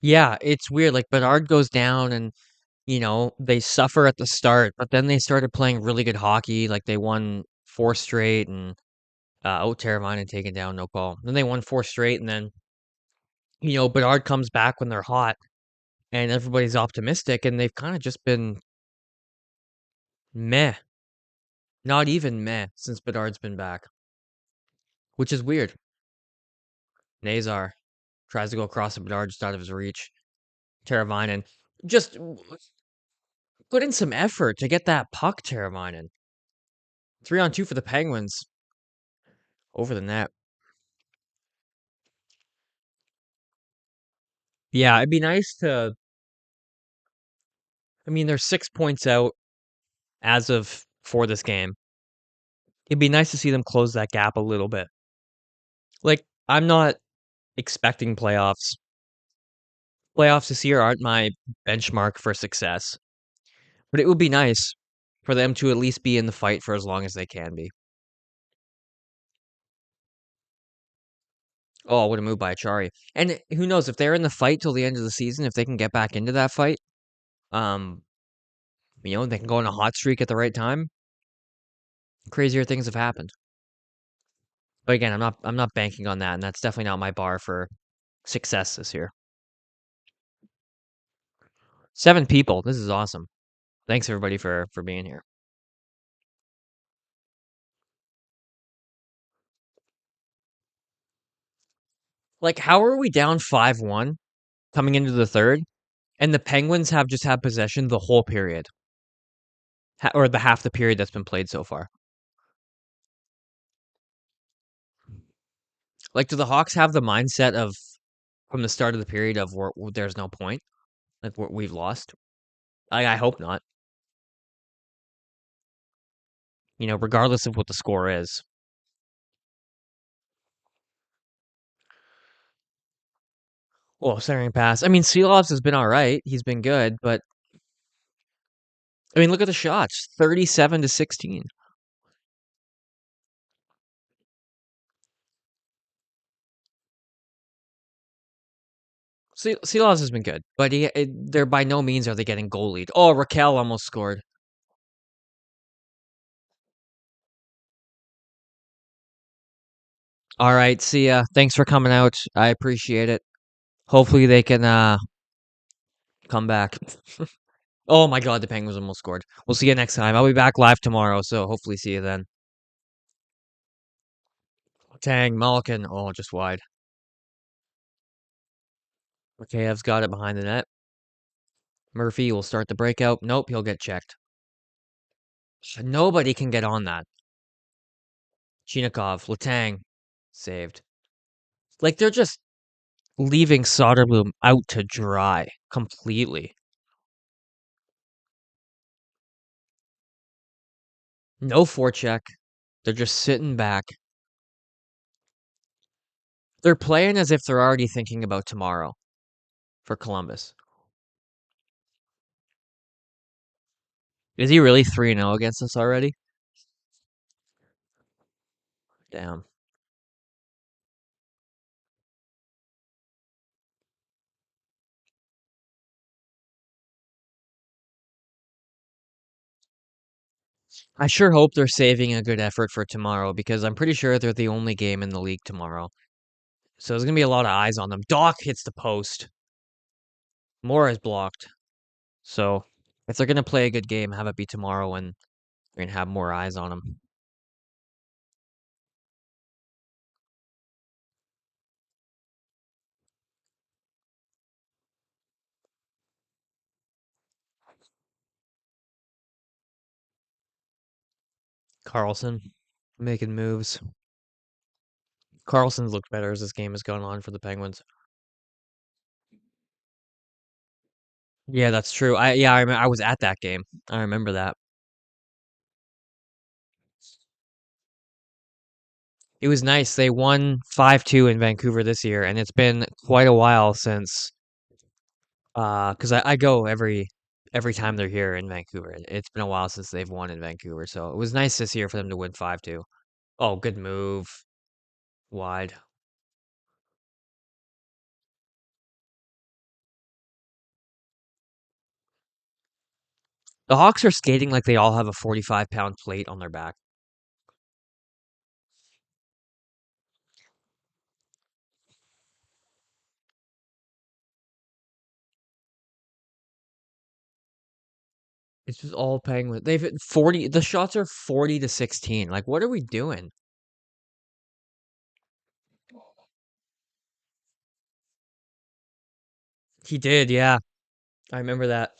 Yeah, it's weird. Like Bedard goes down and they suffer at the start, but then they started playing really good hockey. Like they won four straight and Teravainen taken down, no call. Then they won four straight, and then Bedard comes back when they're hot, and everybody's optimistic, and they've kind of just been meh, not even meh since Bedard's been back, which is weird. Nazar tries to go across the Bedard just out of his reach. Teravainen just put in some effort to get that puck. Teravainen 3-on-2 for the Penguins over the net. Yeah, it'd be nice to. I mean, they're 6 points out as of for this game. It'd be nice to see them close that gap a little bit. Like, I'm not expecting playoffs. Playoffs this year aren't my benchmark for success, but it would be nice for them to at least be in the fight for as long as they can be. Oh, what a move by Achari. And who knows if they're in the fight till the end of the season, if they can get back into that fight, um, they can go on a hot streak at the right time. Crazier things have happened. But again, I'm not banking on that, and that's definitely not my bar for success this year. 7 people. This is awesome. Thanks everybody for being here. Like, how are we down 5-1 coming into the third, and the Penguins have just had possession the whole period, or the half the period that's been played so far? Like, do the Hawks have the mindset of from the start of the period of there's no point, like we've lost? I hope not. Regardless of what the score is. Well, centering pass. I mean, Seelovs has been all right. He's been good, but I mean, look at the shots. 37-16. Seelovs has been good, but they're by no means are they getting goalied. Oh, Raquel almost scored. All right, see ya. Thanks for coming out. I appreciate it. Hopefully they can come back. Oh my god, the Penguins almost scored. We'll see you next time. I'll be back live tomorrow, so hopefully see you then. Tang, Malkin. Oh, just wide. Makeyev's got it behind the net. Murphy will start the breakout. Nope, he'll get checked. Nobody can get on that. Chinikov, Letang, saved. Like, they're just leaving Soderblom out to dry completely. No forecheck. They're just sitting back. They're playing as if they're already thinking about tomorrow for Columbus. Is he really 3-0 against us already? Damn. I sure hope they're saving a good effort for tomorrow because I'm pretty sure they're the only game in the league tomorrow. So there's going to be a lot of eyes on them. Doc hits the post. Moore is blocked. So if they're going to play a good game, have it be tomorrow when they're going to have more eyes on them. Carlson making moves. Carlson's looked better as this game has gone on for the Penguins. Yeah, that's true. I was at that game. I remember that. It was nice. They won 5-2 in Vancouver this year, and it's been quite a while since because I go every time they're here in Vancouver. It's been a while since they've won in Vancouver, so it was nice this year for them to win 5-2. Oh, good move. Wide. The Hawks are skating like they all have a 45-pound plate on their back. It's just all Penguins. They've hit 40. The shots are 40-16. Like, what are we doing? He did, yeah. I remember that.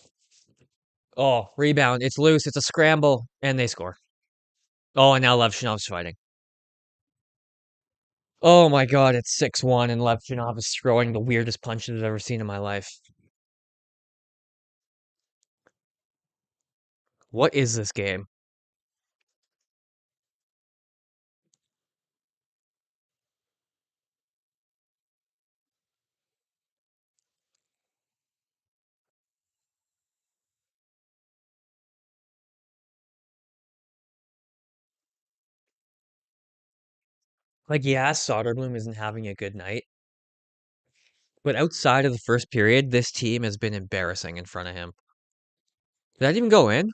Oh, rebound. It's loose. It's a scramble, and they score. Oh, and now Levchinov's fighting. Oh my God, it's 6-1, and Levchinov is throwing the weirdest punches I've ever seen in my life. What is this game? Like, yeah, Soderblom isn't having a good night, but outside of the first period, this team has been embarrassing in front of him. Did that even go in?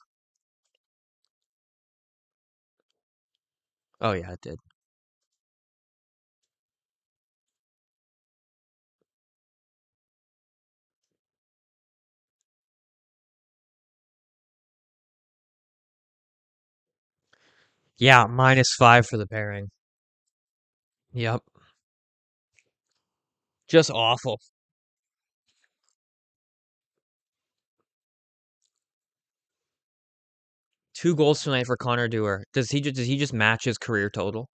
Oh yeah, it did. Yeah, -5 for the pairing. Yep. Just awful. 2 goals tonight for Connor Dewar. Does he just match his career total?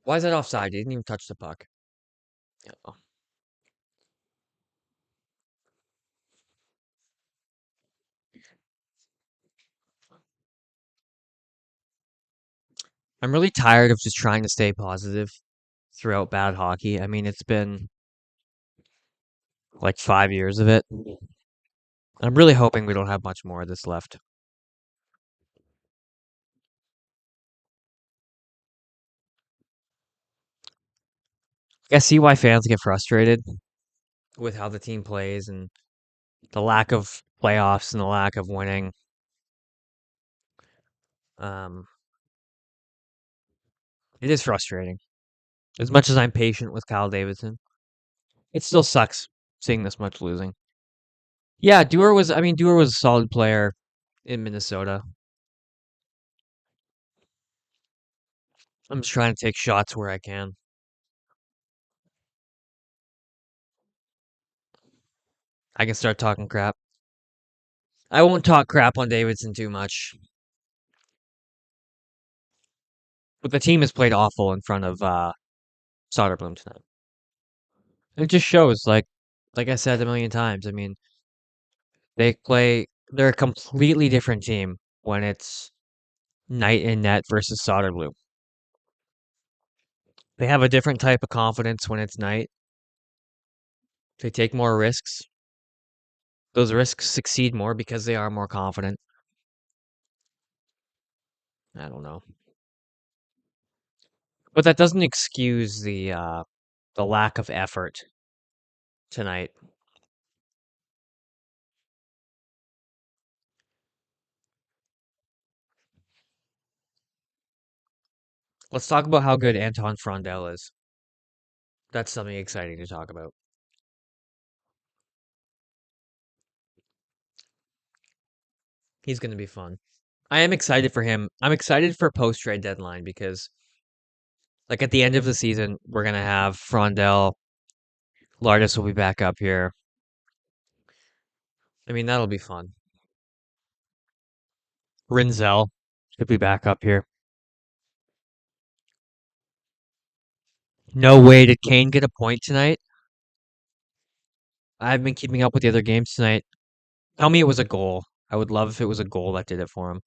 Why is that offside? He didn't even touch the puck. Yeah. I'm really tired of just trying to stay positive throughout bad hockey. I mean, it's been like 5 years of it. I'm really hoping we don't have much more of this left. I see why fans get frustrated with how the team plays and the lack of playoffs and the lack of winning. Um, it is frustrating. As much as I'm patient with Kyle Davidson, it still sucks seeing this much losing. Yeah, Dewar was a solid player in Minnesota. I'm just trying to take shots where I can. I can start talking crap. I won't talk crap on Davidson too much, but the team has played awful in front of Soderblom tonight. It just shows, like I said a million times. I mean, they're a completely different team when it's Knight and net versus Soderblom. They have a different type of confidence when it's Knight. They take more risks. Those risks succeed more because they are more confident. I don't know. But that doesn't excuse the lack of effort tonight. Let's talk about how good Anton Frondel is. That's something exciting to talk about. He's going to be fun. I am excited for him. I'm excited for post trade deadline because, like, at the end of the season, we're going to have Frondel. Lardis will be back up here. I mean, that'll be fun. Rinzel should be back up here. No way did Kane get a point tonight? I've been keeping up with the other games tonight. Tell me it was a goal. I would love if it was a goal that did it for him.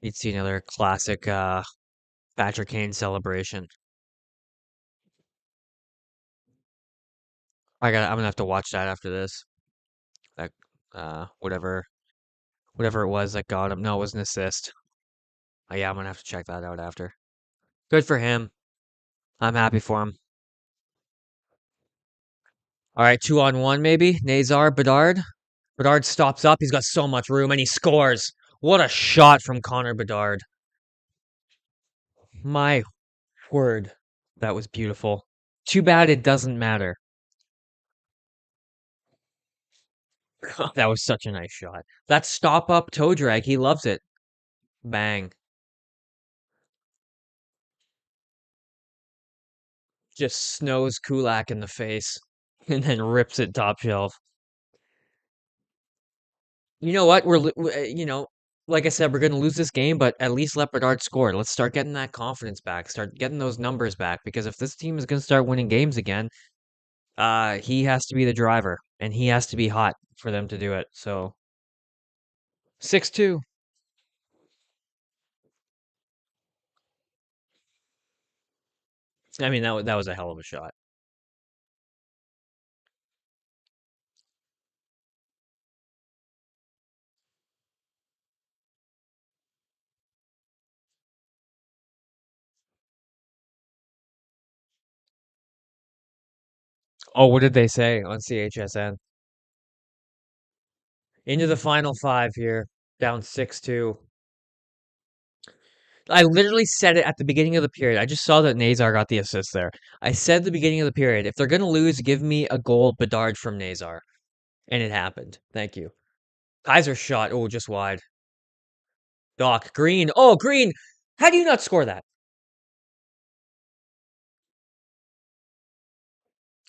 You'd see another classic Patrick Kane celebration. I'm gonna have to watch that after this. That whatever it was that got him. No, it was an assist. Yeah, I'm gonna have to check that out after. Good for him. I'm happy for him. All right, 2-on-1 maybe. Nazar, Bedard. Bedard stops up. He's got so much room and he scores. What a shot from Connor Bedard. My word. That was beautiful. Too bad it doesn't matter. That was such a nice shot. That stop up toe drag. He loves it. Bang. Just snows Kulak in the face and then rips it top shelf. You know what? Like I said, we're going to lose this game, but at least let Bedard score. Let's start getting that confidence back. Start getting those numbers back because if this team is going to start winning games again, he has to be the driver and he has to be hot for them to do it. So 6-2. I mean, that was a hell of a shot. Oh, what did they say on CHSN? Into the final five here, down 6-2. I literally said it at the beginning of the period. I just saw that Nazar got the assist there. I said at the beginning of the period, if they're going to lose, give me a goal Bedard from Nazar. And it happened. Thank you. Kaiser shot. Oh, just wide. Doc. Green. Oh, Green. How do you not score that?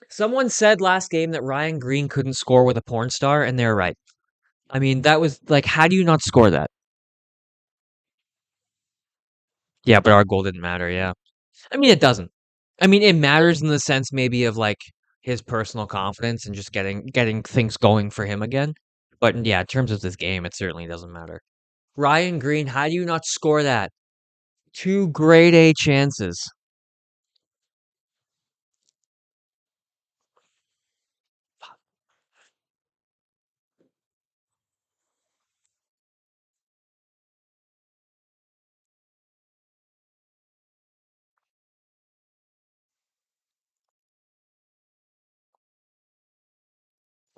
Someone said last game that Ryan Green couldn't score with a porn star, and they're right. I mean, that was like, how do you not score that? Yeah, but our goal didn't matter. Yeah. I mean, it doesn't. I mean, it matters in the sense maybe of like his personal confidence and just getting things going for him again. But yeah, in terms of this game, it certainly doesn't matter. Ryan Green, how do you not score that? Two grade A chances.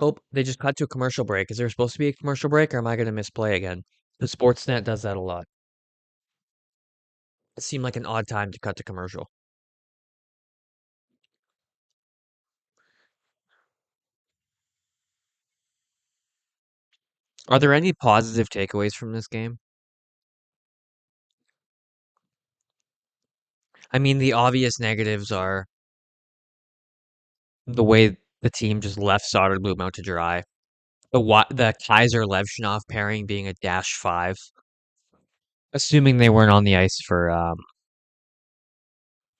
Oh, they just cut to a commercial break. Is there supposed to be a commercial break, or am I going to misplay again? The Sportsnet does that a lot. It seemed like an odd time to cut to commercial. Are there any positive takeaways from this game? I mean, the obvious negatives are the way the team just left Soderblom out to dry. The Kaiser Levshunov pairing being a -5, assuming they weren't on the ice for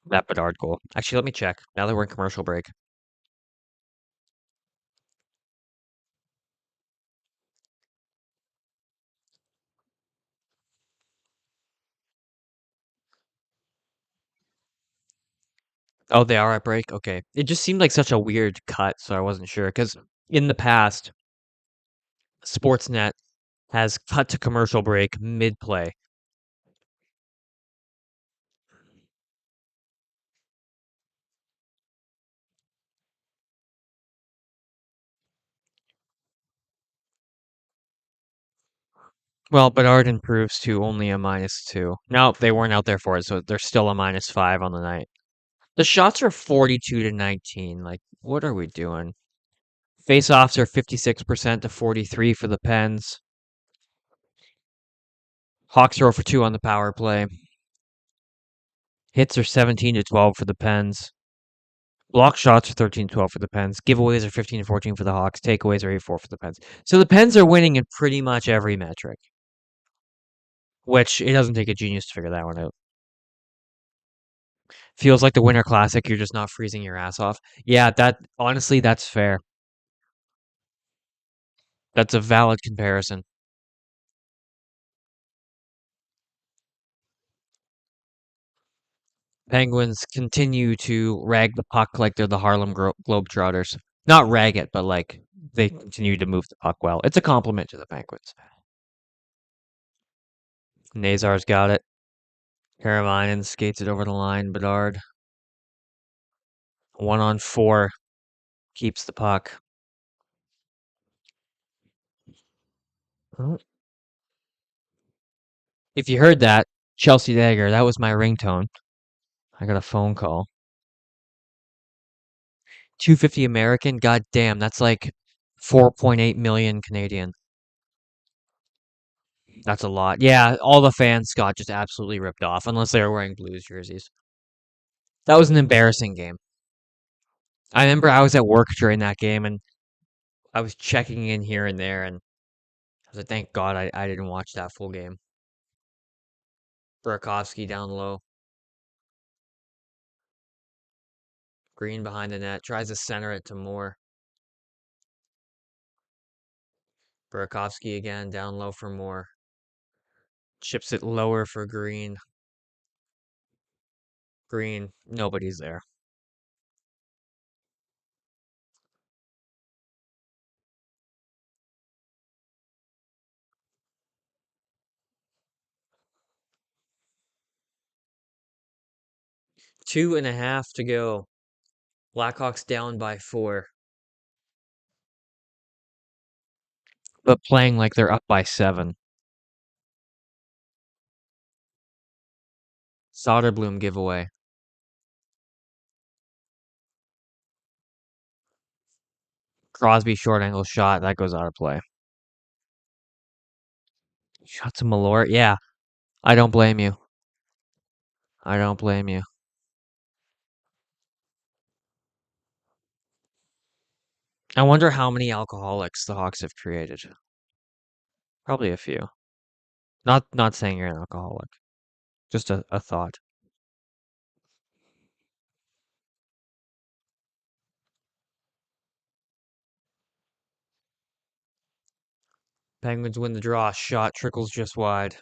that Bedard goal. Actually, let me check. Now that we're in commercial break. Oh, they are at break? Okay. It just seemed like such a weird cut, so I wasn't sure. Because in the past, Sportsnet has cut to commercial break mid-play. Well, Bedard improves to only a -2. No, they weren't out there for it, so they're still a -5 on the night. The shots are 42 to 19. Like, what are we doing? Face-offs are 56% to 43 for the Pens. Hawks are 0 for 2 on the power play. Hits are 17 to 12 for the Pens. Block shots are 13-12 for the Pens. Giveaways are 15 to 14 for the Hawks. Takeaways are 8-4 for the Pens. So the Pens are winning in pretty much every metric, which it doesn't take a genius to figure that one out. Feels like the Winter Classic, you're just not freezing your ass off. Yeah, that honestly, that's fair. That's a valid comparison. Penguins continue to rag the puck like they're the Harlem Globetrotters. Not rag it, but like they continue to move the puck well. It's a compliment to the Penguins. Nazar's got it. Karamainen skates it over the line. Bedard 1-on-4. Keeps the puck. Oh, if you heard that, Chelsea Dagger, that was my ringtone. I got a phone call. 250 American? God damn, that's like 4.8 million Canadian. That's a lot. Yeah, all the fans got just absolutely ripped off, unless they were wearing Blues jerseys. That was an embarrassing game. I remember I was at work during that game, and I was checking in here and there, and I was like, thank God I didn't watch that full game. Burakovsky down low. Green behind the net. Tries to center it to Moore. Burakovsky again, down low for Moore. Chips it lower for Green. Green, nobody's there. Two and a half to go. Blackhawks down by 4. But playing like they're up by 7. Soderblom giveaway. Crosby short angle shot. That goes out of play. Shot to Malort. Yeah, I don't blame you. I don't blame you. I wonder how many alcoholics the Hawks have created. Probably a few. Not saying you're an alcoholic. Just a thought. Penguins win the draw. Shot trickles just wide.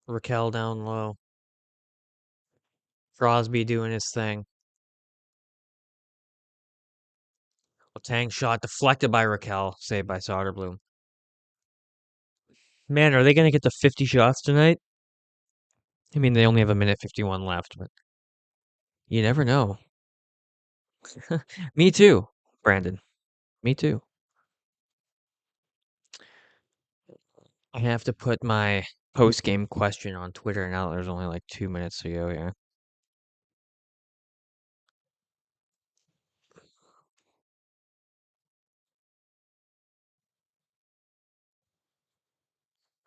Raquel down low. Crosby doing his thing. Tang shot deflected by Raquel, saved by Soderblom. Man, are they going to get to 50 shots tonight? I mean, they only have a minute 51 left, but you never know. Me too, Brandon. Me too. I have to put my post-game question on Twitter now that there's only like 2 minutes to go here.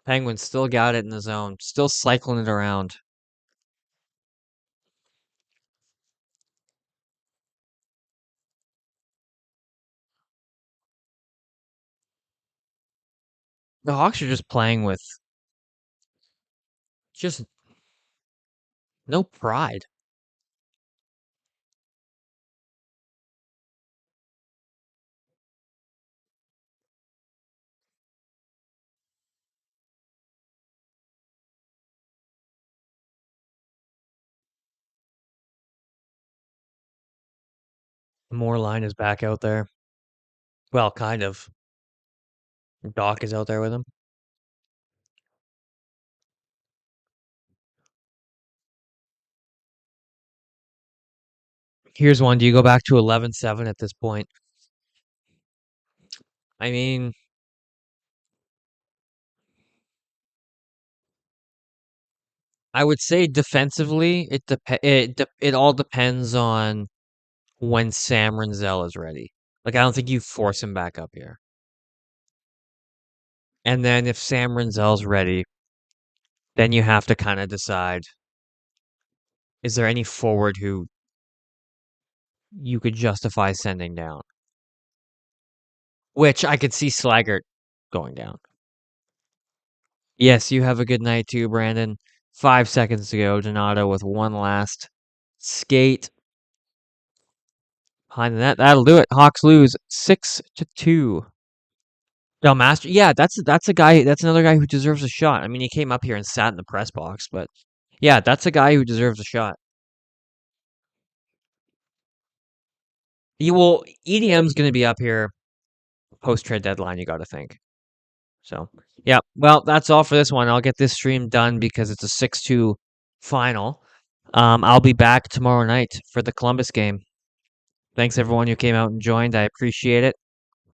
Penguins still got it in the zone, still cycling it around. The Hawks are just playing with just no pride. Moore line is back out there. Well, kind of. Doc is out there with him. Here's one. Do you go back to 11-7 at this point? I mean, I would say defensively, it all depends on when Sam Renzel is ready. Like, I don't think you force him back up here. And then if Sam Renzel's ready, then you have to kind of decide, is there any forward who you could justify sending down? Which I could see Slaggert going down. Yes, you have a good night too, Brandon. 5 seconds to go. Donato with one last skate. Behind the net. That'll do it. Hawks lose 6-2. Del Master, yeah, that's a guy. That's another guy who deserves a shot. I mean, he came up here and sat in the press box, but yeah, that's a guy who deserves a shot. Well, EDM's going to be up here post trade deadline. You got to think. So yeah, well, that's all for this one. I'll get this stream done because it's a 6-2 final. I'll be back tomorrow night for the Columbus game. Thanks everyone who came out and joined. I appreciate it.